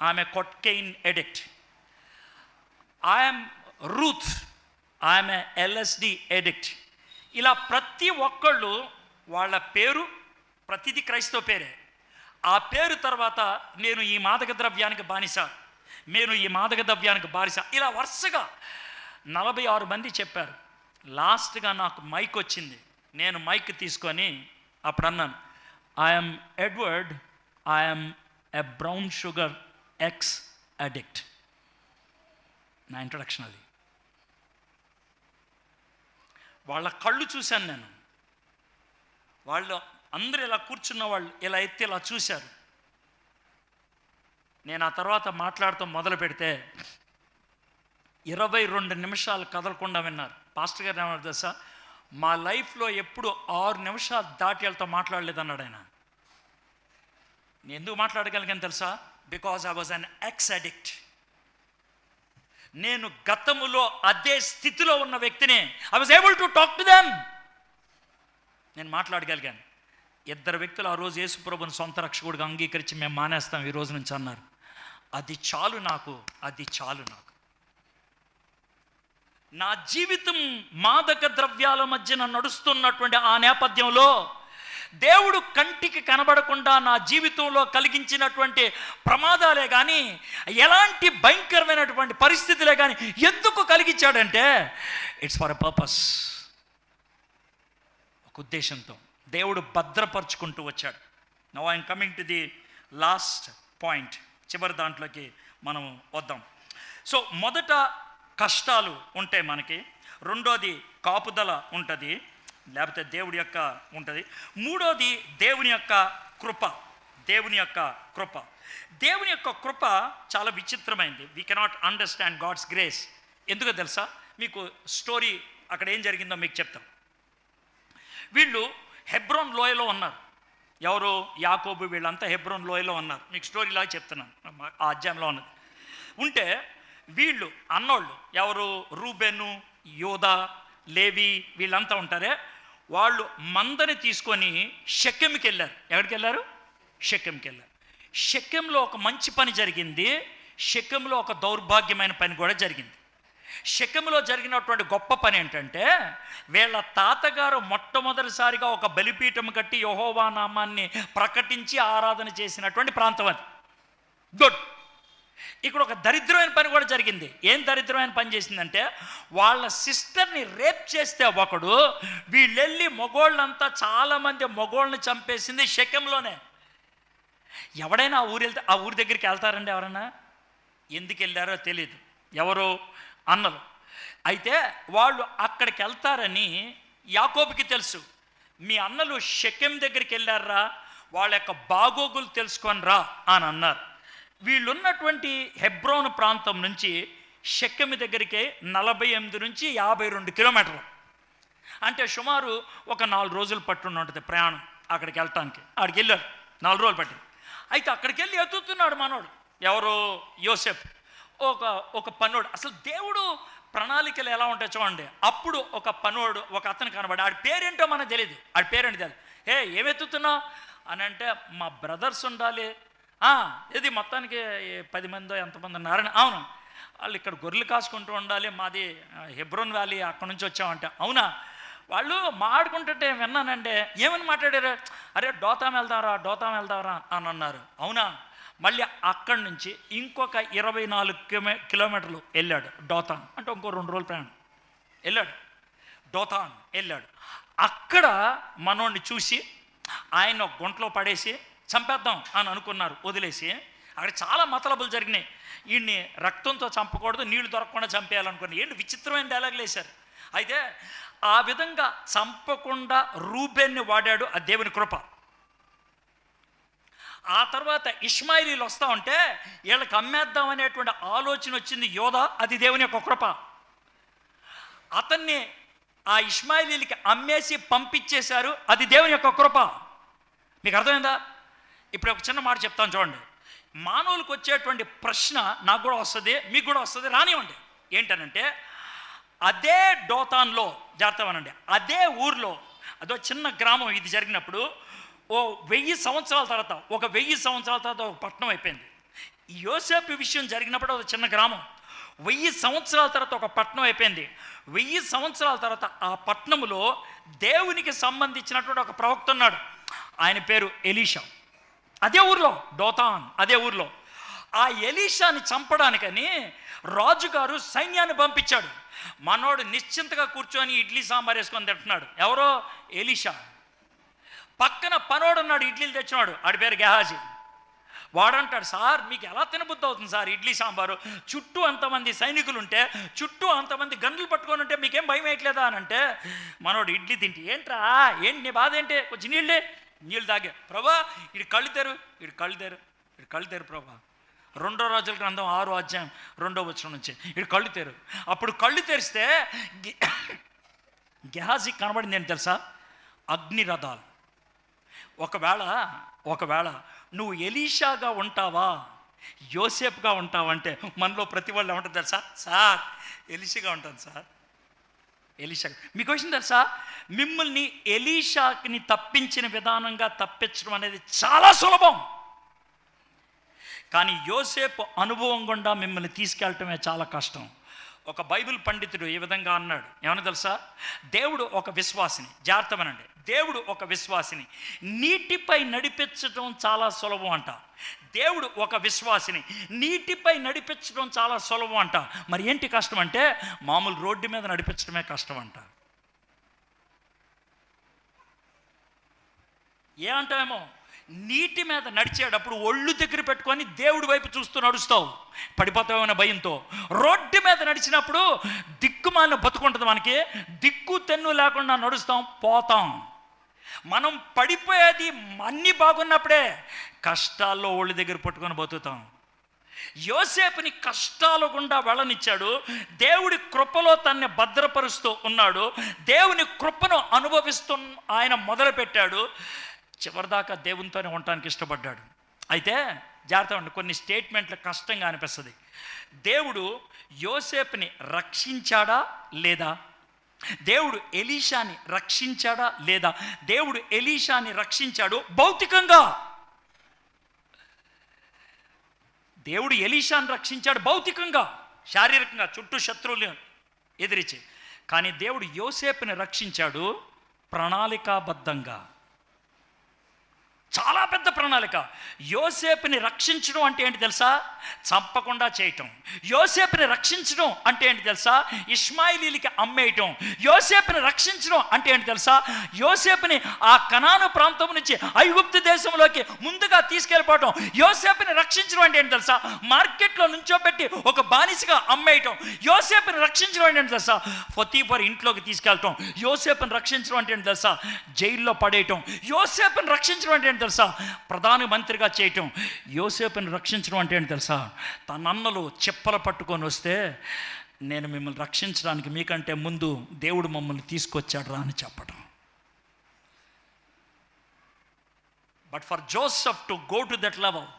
I'm a cocaine addict. I'm Ruth, I'm a LSD addict. ఇలా ప్రతి ఒక్కళ్ళు వాళ్ళ పేరు, ప్రతిదీ క్రైస్తవ పేరే. ఆ పేరు తర్వాత నేను ఈ మాదక ద్రవ్యానికి బానిస, ఇలా వరుసగా 46 మంది చెప్పారు. లాస్ట్గా నాకు మైక్ వచ్చింది. నేను మైక్ తీసుకొని అప్పుడు అన్నాను, I'm Edward, I'm a brown sugar X addict. నా ఇంట్రడక్షన్ అది. వాళ్ళ కళ్ళు చూశాను నేను. వాళ్ళు అందరూ ఇలా కూర్చున్న వాళ్ళు ఇలా ఎత్తి ఇలా చూశారు. నేను ఆ తర్వాత మాట్లాడటం మొదలు పెడితే 22 నిమిషాలు కదలకుండా విన్నారు. పాస్టర్ గారు ఏమన్నారు తెలుసా, మా లైఫ్లో ఎప్పుడు 6 నిమిషాలు దాటి వెళ్తా మాట్లాడలేదన్నాడు ఆయన. నేను ఎందుకు మాట్లాడగలిగాను తెలుసా? Because I was an ex addict. నేను గతములో అదే స్థితిలో ఉన్న వ్యక్తిని. I was able to talk to them. నేను మాట్లాడగలిగాను. 2 వ్యక్తులు ఆ రోజు యేసు ప్రభువుని సొంత రక్షకుడిగా అంగీకరించి మేము మానేస్తాం ఈ రోజు నుంచి అన్నారు. అది చాలు నాకు. నా జీవితం మాదక ద్రవ్యాల మధ్యన నడుస్తున్నటువంటి ఆ నేపథ్యంలో దేవుడు కంటికి కనబడకుండా నా జీవితంలో కలిగించినటువంటి ప్రమాదాలే కానీ, ఎలాంటి భయంకరమైనటువంటి పరిస్థితులే కానీ ఎందుకు కలిగించాడంటే, ఇట్స్ ఫర్ ఎ పర్పస్. ఒక ఉద్దేశంతో దేవుడు భద్రపరుచుకుంటూ వచ్చాడు. Now I'm coming to the last point, చివరి దాంట్లోకి మనం వద్దాం. సో మొదట కష్టాలు ఉంటాయి మనకి, రెండోది కాపుదల ఉంటుంది, లేకపోతే దేవుడి యొక్క ఉంటుంది, మూడోది దేవుని యొక్క కృప. దేవుని యొక్క కృప, దేవుని యొక్క కృప చాలా విచిత్రమైంది. We cannot understand God's grace. ఎందుకో తెలుసా? మీకు స్టోరీ అక్కడ ఏం జరిగిందో మీకు చెప్తాం. వీళ్ళు హెబ్రోన్ లోయలో ఉన్నారు. ఎవరు? యాకోబు, వీళ్ళంతా హెబ్రోన్ లోయలో ఉన్నారు. మీకు స్టోరీలాగా చెప్తున్నాను, ఆ అధ్యాయంలో ఉన్నది. ఉంటే వీళ్ళు అన్నోళ్ళు ఎవరు? రూబెను, యోదా, లేవి, వీళ్ళంతా ఉంటారే, వాళ్ళు మందని తీసుకొని షెకెంకి వెళ్ళారు. ఎక్కడికి వెళ్ళారు? షెకెంకి వెళ్ళారు. షెకెంలో ఒక మంచి పని జరిగింది, షెకెంలో ఒక దౌర్భాగ్యమైన పని కూడా జరిగింది. షెకెంలో జరిగినటువంటి గొప్ప పని ఏంటంటే, వీళ్ళ తాతగారు మొట్టమొదటిసారిగా ఒక బలిపీఠం కట్టి యెహోవా నామాన్ని ప్రకటించి ఆరాధన చేసినటువంటి ప్రాంతం అది. గుడ్. ఇక్కడ ఒక దరిద్రమైన పని కూడా జరిగింది. ఏం దరిద్రమైన పని చేసిందంటే, వాళ్ళ సిస్టర్ని రేప్ చేస్తే ఒకడు, వీళ్ళెళ్ళి మగోళ్ళంతా చాలామంది మగోళ్ళని చంపేసింది షెకెంలోనే. ఎవడైనా ఆ ఊరు వెళ్తే ఆ ఊరి దగ్గరికి వెళ్తారండి ఎవరన్నా? ఎందుకు వెళ్ళారో తెలియదు, ఎవరు? అన్నలు. అయితే వాళ్ళు అక్కడికి వెళ్తారని యాకోబుకి తెలుసు. మీ అన్నలు షెకెం దగ్గరికి వెళ్ళారా, వాళ్ళ యొక్క బాగోగులు తెలుసుకొని రా అని అన్నారు. వీళ్ళున్నటువంటి హెబ్రోన్ ప్రాంతం నుంచి షెకెం దగ్గరికి 48 నుంచి 52 కిలోమీటర్లు, అంటే సుమారు ఒక 4 రోజులు పట్టున్న ఉంటుంది ప్రయాణం అక్కడికి వెళ్ళటానికి. అక్కడికి వెళ్ళారు, 4 రోజులు పట్టింది. అయితే అక్కడికి వెళ్ళి ఎత్తుతున్నాడు మనోడు, ఎవరు? యోసేపు. ఒక పనోడు. అసలు దేవుడు ప్రణాళికలు ఎలా ఉంటాయి చూడండి. అప్పుడు ఒక పనోడు, ఒక అతను కనబడి, ఆడి పేరేంటో మనకు తెలియదు, ఆడి పేరేంటి తెలియదు. ఏమెత్తుతున్నావు అని అంటే, మా బ్రదర్స్ ఉండాలి. ఇది మొత్తానికి 10 మందో ఎంతమంది ఉన్నారని. అవును, వాళ్ళు ఇక్కడ గొర్రెలు కాసుకుంటూ ఉండాలి, మాది హెబ్రోన్ వ్యాలీ, అక్కడ నుంచి వచ్చామంటే. అవునా? వాళ్ళు మాట్లాడుకుంటుంటే విన్నానంటే. ఏమని మాట్లాడారు? అరే డోతాం వెళ్దాంరా అని అన్నారు. అవునా? మళ్ళీ అక్కడి నుంచి ఇంకొక 24 కిలోమీటర్లు వెళ్ళాడు డోతాన్, అంటే ఇంకో 2 రోజులు ప్రయాణం వెళ్ళాడు. డోతాన్ వెళ్ళాడు. అక్కడ మనోడిని చూసి ఆయన గుంటలో పడేసి చంపేద్దాం అని అనుకున్నారు, వదిలేసి. అక్కడ చాలా మతలబులు జరిగినాయి. వీడిని రక్తంతో చంపకూడదు, నీళ్లు దొరకకుండా చంపేయాలనుకున్నారు. ఏంటి విచిత్రమైన డైలాగులు వేశారు. అయితే ఆ విధంగా చంపకుండా రూబెన్ని వాడాడు, ఆ దేవుని కృప. ఆ తర్వాత ఇష్మాయిలీలు వస్తూ ఉంటే వీళ్ళకి అమ్మేద్దాం అనేటువంటి ఆలోచన వచ్చింది యోధా, అది దేవుని యొక్క కృప. అతన్ని ఆ ఇష్మాయిలీలకి అమ్మేసి పంపించేశారు, అది దేవుని యొక్క కృప. మీకు అర్థమైందా? ఇప్పుడు ఒక చిన్న మాట చెప్తాను చూడండి. మానవులకు వచ్చేటువంటి ప్రశ్న నాకు కూడా వస్తుంది, మీకు కూడా వస్తుంది, రానివ్వండి. ఏంటనంటే, అదే డోతాన్లో జాగ్రత్తమనండి, అదే ఊర్లో, అదో చిన్న గ్రామం ఇది జరిగినప్పుడు, 1000 సంవత్సరాల తర్వాత, 1000 సంవత్సరాల తర్వాత ఒక పట్టణం అయిపోయింది. యోసేపు విషయం జరిగినప్పుడు ఒక చిన్న గ్రామం, 1000 సంవత్సరాల తర్వాత ఒక పట్టణం అయిపోయింది. 1000 సంవత్సరాల తర్వాత ఆ పట్టణంలో దేవునికి సంబంధించినటువంటి ఒక ప్రవక్త ఉన్నాడు, ఆయన పేరు ఎలీషా. అదే ఊర్లో, డోతాన్ అదే ఊర్లో. ఆ ఎలీషాని చంపడానికని రాజుగారు సైన్యాన్ని పంపించాడు. మనోడు నిశ్చింతగా కూర్చొని ఇడ్లీ సాంబార్ వేసుకొని తింటున్నాడు. ఎవరో? ఎలీషా. పక్కన పనోడు ఉన్నాడు, ఇడ్లీలు తెచ్చినాడు, ఆడి పేరు గెహాజీ. వాడంటాడు, సార్ మీకు ఎలా తినబుద్ధి అవుతుంది సార్ ఇడ్లీ సాంబారు, చుట్టూ అంతమంది సైనికులు ఉంటే, చుట్టూ అంతమంది గన్నులు పట్టుకొని ఉంటే మీకేం భయం వేయట్లేదా అని అంటే, మనోడు ఇడ్లీ తింటే, ఏంట్రా ఏంటి నీ బాధ ఏంటి, కొంచెం నీళ్ళు తాగే. ప్రభా ఇటు కళ్ళు తెరు ప్రభా. 2 రాజుల గ్రంథం 6వ అధ్యాయం 2వ వచనం నుంచి, ఇటు కళ్ళు తెరు. అప్పుడు కళ్ళు తెరిస్తే గెహాజీ కనబడింది ఏంటి తెలుసా? అగ్నిరథాలు. ఒకవేళ నువ్వు ఎలీషాగా ఉంటావా, యోసేపుగా ఉంటావా అంటే, మనలో ప్రతి వాళ్ళు ఏమంటారు తెలుసా? సార్ ఎలీషాగా ఉంటాను సార్, ఎలీషా. మీకు విషయం తెలుసా? మిమ్మల్ని ఎలీషాకి తప్పించిన విధానంగా తప్పించడం అనేది చాలా సులభం, కానీ యోసేపు అనుభవం గుండా మిమ్మల్ని తీసుకెళ్ళటమే చాలా కష్టం. ఒక బైబిల్ పండితుడు ఈ విధంగా అన్నాడు, ఏమన్నా తెలుసా? దేవుడు ఒక విశ్వాసిని, జాగ్రత్తమనండి, దేవుడు ఒక విశ్వాసిని నీటిపై నడిపించడం చాలా సులభం అంట. దేవుడు ఒక విశ్వాసిని నీటిపై నడిపించడం చాలా సులభం అంట. మరి ఏంటి కష్టం అంటే, మామూలు రోడ్డు మీద నడిపించడమే కష్టం అంట. ఏమంటామేమో, నీటి మీద నడిచేటప్పుడు ఒళ్ళు దగ్గర పెట్టుకొని దేవుడి వైపు చూస్తూ నడుస్తావు, పడిపోతావన్న భయంతో. రోడ్డు మీద నడిచినప్పుడు దిక్కుమాలిన బతుకుంటుంది, మనకి దిక్కు తెన్ను లేకుండా నడుస్తాం, పోతాం. మనం పడిపోయేది అన్నీ బాగున్నప్పుడే, కష్టాల్లో ఒళ్ళు దగ్గర పట్టుకొని బతుకుతాం. యోసేపుని కష్టాల గుండా వెళ్ళనిచ్చాడు, దేవుడి కృపలో తన్ని భద్రపరుస్తూ ఉన్నాడు, దేవుని కృపను అనుభవిస్తూ ఆయన మొదలుపెట్టాడు. చివరిదాకా దేవునితోనే ఉండటానికి ఇష్టపడ్డాడు. అయితే జాగ్రత్త అండి, కొన్ని స్టేట్మెంట్లు కష్టంగా అనిపిస్తుంది. దేవుడు యోసేపుని రక్షించాడా లేదా? దేవుడు ఎలీషాని రక్షించాడా లేదా? దేవుడు ఎలీషాని రక్షించాడు భౌతికంగా. దేవుడు ఎలీషాని రక్షించాడు భౌతికంగా, శారీరకంగా, చుట్టూ శత్రువులు ఎదిరించి. కానీ దేవుడు యోసేపుని రక్షించాడు ప్రణాళికాబద్ధంగా. చాలా పెద్ద ప్రణాళిక. యోసేపుని రక్షించడం అంటే ఏంటి తెలుసా? చంపకుండా చేయటం. యోసేపుని రక్షించడం అంటే ఏంటి తెలుసా? ఇష్మాయిలీలకి అమ్మేయటం. యోసేపుని రక్షించడం అంటే ఏంటి తెలుసా? యోసేపుని ఆ కనాను ప్రాంతం నుంచి ఐగుప్తు దేశంలోకి ముందుగా తీసుకెళ్ళిపోవటం. యోసేపుని రక్షించడం అంటే ఏంటి తెలుసా? మార్కెట్లో నుంచోబెట్టి ఒక బానిసగా అమ్మేయటం. యోసేపుని రక్షించడం అంటే ఏంటి తెలుసా? పొతీఫర్ ఇంట్లోకి తీసుకెళ్ళటం. యోసేపుని రక్షించడం అంటే ఏంటి తెలుసా? జైల్లో పడేయటం. యోసేపుని రక్షించడం అంటే ఏంటి తెలుసా? ప్రధానమంత్రిగా చేయటం. యోసేపుని రక్షించడం అంటే ఏంటి తెలుసా? తన అన్నలు చెప్పలు పట్టుకొని వస్తే, నేను మిమ్మల్ని రక్షించడానికి మీకంటే ముందు దేవుడు మమ్మల్ని తీసుకొచ్చాడు రా అని చెప్పడం. But for Joseph to go to that level,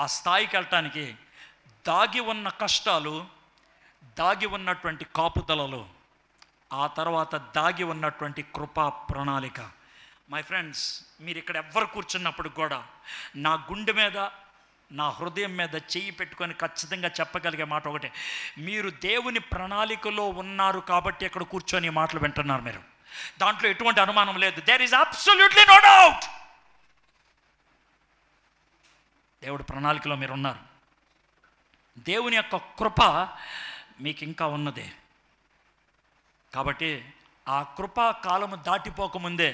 ఆ స్థాయికి వెళ్ళటానికి దాగి ఉన్న కష్టాలు, దాగి ఉన్నటువంటి కాపుదలలు, ఆ తర్వాత దాగి ఉన్నటువంటి కృపా ప్రణాళిక. మై ఫ్రెండ్స్, మీరు ఇక్కడ ఎవ్వరు కూర్చున్నప్పుడు కూడా నా గుండె మీద, నా హృదయం మీద చెయ్యి పెట్టుకొని ఖచ్చితంగా చెప్పగలిగే మాట ఒకటే: మీరు దేవుని ప్రణాళికలో ఉన్నారు కాబట్టి ఇక్కడ కూర్చొని ఈ మాటలు వింటున్నారు మీరు. దాంట్లో ఎటువంటి అనుమానం లేదు. There is absolutely no doubt. దేవుడి ప్రణాళికలో మీరు ఉన్నారు. దేవుని యొక్క కృప మీకు ఇంకా ఉన్నదే. కాబట్టి ఆ కృపా కాలము దాటిపోకముందే,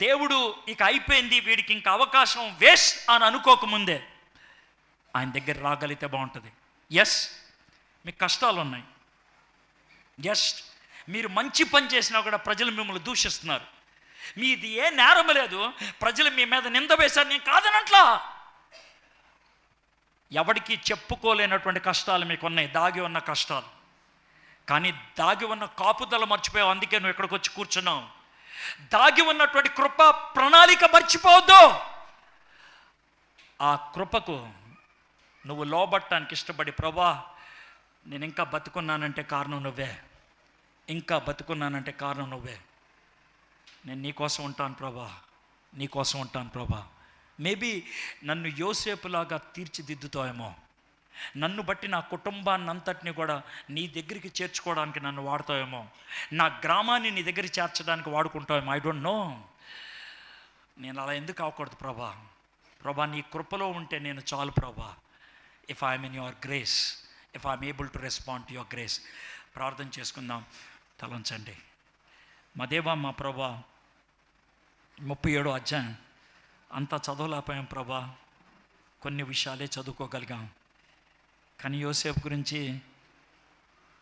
దేవుడు ఇక అయిపోయింది, వీడికి ఇంకా అవకాశం వేస్ట్ అని అనుకోకముందే ఆయన దగ్గర రాగలిగితే బాగుంటుంది. ఎస్, మీకు కష్టాలు ఉన్నాయి. ఎస్, మీరు మంచి పని చేసినా కూడా ప్రజలు మిమ్మల్ని దూషిస్తున్నారు. మీది ఏ నేరం లేదు, ప్రజలు మీ మీద నింద వేశారు, నేను కాదనట్లా. ఎవరికి చెప్పుకోలేనటువంటి కష్టాలు మీకు ఉన్నాయి, దాగి ఉన్న కష్టాలు. కానీ దాగి ఉన్న కాపుదల మర్చిపోయావు, అందుకే నువ్వు ఇక్కడికి వచ్చి కూర్చున్నావు. దాగి ఉన్నటువంటి కృప ప్రణాళిక మర్చిపోవద్దు. ఆ కృపకు నువ్వు లోబట్టడానికి ఇష్టపడి, ప్రభా నేను ఇంకా బతుకున్నానంటే కారణం నువ్వే, ఇంకా బతుకున్నానంటే కారణం నువ్వే, నేను నీకోసం ఉంటాను ప్రభా, నీకోసం ఉంటాను ప్రభా. మేబీ నన్ను యోసేపులాగా తీర్చిదిద్దుతావేమో, నన్ను బట్టి నా కుటుంబాన్ని అంతటిని కూడా నీ దగ్గరికి చేర్చుకోవడానికి నన్ను వాడతావేమో, నా గ్రామాన్ని నీ దగ్గర చేర్చడానికి వాడుకుంటావేమో. I don't no. నేను అలా ఎందుకు అవ్వకూడదు ప్రభా? ప్రభా నీ కృపలో ఉంటే నేను చాలు ప్రభా. If I'm in your grace, if I'm able to respond to your grace. ప్రార్థన చేసుకుందాం, తలంచండి. మా దేవా, మా ప్రభా, 37వ అధ్యాయం అంతా చదవలేకపోయాం ప్రభా, కొన్ని విషయాలే చదువుకోగలిగాం. కానీ యోసేపు గురించి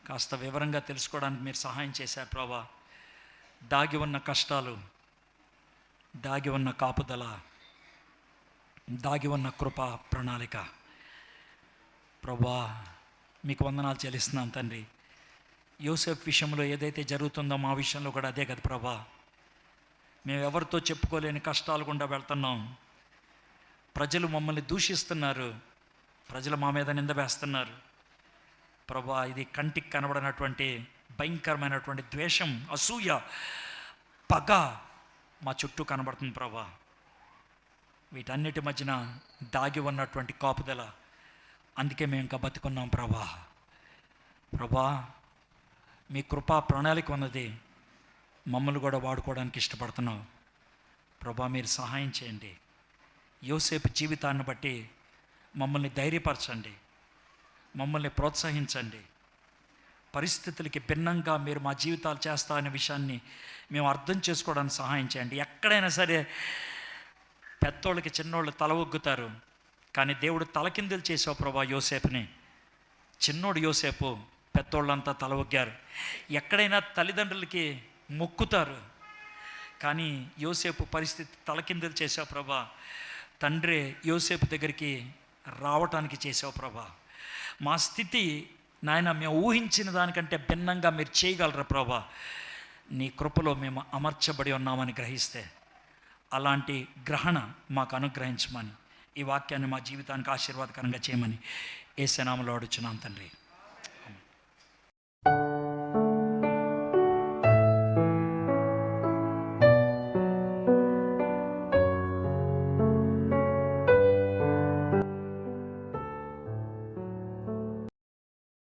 కాస్త వివరంగా తెలుసుకోవడానికి మీరు సహాయం చేశారు ప్రభా. దాగి ఉన్న కష్టాలు, దాగి ఉన్న కాపుదల, దాగి ఉన్న కృప ప్రణాళిక. ప్రభా మీకు వందనాలు చెల్లిస్తున్నాం తండ్రి. యోసేపు విషయంలో ఏదైతే జరుగుతుందో మా విషయంలో కూడా అదే కదా ప్రభా. మేము ఎవరితో చెప్పుకోలేని కష్టాలు గుండా వెళ్తున్నాం. ప్రజలు మమ్మల్ని దూషిస్తున్నారు, ప్రజలు మా మీద నింద వేస్తున్నారు ప్రభా. ఇది కంటికి కనబడినటువంటి భయంకరమైనటువంటి ద్వేషం, అసూయ, పగ మా చుట్టూ కనబడుతుంది ప్రభా. వీటన్నిటి మధ్యన దాగి ఉన్నటువంటి కాపుదల, అందుకే మేము ఇంకా బతుకున్నాం ప్రభా. ప్రభా మీ కృపా ప్రణాళిక ఉన్నది, మమ్మల్ని కూడా వాడుకోవడానికి ఇష్టపడుతున్నాం ప్రభా. మీరు సహాయం చేయండి. యోసేపు జీవితాన్ని బట్టి మమ్మల్ని ధైర్యపరచండి, మమ్మల్ని ప్రోత్సహించండి. పరిస్థితులకి భిన్నంగా మీరు మా జీవితాలు చేస్తారనే విషయాన్ని మేము అర్థం చేసుకోవడానికి సహాయం చేయండి. ఎక్కడైనా సరే పెద్దోళ్ళకి చిన్నోళ్ళు తల ఒగ్గుతారు, కానీ దేవుడు తలకిందులు చేసావు ప్రభా యోసేపుని. చిన్నోడు యోసేపు, పెద్దోళ్ళంతా తల ఒగ్గారు. ఎక్కడైనా తల్లిదండ్రులకి మొక్కుతారు, కానీ యోసేపు పరిస్థితి తలకిందులు చేసావు ప్రభా. తండ్రి యోసేపు దగ్గరికి రావటానికి చేసావు ప్రభా. మా స్థితి నాయన మేము ఊహించిన దానికంటే భిన్నంగా మీరు చేయగలరా ప్రభా. నీ కృపలో మేము అమర్చబడి ఉన్నామని గ్రహిస్తే అలాంటి గ్రహణ మాకు అనుగ్రహించమని, ఈ వాక్యాన్ని మా జీవితానికి ఆశీర్వాదకరంగా చేయమని యేసు నామములో అడుగుచున్నాం తండ్రి.